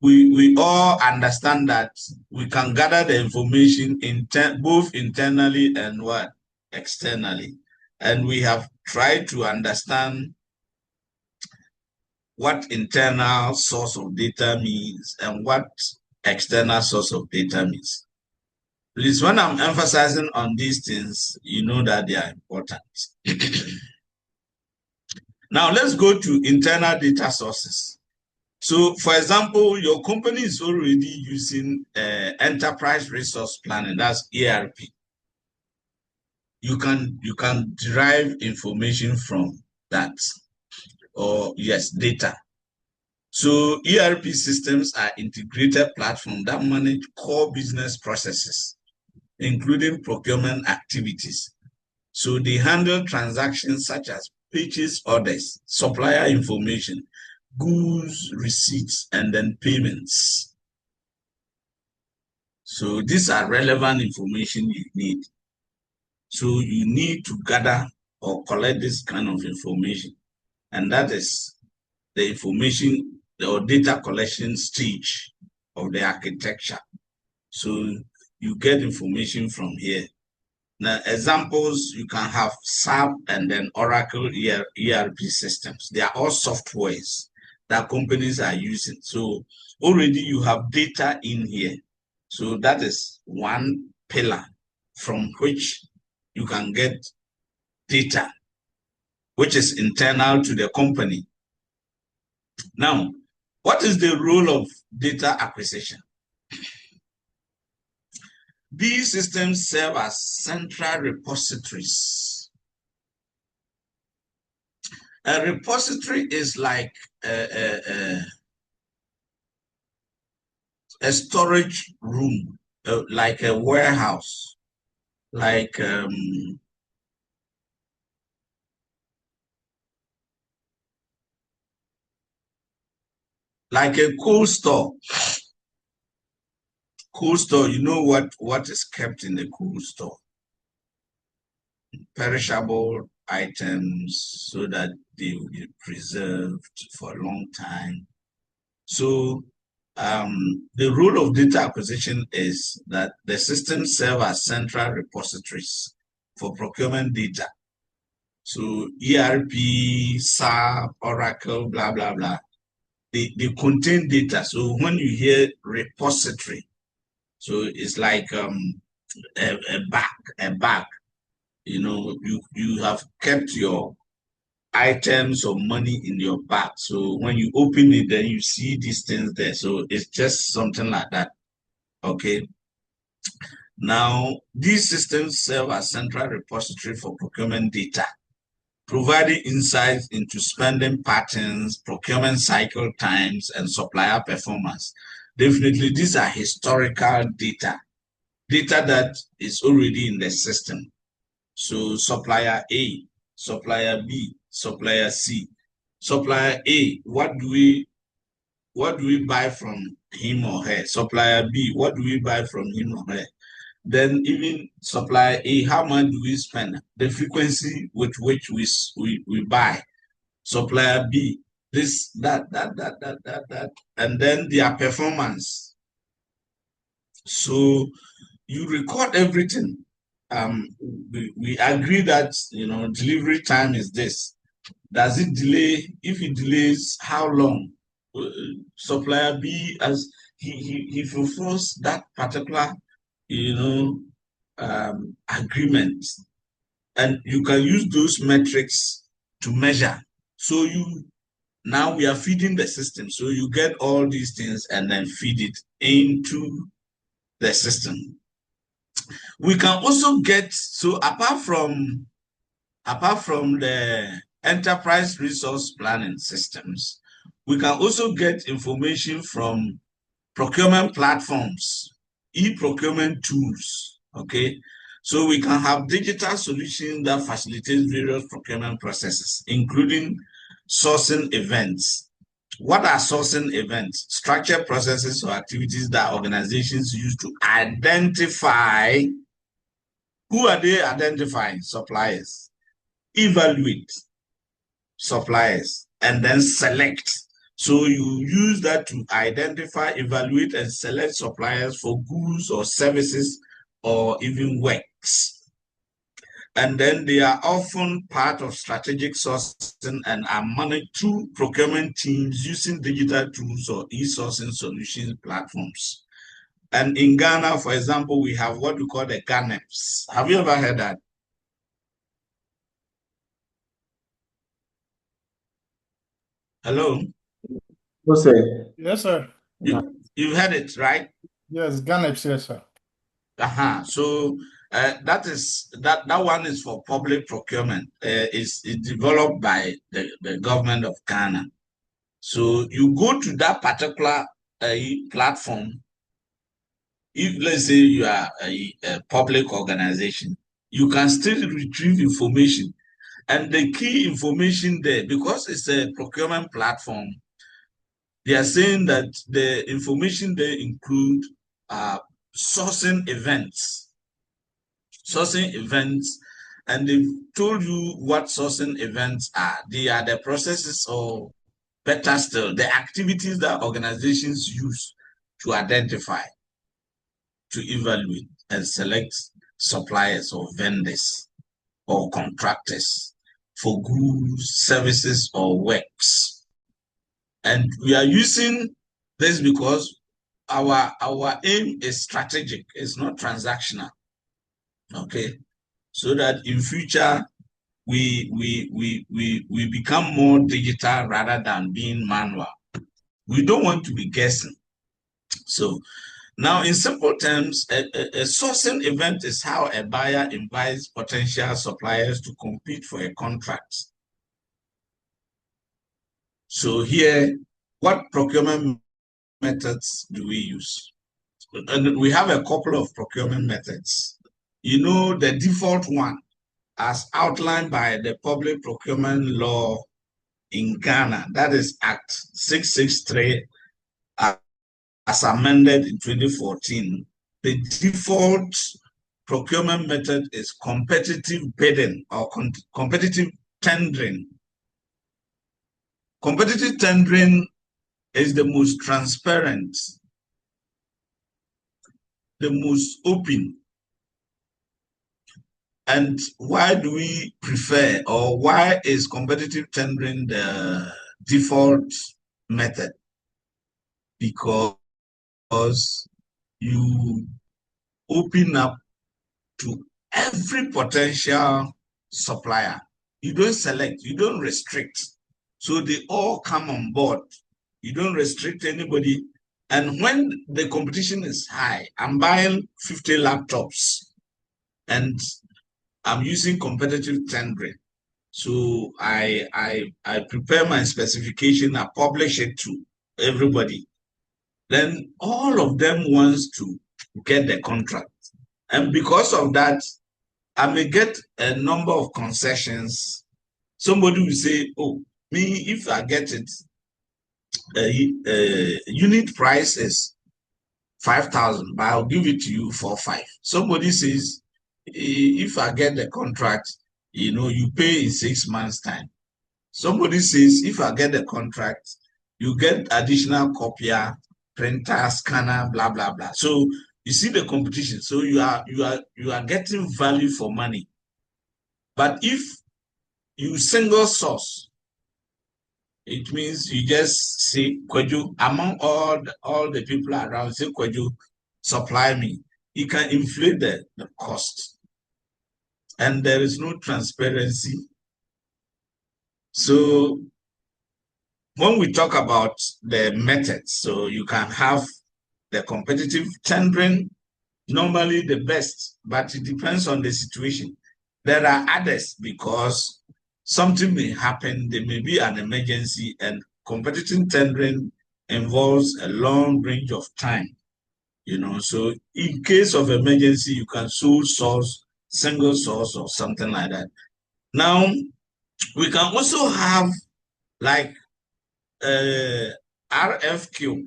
we all understand that we can gather the information both internally and what externally, and we have tried to understand what internal source of data means and what external source of data means. Please, when I'm emphasizing on these things, you know that they are important. Now, let's go to internal data sources. So, for example, your company is already using enterprise resource planning, that's ERP. You can derive information from that, or yes, data. So ERP systems are integrated platforms that manage core business processes, including procurement activities. So they handle transactions such as purchase orders, supplier information, goods receipts, and then payments. So these are relevant information you need. So you need to gather or collect this kind of information. And that is the information or data collection stage of the architecture. So you get information from here. Now, examples, you can have SAP and then Oracle ERP systems. They are all softwares that companies are using. So already you have data in here. So that is one pillar from which you can get data, which is internal to the company. Now, what is the role of data acquisition? These systems serve as central repositories. A repository is like a storage room, like a warehouse, like a cold store. Cold store, you know what is kept in the cold store? Perishable items so that they will be preserved for a long time. So the role of data acquisition is that the systems serve as central repositories for procurement data. So ERP, SAP, Oracle, blah, blah, blah, they contain data. So when you hear repository, so it's like a bag. You know, you have kept your items or money in your bag. So when you open it, then you see these things there. So it's just something like that. Okay. Now, these systems serve as central repository for procurement data, providing insights into spending patterns, procurement cycle times, and supplier performance. Definitely, these are historical data that is already in the system. So supplier A, supplier B, supplier C. Supplier A, what do we buy from him or her? Supplier B, what do we buy from him or her? Then even supplier A, how much do we spend? The frequency with which we buy. Supplier B, this, that, and then their performance. So you record everything. We agree that, you know, delivery time is this. Does it delay? If it delays, how long? Supplier B, as he fulfills that particular, you know, agreement, and you can use those metrics to measure. So now we are feeding the system. So you get all these things and then feed it into the system. We can also get, so apart from the enterprise resource planning systems, we can also get information from procurement platforms, e-procurement tools, okay? So we can have digital solutions that facilitate various procurement processes, including sourcing events. What are sourcing events? Structured processes or activities that organizations use to identify. Who are they identifying? Suppliers. Evaluate suppliers and then select. So you use that to identify, evaluate, and select suppliers for goods or services or even works. And then they are often part of strategic sourcing and are managed through procurement teams using digital tools or e-sourcing solutions platforms. And in Ghana, for example, we have what we call the GANEPs. Have you ever heard that? Hello? No, sir. Yes, sir. You've heard it, right? Yes, GANEPS, yes, sir. So that one is for public procurement. It's developed by the government of Ghana. So you go to that particular platform. If let's say you are a public organization, you can still retrieve information. And the key information there, because it's a procurement platform, they are saying that the information there include sourcing events, and they've told you what sourcing events are. They are the processes, or better still, the activities that organizations use to identify, to evaluate, and select suppliers or vendors or contractors for goods, services, or works. And we are using this because our aim is strategic, it's not transactional. Okay, so that in future we become more digital rather than being manual. We don't want to be guessing. So now, in simple terms, a sourcing event is how a buyer invites potential suppliers to compete for a contract. So here, what procurement methods do we use? And we have a couple of procurement methods. You know, the default one, as outlined by the public procurement law in Ghana, that is Act 663, as amended in 2014, the default procurement method is competitive bidding or competitive tendering. Competitive tendering is the most transparent, the most open. And why do we prefer, or why is competitive tendering the default method? Because you open up to every potential supplier. You don't select, you don't restrict. So they all come on board. You don't restrict anybody. And when the competition is high, I'm buying 50 laptops and I'm using competitive tendering. So I prepare my specification, I publish it to everybody. Then all of them wants to get the contract. And because of that, I may get a number of concessions. Somebody will say, oh, me, if I get it, unit price is 5,000, but I'll give it to you for 5. Somebody says, if I get the contract, you pay in 6 months' time. Somebody says, if I get the contract, you get additional copier, printer, scanner, blah, blah, blah. So you see the competition. So you are getting value for money. But if you single source, it means you just say, Kweju, among all the people around, say, Kweju, supply me. You can inflate the cost. And there is no transparency. So when we talk about the methods, so you can have the competitive tendering, normally the best, but it depends on the situation. There are others because something may happen, there may be an emergency, and competitive tendering involves a long range of time. So in case of emergency, you can sole source, single source, or something like that. Now, we can also have like RFQ,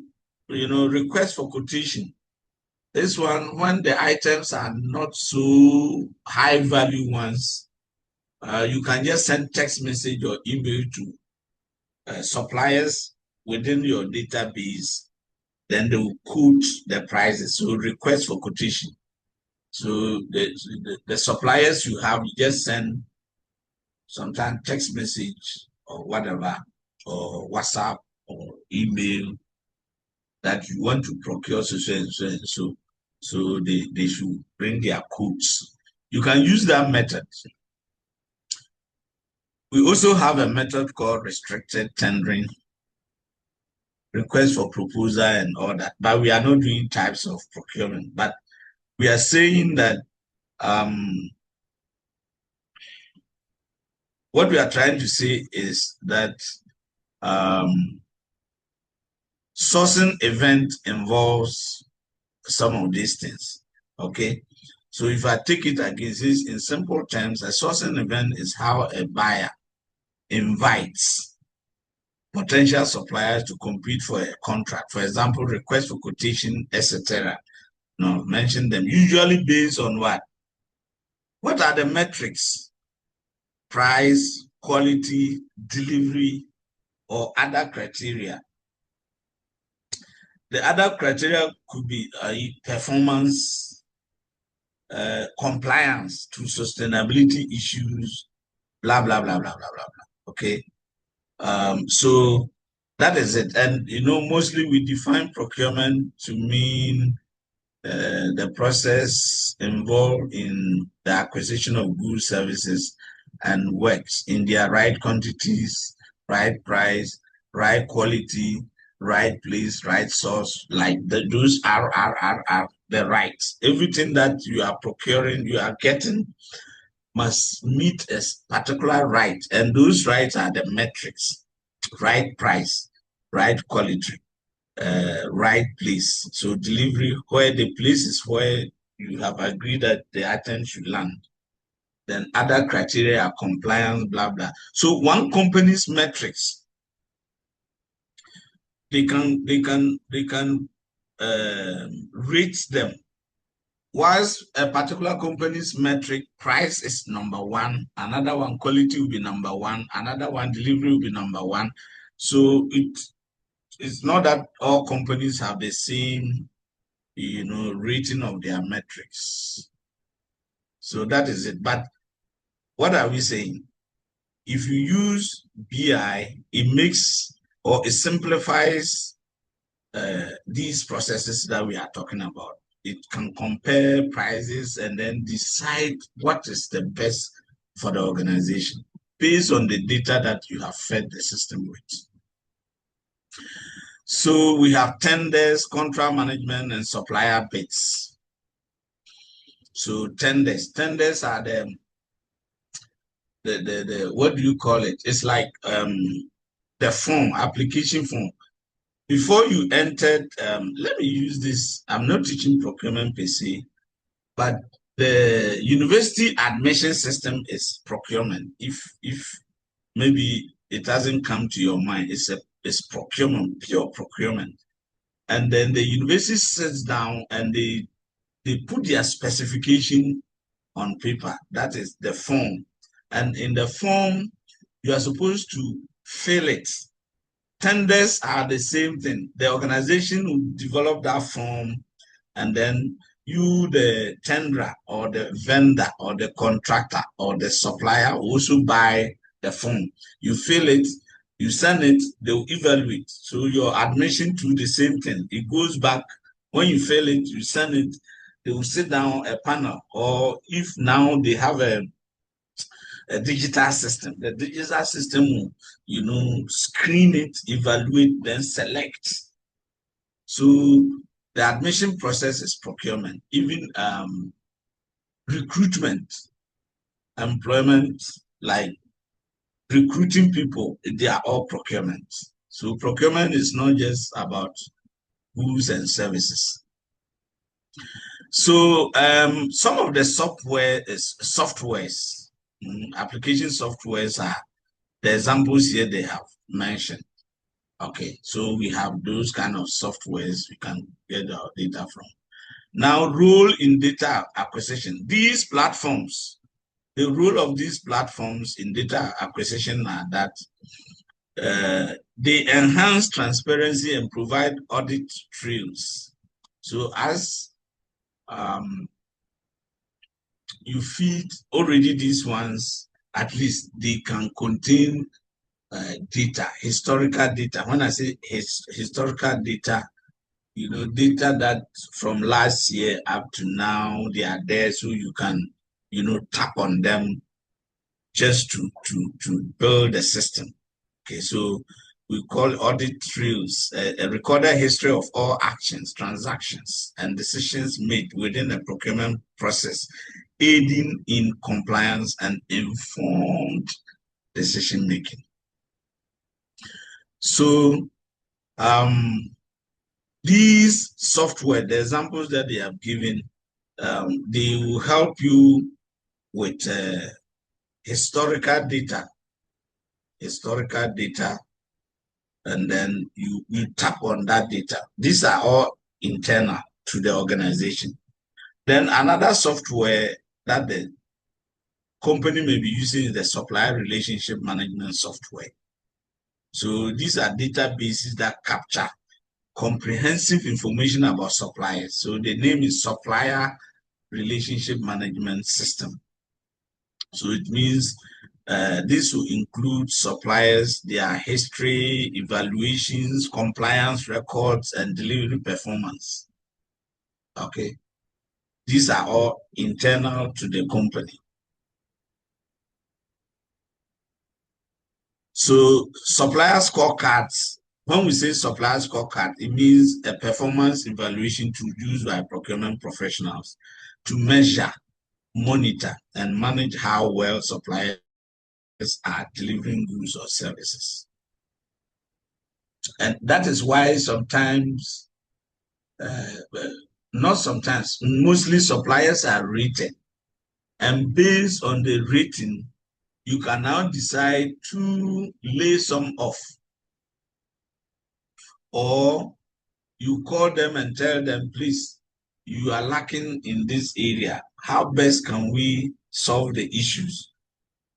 request for quotation. This one, when the items are not so high value ones, you can just send text message or email to suppliers within your database. Then they will quote the prices. So request for quotation. So the suppliers you have, you just send sometimes text message or whatever, or WhatsApp or email that you want to procure so and so and so. So they should bring their quotes. You can use that method. We also have a method called restricted tendering, request for proposal and all that, but we are not doing types of procurement. But we are saying that what we are trying to say is that sourcing event involves some of these things. Okay, so if I take it against this in simple terms, a sourcing event is how a buyer invites potential suppliers to compete for a contract. For example, request for quotation, etc. No, mention them. Usually based on what? What are the metrics? Price, quality, delivery, or other criteria. The other criteria could be performance, compliance to sustainability issues, blah, blah, blah, blah, blah, blah, blah. Okay. So that is it. And, mostly we define procurement to mean the process involved in the acquisition of goods, services, and works in their right quantities, right price, right quality, right place, right source, like those are the rights. Everything that you are procuring, you are getting, must meet a particular right, and those rights are the metrics: right price, right quality, right place. So delivery, where the place is where you have agreed that the item should land. Then other criteria are compliance, blah, blah. So one company's metrics, they can rate them. Whilst a particular company's metric, price is number one, another one, quality will be number one, another one, delivery will be number one. So it's not that all companies have the same, rating of their metrics. So that is it. But what are we saying? If you use BI, it makes or it simplifies these processes that we are talking about. It can compare prices and then decide what is the best for the organization based on the data that you have fed the system with. So we have tenders, contract management, and supplier bids. So tenders are the what do you call it? It's like the form, application form. Before you entered, let me use this. I'm not teaching procurement per se, but the university admission system is procurement. If maybe it hasn't come to your mind, it's procurement, pure procurement. And then the university sits down and they put their specification on paper. That is the form. And in the form, you are supposed to fill it. Tenders are the same thing. The organization will develop that form, and then you, the tenderer or the vendor or the contractor or the supplier, will also buy the form. You fill it, you send it, they will evaluate. So your admission to the same thing. It goes back. When you fill it, you send it, they will sit down a panel, or if now they have a digital system, the digital system will, screen it, evaluate, then select. So the admission process is procurement. Even recruitment, employment, like recruiting people, they are all procurement. So procurement is not just about goods and services. So some of the softwares, application softwares are the examples here they have mentioned. Okay, so we have those kind of softwares we can get our data from. Now, role in data acquisition. These platforms, the role of these platforms in data acquisition are that they enhance transparency and provide audit trails. So as you feed already these ones, at least they can contain data, historical data. When I say historical data, data that from last year up to now, they are there, so you can, tap on them just to build a system. Okay, so we call audit trails a recorded history of all actions, transactions, and decisions made within the procurement process, aiding in compliance and informed decision making. So these software, the examples that they have given, they will help you with historical data, and then you tap on that data. These are all internal to the organization. Then another software that the company may be using is the supplier relationship management software. So these are databases that capture comprehensive information about suppliers. So the name is Supplier Relationship Management System. So it means this will include suppliers, their history, evaluations, compliance records, and delivery performance. Okay. These are all internal to the company. So supplier scorecards, when we say supplier scorecard, it means a performance evaluation tool used by procurement professionals to measure, monitor, and manage how well suppliers are delivering goods or services. And that is why sometimes, not sometimes, mostly suppliers are rated. And based on the rating, you can now decide to lay some off. Or you call them and tell them, please, you are lacking in this area. How best can we solve the issues?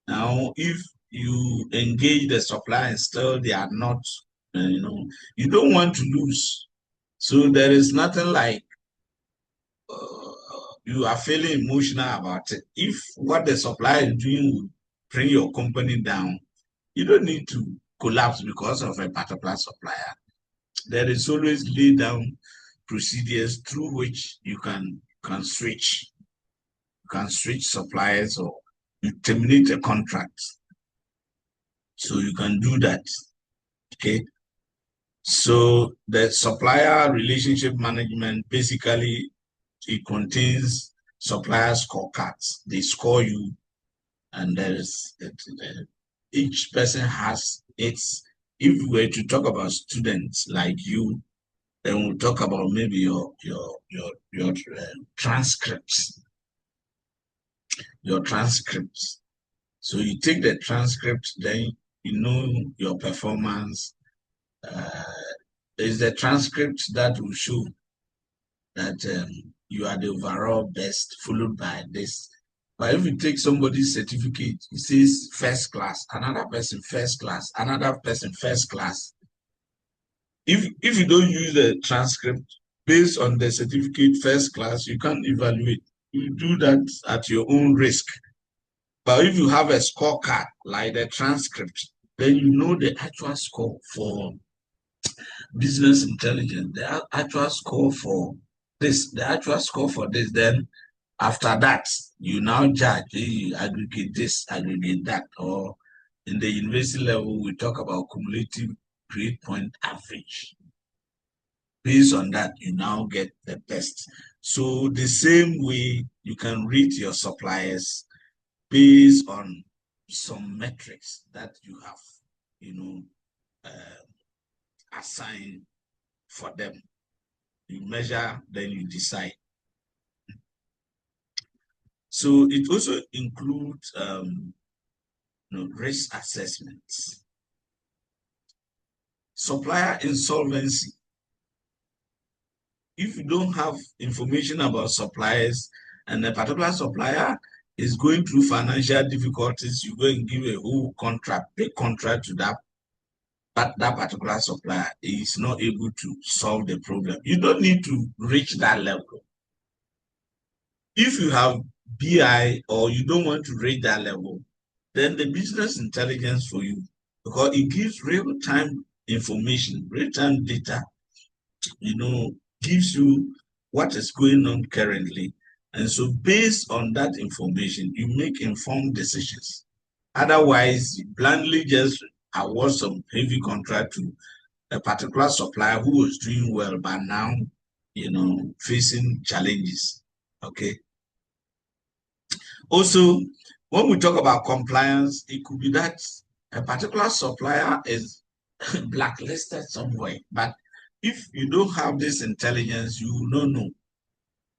Now, if you engage the supplier and still they are not, you don't want to lose. So there is nothing like you are feeling emotional about it. If what the supplier is doing will bring your company down, you don't need to collapse because of a particular supplier. There is always lay down procedures through which you can switch. You can switch suppliers or you terminate a contract. So you can do that. Okay. So the supplier relationship management, basically, it contains supplier scorecards. They score you, and each person has its. If we were to talk about students like you, then we'll talk about maybe your transcripts. Your transcripts. So you take the transcript, then you know your performance. There's the transcript that will show that you are the overall best, followed by this. But if you take somebody's certificate, it says first class, another person first class, another person first class. If you don't use the transcript based on the certificate first class, you can't evaluate. You do that at your own risk. But if you have a scorecard like the transcript, then you know the actual score for business intelligence, the actual score for this, the actual score for this. Then after that, you now judge, you aggregate this, aggregate that. Or in the university level, we talk about cumulative grade point average. Based on that, you now get the best. So the same way you can rate your suppliers based on some metrics that you have, assigned for them. You measure, then you decide. So it also includes risk assessments. Supplier insolvency. If you don't have information about suppliers and a particular supplier is going through financial difficulties, you go and give a whole contract, big contract to that, but that particular supplier is not able to solve the problem. You don't need to reach that level. If you have BI or you don't want to reach that level, then the business intelligence for you, because it gives real-time information, real-time data, gives you what is going on currently. And so based on that information, you make informed decisions. Otherwise, you blindly just award some heavy contract to a particular supplier who was doing well, but now, facing challenges. Okay. Also, when we talk about compliance, it could be that a particular supplier is blacklisted somewhere, but if you don't have this intelligence, you will not know.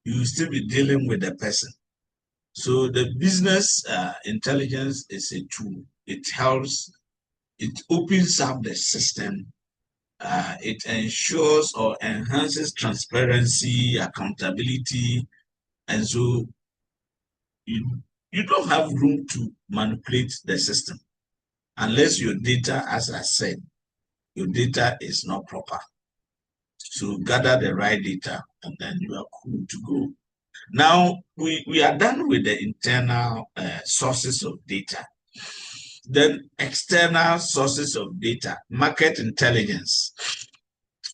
You will still be dealing with the person. So the business intelligence is a tool. It helps, it opens up the system. It ensures or enhances transparency, accountability, and so you don't have room to manipulate the system unless your data, as I said, your data is not proper. So gather the right data and then you are cool to go. Now, we are done with the internal sources of data. Then external sources of data, market intelligence.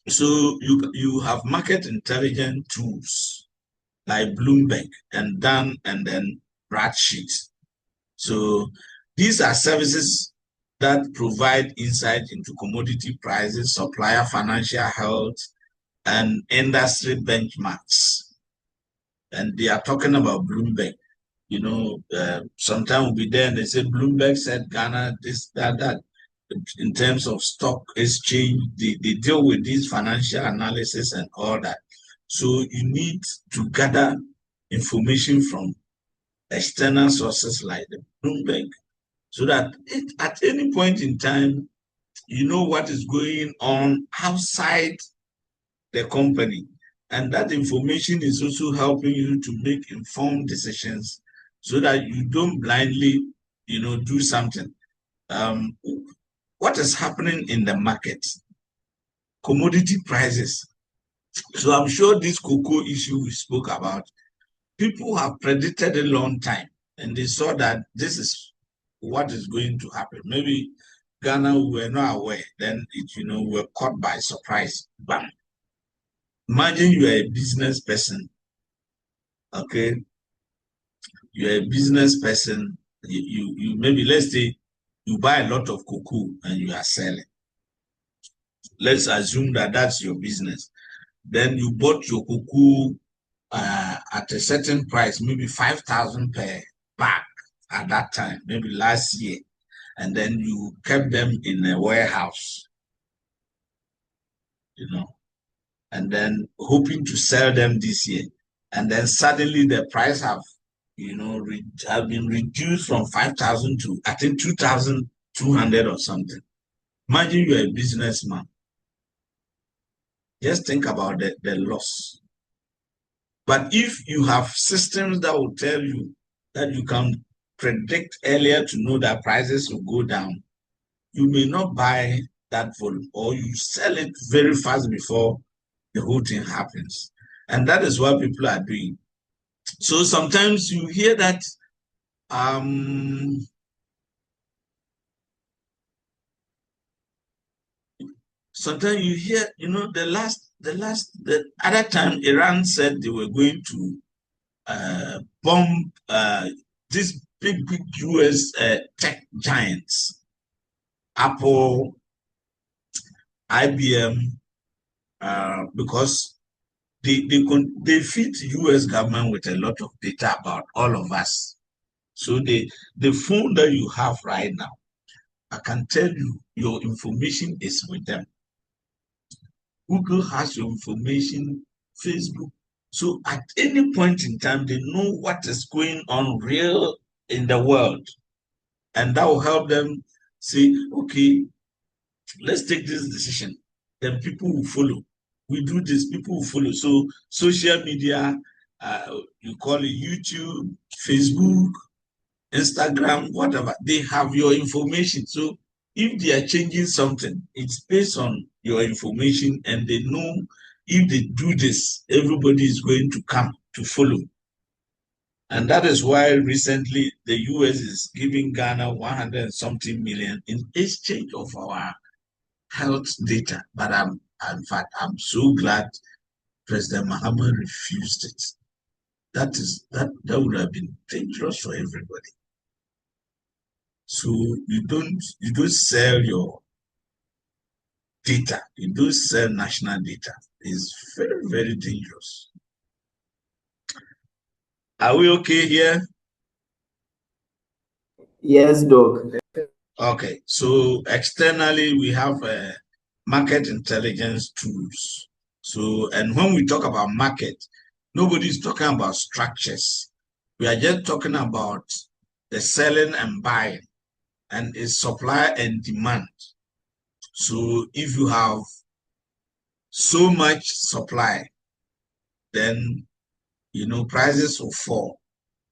So you have market intelligence tools like Bloomberg and then Bradsheet. So these are services that provide insight into commodity prices, supplier financial health, and industry benchmarks. And they are talking about Bloomberg. Sometimes we'll be there and they say Bloomberg said Ghana, this, that. In terms of stock exchange, they deal with these financial analysis and all that. So you need to gather information from external sources like the Bloomberg, so that at any point in time, you know what is going on outside the company. And that information is also helping you to make informed decisions so that you don't blindly, do something. What is happening in the market? Commodity prices. So I'm sure this cocoa issue we spoke about, people have predicted a long time and they saw that this is what is going to happen. Maybe Ghana, we were not aware, then we were caught by surprise. Bam. Imagine you are a business person, okay? You're a business person, you maybe, let's say, you buy a lot of cocoa and you are selling. Let's assume that that's your business. Then you bought your cocoa at a certain price, maybe 5,000 per bag at that time, maybe last year. And then you kept them in a warehouse, and then hoping to sell them this year. And then suddenly the price have been reduced from 5,000 to, I think, 2,200 or something. Imagine you're a businessman. Just think about the loss. But if you have systems that will tell you that you can predict earlier to know that prices will go down, you may not buy that volume, or you sell it very fast before the whole thing happens. And that is what people are doing. So sometimes you hear that sometimes you hear, the other time Iran said they were going to bomb these big US tech giants, Apple, IBM, because they feed US government with a lot of data about all of us. So the phone that you have right now, I can tell you your information is with them. Google has your information, Facebook. So at any point in time, they know what is going on real in the world. And that will help them say, okay, let's take this decision. Then people will follow. We do this, people will follow. So social media, you call it YouTube, Facebook, Instagram, whatever, they have your information. So if they are changing something, it's based on your information, and they know if they do this, everybody is going to come to follow. And that is why recently the US is giving Ghana 100 and something million in exchange of our health data. But in fact, I'm so glad President Mahama refused it. That would have been dangerous for everybody. So you don't sell your data. You don't sell national data. It's very, very dangerous. Are we okay here? Yes, Doc. Okay, so externally we have market intelligence tools. So, and when we talk about market, nobody's talking about structures. We are just talking about the selling and buying, and its supply and demand. So if you have so much supply, then prices will fall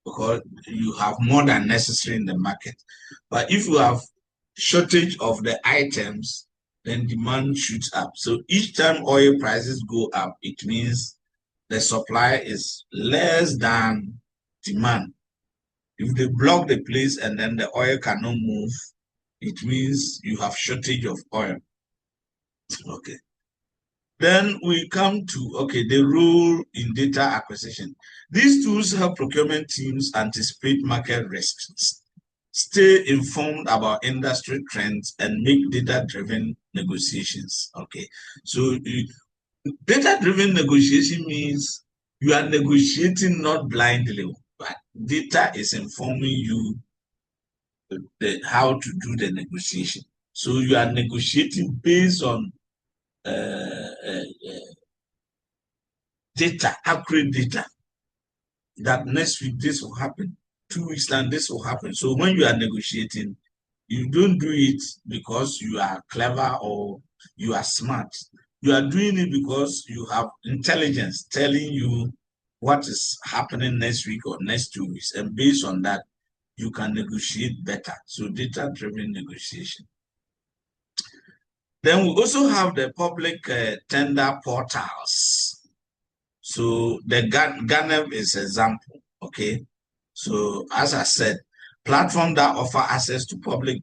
because you have more than necessary in the market. But if you have shortage of the items, then demand shoots up. So each time oil prices go up, it means the supply is less than demand. If they block the place and then the oil cannot move, it means you have shortage of oil. Okay. Then we come to, the role in data acquisition. These tools help procurement teams anticipate market risks, stay informed about industry trends, and make data-driven negotiations. Okay, so data-driven negotiation means you are negotiating not blindly, but data is informing you how to do the negotiation. So you are negotiating based on data, accurate data, that next week this will happen, 2 weeks time this will happen. So when you are negotiating, you don't do it because you are clever or you are smart. You are doing it because you have intelligence telling you what is happening next week or next 2 weeks. And based on that, you can negotiate better. So data-driven negotiation. Then we also have the public tender portals. So the GANEV is an example, okay? So as I said, platform that offer access to public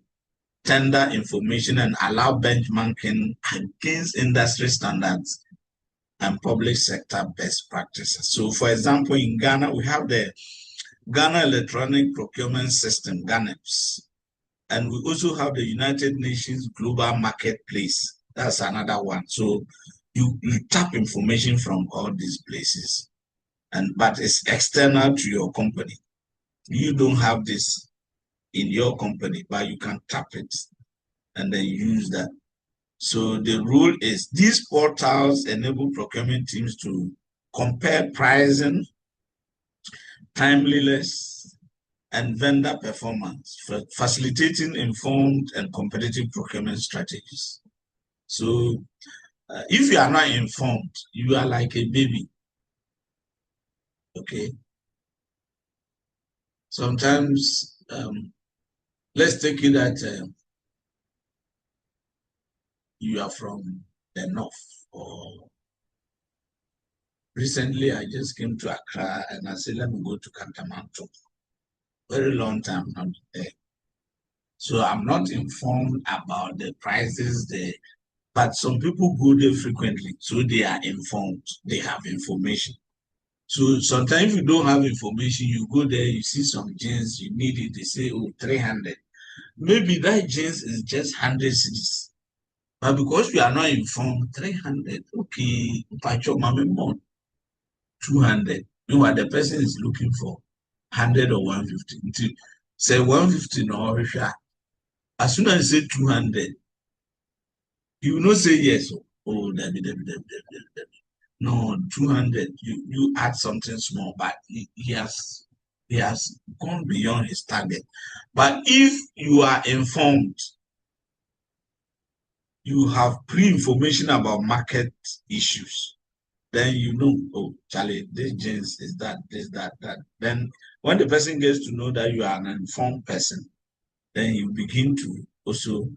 tender information and allow benchmarking against industry standards and public sector best practices. So for example, in Ghana, we have the Ghana Electronic Procurement System, GANEPS, and we also have the United Nations Global Marketplace. That's another one. So you tap information from all these places, but it's external to your company. You don't have this in your company, but you can tap it and then use that. So the rule is these portals enable procurement teams to compare pricing, timeliness, and vendor performance, for facilitating informed and competitive procurement strategies. So if you are not informed, you are like a baby. Okay. Sometimes, let's take it that you are from the north, or recently I just came to Accra and I said, let me go to Kantamanto. Very long time I'm there. So I'm not informed about the prices there, but some people go there frequently, so they are informed, they have information. So sometimes if you don't have information, you go there, you see some jeans, you need it, they say, oh, 300. Maybe that jeans is just 100 cedis. But because we are not informed, 300, okay, 200. Meanwhile, the person is looking for 100 or 150. Say 150, no, as soon as you say 200, you will not say yes. Oh, no, 200. You add something small, but he has gone beyond his target. But if you are informed, you have pre-information about market issues, then you know, oh, Charlie, this jeans is that, this, that. Then when the person gets to know that you are an informed person, then you begin to also,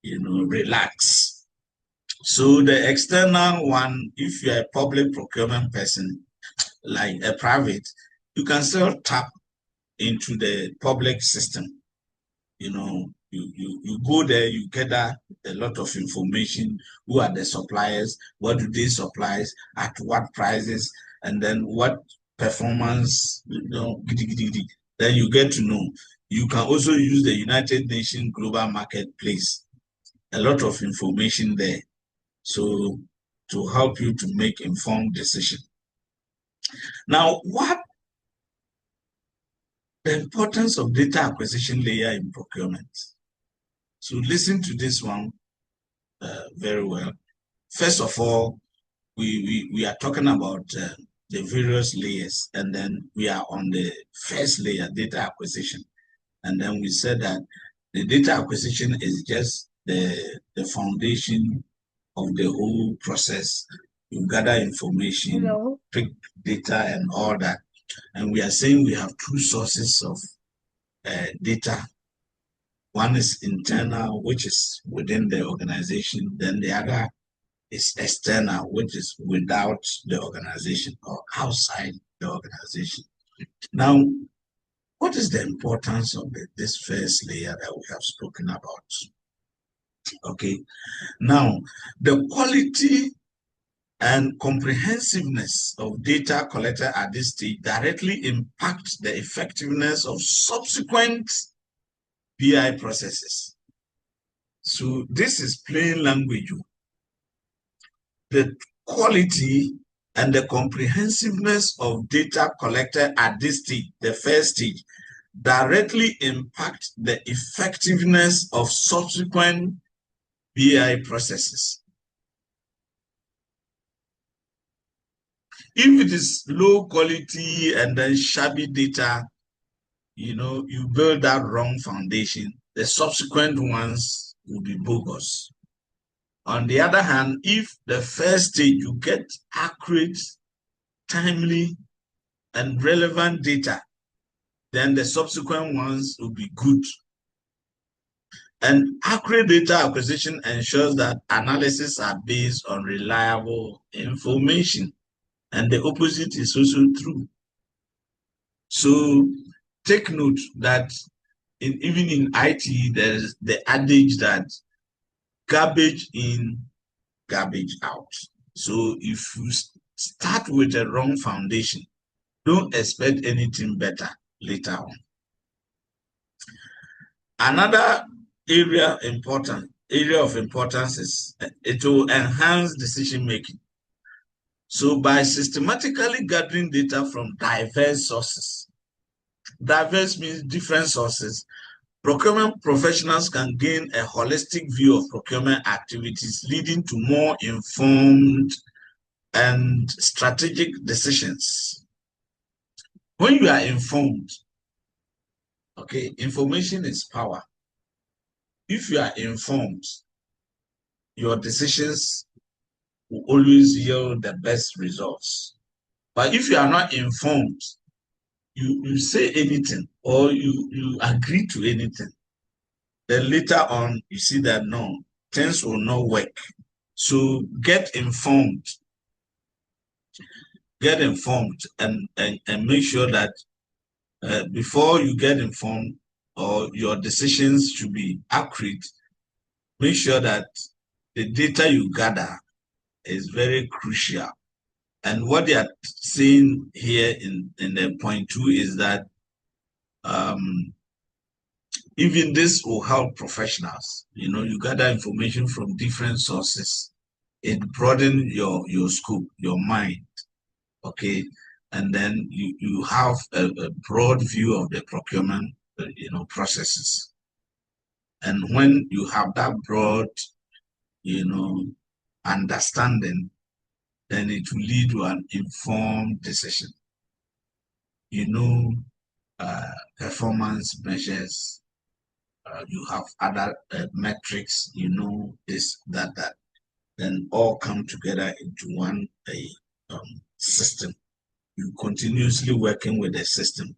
relax. So the external one, if you're a public procurement person, like a private, you can still tap into the public system. You know, you go there, you gather a lot of information. Who are the suppliers? What do they supply? At what prices? And then what performance? Then you get to know. You can also use the United Nations Global Marketplace. A lot of information there. So to help you to make informed decision. Now, what the importance of data acquisition layer in procurement? So listen to this one very well. First of all, we are talking about the various layers, and then we are on the first layer, data acquisition. And then we said that the data acquisition is just the foundation of the whole process. You gather information, pick data and all that. And we are saying we have two sources of data. One is internal, which is within the organization. Then the other is external, which is without the organization or outside the organization. Now, what is the importance of this first layer that we have spoken about? Okay, now the quality and comprehensiveness of data collected at this stage directly impacts the effectiveness of subsequent BI processes. So this is plain language. The quality and the comprehensiveness of data collected at this stage, the first stage, directly impact the effectiveness of subsequent BI processes. If it is low quality and then shabby data, you know, you build that wrong foundation, the subsequent ones will be bogus. On the other hand, if the first stage you get accurate, timely, and relevant data, then the subsequent ones will be good. And accurate data acquisition ensures that analysis are based on reliable information. And the opposite is also true. So take note that even in IT, there's the adage that garbage in, garbage out. So if you start with a wrong foundation, don't expect anything better later on. Another area of importance is it will enhance decision making. So by systematically gathering data from diverse sources, diverse means different sources, procurement professionals can gain a holistic view of procurement activities, leading to more informed and strategic decisions. When you are informed, okay, information is power. If you are informed, your decisions will always yield the best results. But if you are not informed, you say anything or you agree to anything, then later on you see that no, things will not work. So get informed. Get informed and make sure that before you get informed or your decisions should be accurate, make sure that the data you gather is very crucial. And what they are saying here in the point 2 is that even this will help professionals. You know, you gather information from different sources. It broadens your scope, your mind, okay? And then you have a broad view of the procurement, processes. And when you have that broad, understanding, then it will lead to an informed decision. Performance measures, you have other metrics, this, that, then all come together into one system. You continuously working with the system,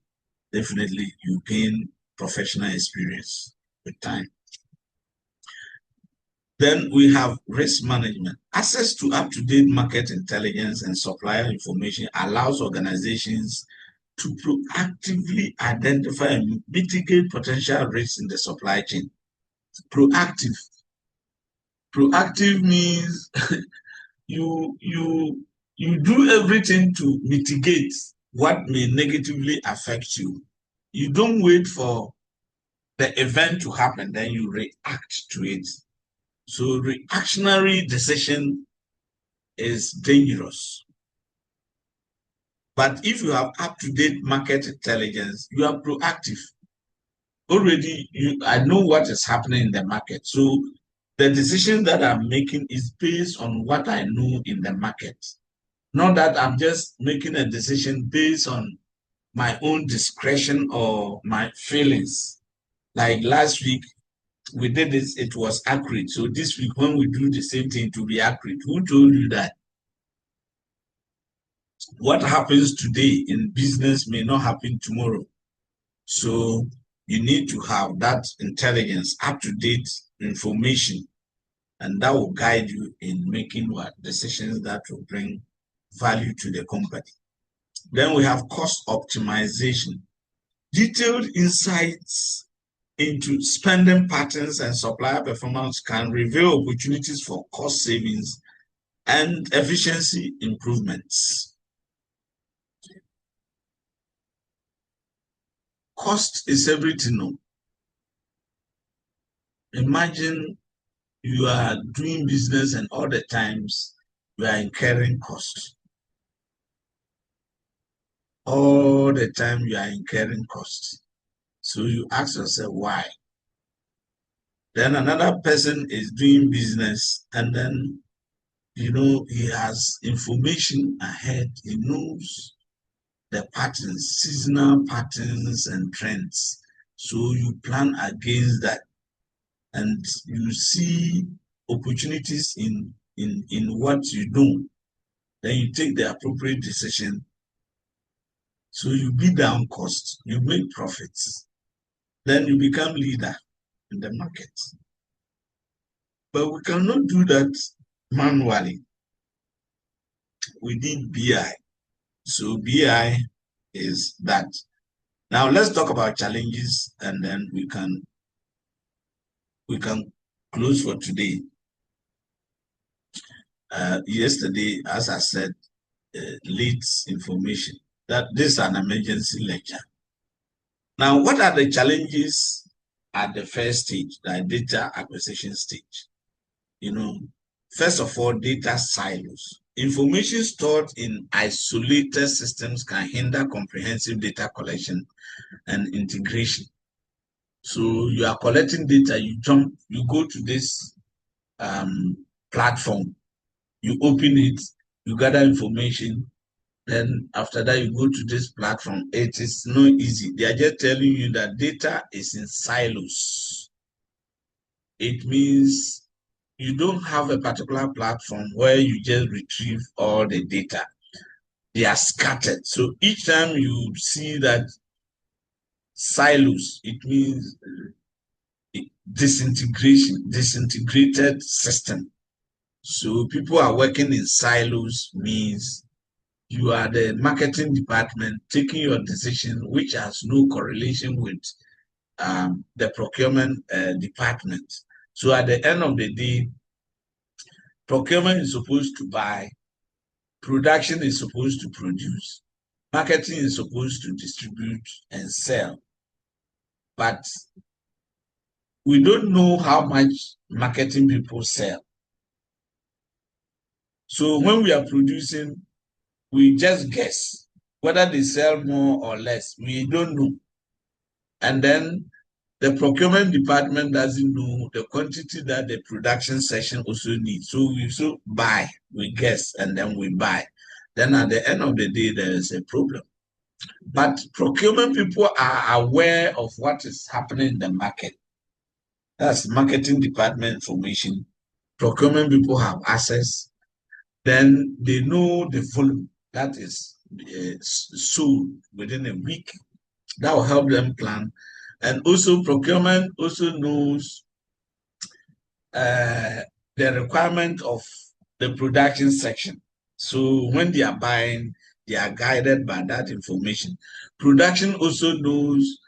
definitely you gain professional experience with time. Then we have risk management. Access to up-to-date market intelligence and supplier information allows organizations to proactively identify and mitigate potential risks in the supply chain. Proactive. Proactive means you do everything to mitigate what may negatively affect you. You don't wait for the event to happen, then you react to it. So reactionary decision is dangerous. But if you have up-to-date market intelligence, you are proactive. Already, I know what is happening in the market. So the decision that I'm making is based on what I know in the market. Not that I'm just making a decision based on my own discretion or my feelings. Like last week, we did this, it was accurate. So this week, when we do the same thing, to be accurate, who told you that? What happens today in business may not happen tomorrow. So you need to have that intelligence, up-to-date information, and that will guide you in making what decisions that will bring value to the company. Then we have cost optimization. Detailed insights into spending patterns and supplier performance can reveal opportunities for cost savings and efficiency improvements. Cost is everything. No? Imagine you are doing business and all the times you are incurring costs. All the time you are incurring costs. So you ask yourself why. Then another person is doing business and then, he has information ahead. He knows the patterns, seasonal patterns and trends. So you plan against that and you see opportunities in what you do. Then you take the appropriate decision. So you beat down costs, you make profits. Then you become leader in the market. But we cannot do that manually. We need BI. So BI is that. Now let's talk about challenges and then we can close for today. Yesterday, as I said, late information that this is an emergency lecture. Now, what are the challenges at the first stage, the data acquisition stage? First of all, data silos. Information stored in isolated systems can hinder comprehensive data collection and integration. So you are collecting data, you go to this platform, you open it, you gather information, then after that you go to this platform. It is not easy. They are just telling you that data is in silos. It means you don't have a particular platform where you just retrieve all the data. They are scattered. So each time you see that silos, it means disintegrated system. So people are working in silos means you are the marketing department taking your decision, which has no correlation with the procurement department. So at the end of the day, procurement is supposed to buy, production is supposed to produce, marketing is supposed to distribute and sell. But we don't know how much marketing people sell. So when we are producing, we just guess whether they sell more or less. We don't know. And then the procurement department doesn't know the quantity that the production section also needs. So we buy, we guess, and then we buy. Then at the end of the day, there is a problem. But procurement people are aware of what is happening in the market. That's marketing department information. Procurement people have access. Then they know the volume that is sold within a week. That will help them plan. And also procurement also knows the requirement of the production section. So when they are buying, They are guided by that information. Production also knows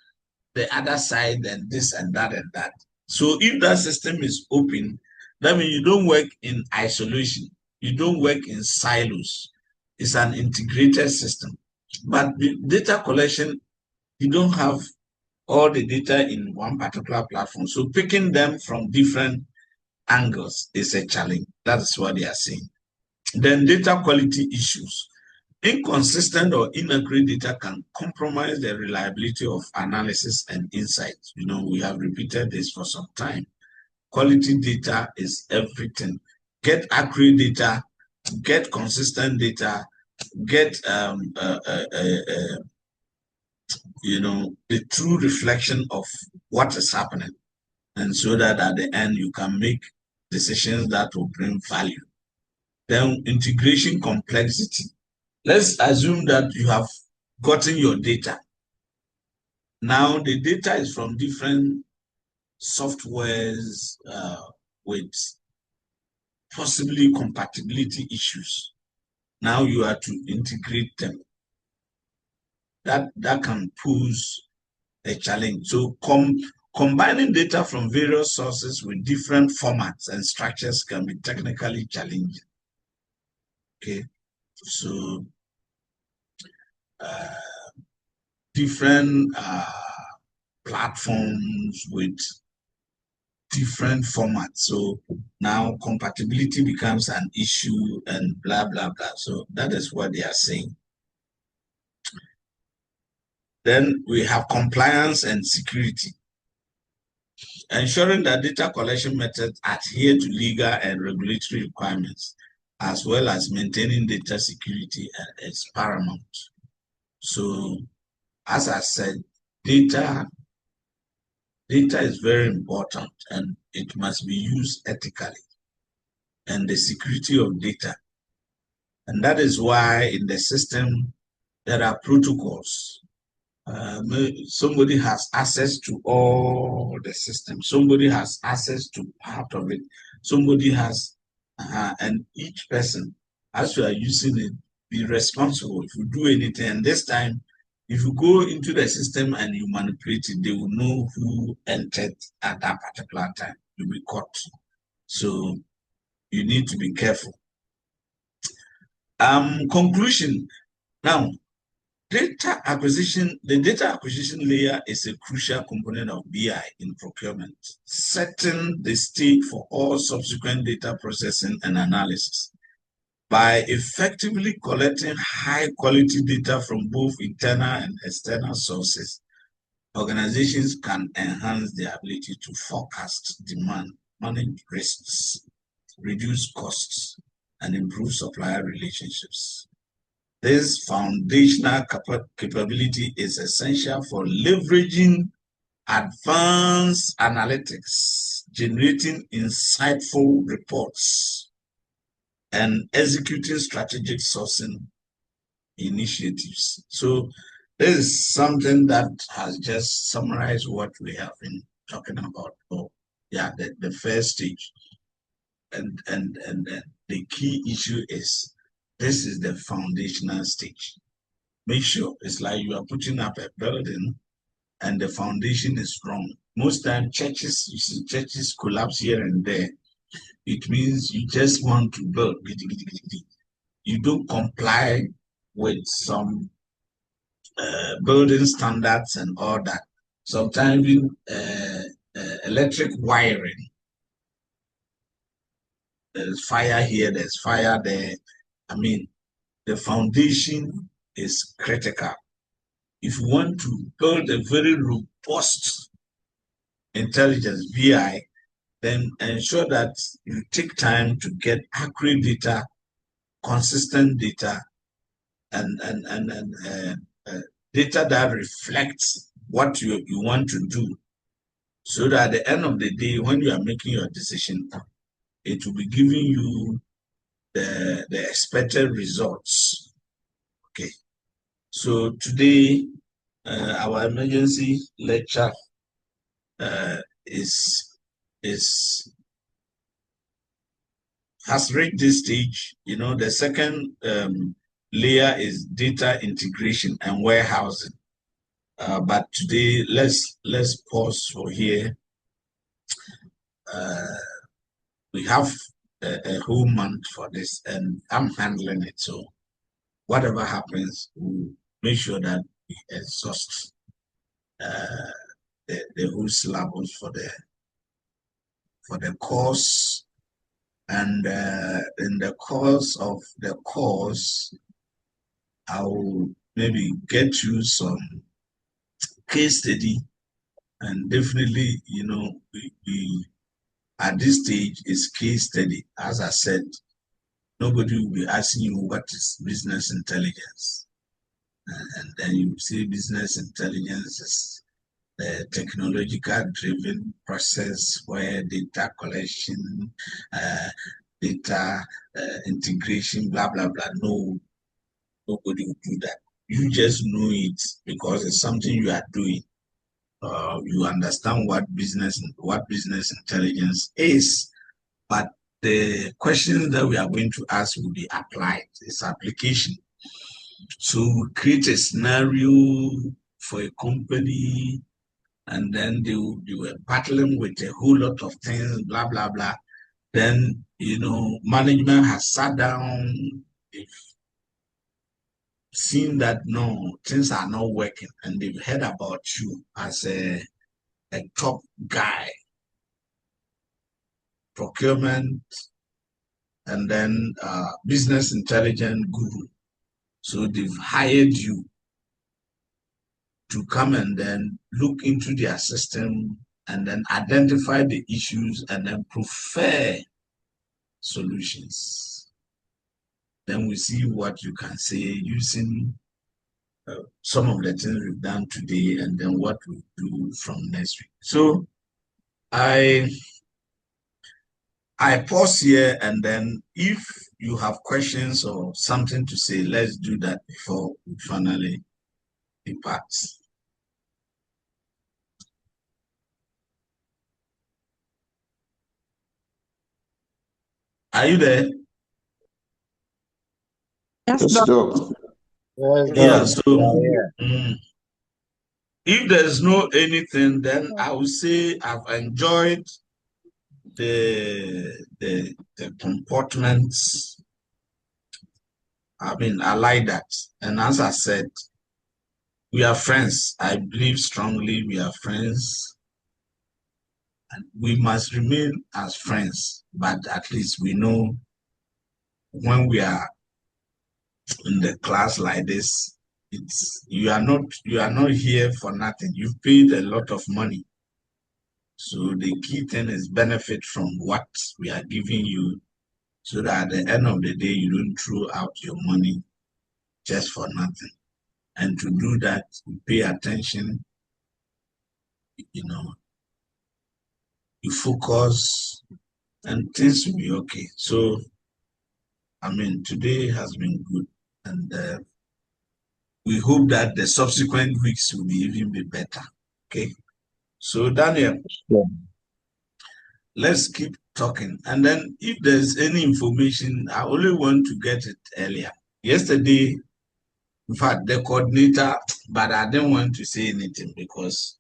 the other side and this and that and that. So if that system is open, that means you don't work in isolation. You don't work in silos. It's an integrated system. But the data collection, you don't have all the data in one particular platform. So picking them from different angles is a challenge. That's what they are saying. Then data quality issues. Inconsistent or inaccurate data can compromise the reliability of analysis and insights. You know, we have repeated this for some time. Quality data is everything. Get accurate data, get consistent data, get you know, the true reflection of what is happening, and so that at the end you can make decisions that will bring value. Then integration complexity. Let's assume that you have gotten your data. Now the data is from different softwares with possibly compatibility issues. Now you are to integrate them. That can pose a challenge. So combining data from various sources with different formats and structures can be technically challenging. Okay, so different platforms with different formats. So now compatibility becomes an issue and blah, blah, blah. So that is what they are saying. Then we have compliance and security. Ensuring that data collection methods adhere to legal and regulatory requirements, as well as maintaining data security is paramount. So, as I said, data is very important and it must be used ethically. And the security of data. And that is why in the system, there are protocols. Somebody has access to all the system. Somebody has access to part of it. Somebody has, and each person, as you are using it, be responsible if you do anything. And this time, if you go into the system and you manipulate it, they will know who entered at that particular time. You'll be caught. So you need to be careful. Conclusion. Now, the data acquisition layer is a crucial component of BI in procurement, setting the stage for all subsequent data processing and analysis. By effectively collecting high-quality data from both internal and external sources, organizations can enhance their ability to forecast demand, manage risks, reduce costs, and improve supplier relationships. This foundational capability is essential for leveraging advanced analytics, generating insightful reports, and executing strategic sourcing initiatives. So this is something that has just summarized what we have been talking about. Oh, yeah, the first stage. And the key issue is this is the foundational stage. Make sure it's like you are putting up a building and the foundation is strong. Most times churches, you see churches collapse here and there. It means you just want to build. You don't comply with some building standards and all that. Sometimes even electric wiring. There's fire here, there's fire there. I mean, the foundation is critical. If you want to build a very robust intelligence BI, then ensure that you take time to get accurate data, consistent data, and data that reflects what you want to do. So that at the end of the day, when you are making your decision, it will be giving you the expected results. Okay. So today, our emergency lecture has reached this stage. You know, the second layer is data integration and warehousing. But today, let's pause for here. We have a whole month for this, and I'm handling it. So whatever happens, we'll make sure that we exhaust the whole syllabus for the course. And in the course of the course, I will maybe get you some case study, and definitely, we at this stage is case study. As I said, nobody will be asking you what is business intelligence, and then you say business intelligence is the technological driven process where data collection, data integration, blah blah blah. No, nobody will do that. You just know it because it's something you are doing. You understand what business intelligence is, but the questions that we are going to ask will be applied. It's application. So we create a scenario for a company, and then they were battling with a whole lot of things, blah blah blah. Then management has sat down, they've seen that no, things are not working, and they've heard about you as a top guy, procurement, and then business intelligence guru. So they've hired you to come and then look into their system and then identify the issues and then prefer solutions. Then we see what you can say using some of the things we've done today and then what we do from next week. So I pause here, and then if you have questions or something to say, let's do that before we finally depart. Are you there? Yes, Doc. Yeah, so if there's no anything, then I will say I've enjoyed the comportments. I mean, I like that. And as I said, we are friends. I believe strongly we are friends. And we must remain as friends, but at least we know when we are in the class like this, you are not here for nothing. You've paid a lot of money. So the key thing is benefit from what we are giving you, so that at the end of the day, you don't throw out your money just for nothing. And to do that, you pay attention, you focus, and things will be okay. So, I mean, today has been good, and we hope that the subsequent weeks will even be better. Okay. So, Daniel, let's keep talking. And then if there's any information, I only want to get it earlier. Yesterday, in fact, the coordinator, but I didn't want to say anything because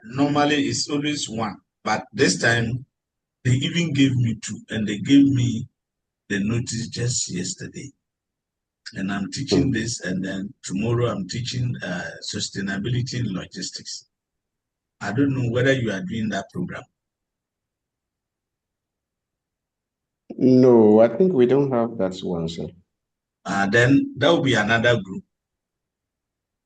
normally it's always one. But this time, they even gave me two, and they gave me the notice just yesterday. And I'm teaching this, and then tomorrow I'm teaching sustainability in logistics. I don't know whether you are doing that program. No, I think we don't have that one, sir. Then that will be another group.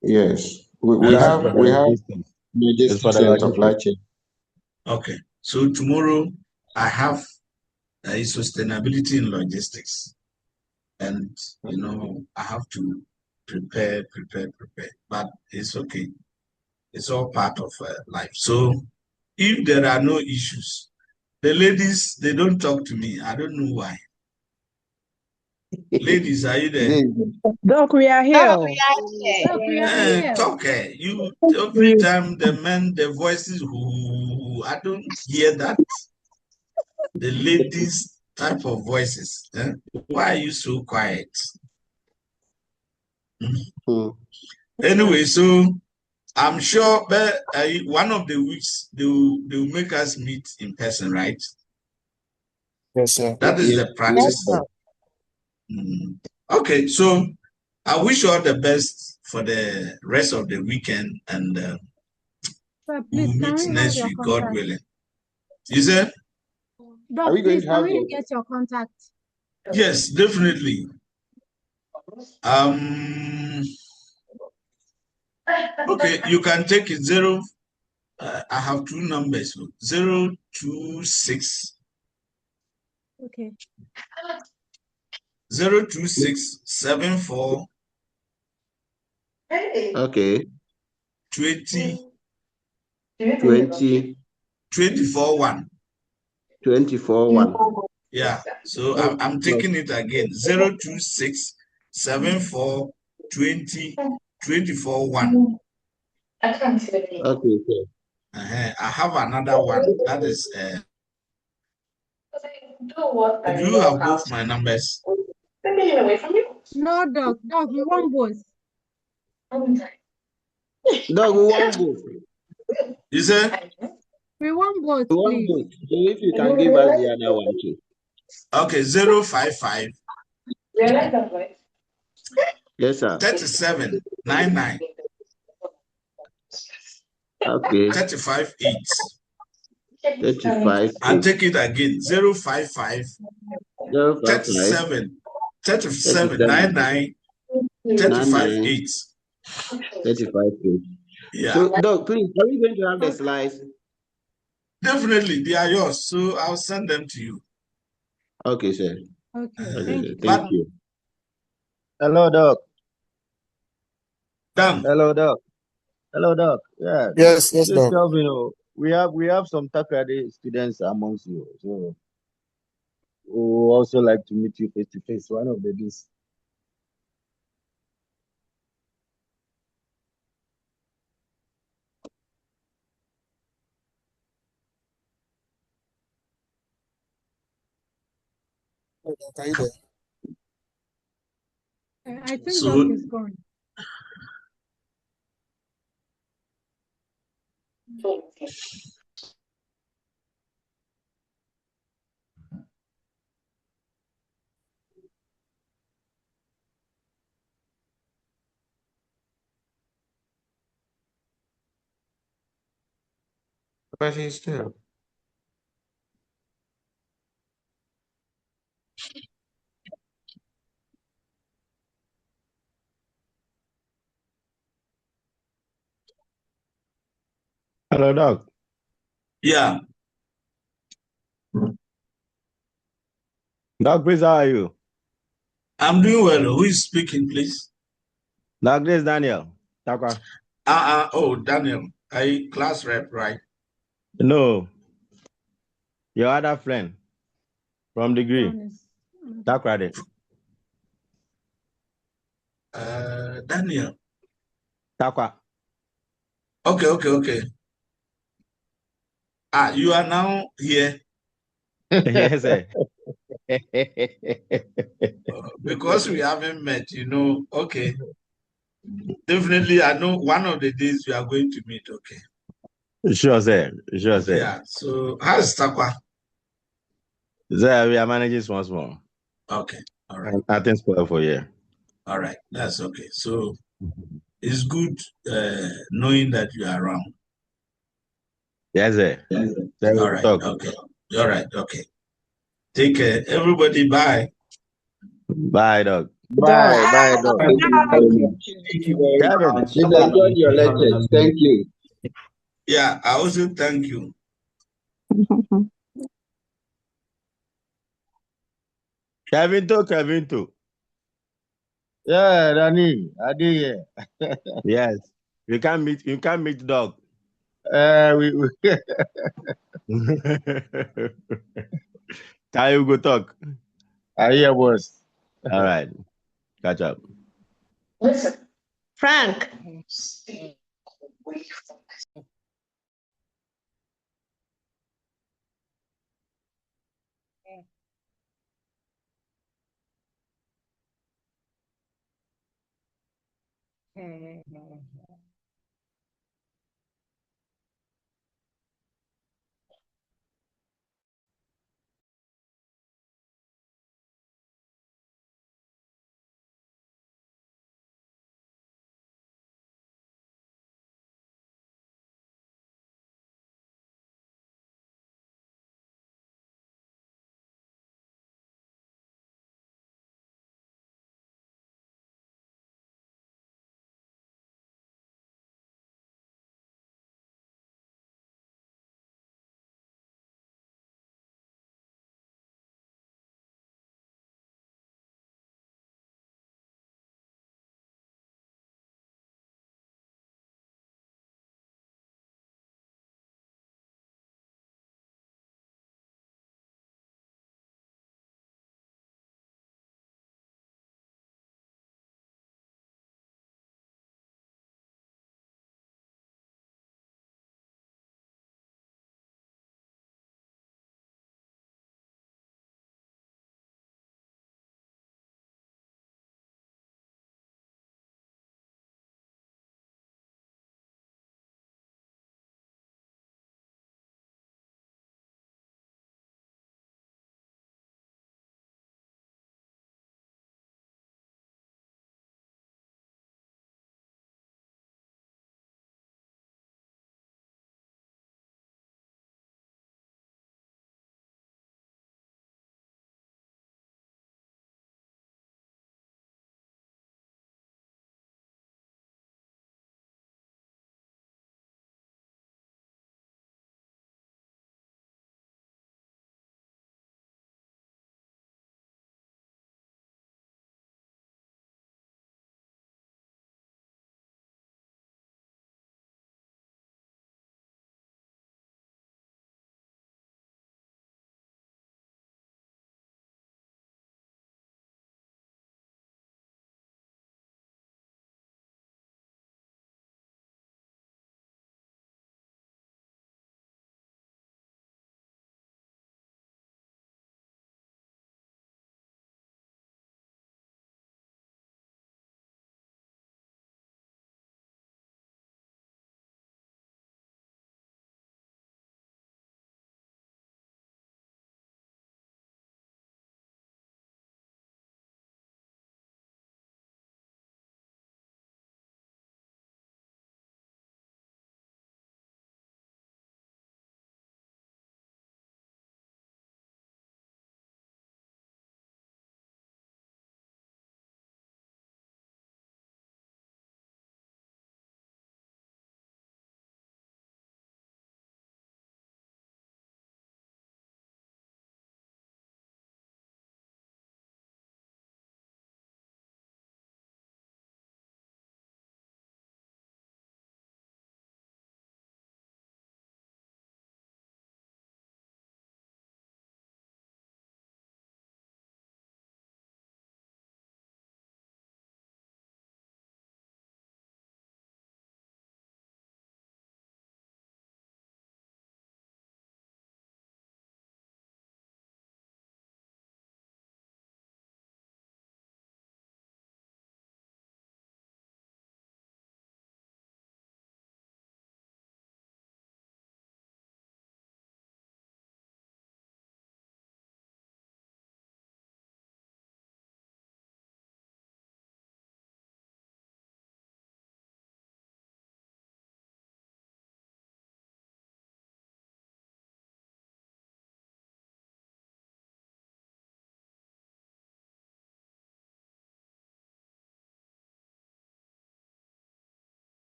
Yes, we have logistics and supply chain. Okay, so tomorrow I have a sustainability in logistics, and I have to prepare. But it's okay. It's all part of life. So if there are no issues, the ladies, they don't talk to me. I don't know why. Ladies, are you there? Doc, we are here. Doc, we are here. Talk. You every time the men, the voices, I don't hear that. The ladies, type of voices. Eh? Why are you so quiet? Anyway, so I'm sure one of the weeks they'll make us meet in person, right? Yes, sir. That is the practice. Yes, Okay, so I wish you all the best for the rest of the weekend, and Sir, we'll please, can meet we have next your week, God contact? willing. You said? Doc, please, can we get your contact? Yes, definitely. Okay, you can take it 0. I have 2 numbers. 026 Okay. 02674 Okay. 20 20 24 1. 24 1. Yeah, so I'm taking it again. 02674 20 24 1. Okay, sir. I have another one. That is do you have both my numbers? No, Doc. Doc, we want both. Dog, we want both. You said? We want both, We want please. both. So if you can give us the other one too. Okay, 055 Yes, sir. 37 99 Okay. 35 8. 35 I'll 8. take it again. 055 37 99 35 8. 35 8. Yeah. So, Doc, please, are we going to have the slides? Definitely, they are yours. So I'll send them to you. Okay, sir. Okay, Thank you. Hello, Doc. Done. Hello, Doc. Hello, Doc. Yeah. Yes, Just Doc. tell me, we have some Takrade students amongst you, so we would also like to meet you face to face one of the days. Are you there? I think Doc is gone. But he's still. Hello, Doc. Yeah. Doc, please, how are you? I'm doing well. Who is speaking, please? Doc, this is Daniel. Takwa. Oh, Daniel. Class rep, right? No. Your other friend from degree. Takrade. Daniel. Takwa. Okay. You are now here. Yes, sir. Because we haven't met, okay. Definitely, I know one of the days we are going to meet, okay. Sure, sir. Yeah, so how's Takwa? Sir, we are managing once more. Okay, all right. Nothing spoiled for you. All right, that's okay. So it's good knowing that you are around. Yes, sir. All right, okay. All right, okay. Take care. Everybody, bye. Bye, Doc. Bye, Doc. Thank you very much. Thank you very much. We've enjoyed your lectures. Thank you. Yeah, I also thank you. Kevin too. Yeah, Danny, Adi. Yes, you can't meet Doc. We How you go talk? I hear boss. All right, catch up. Listen, Frank. Mm-hmm.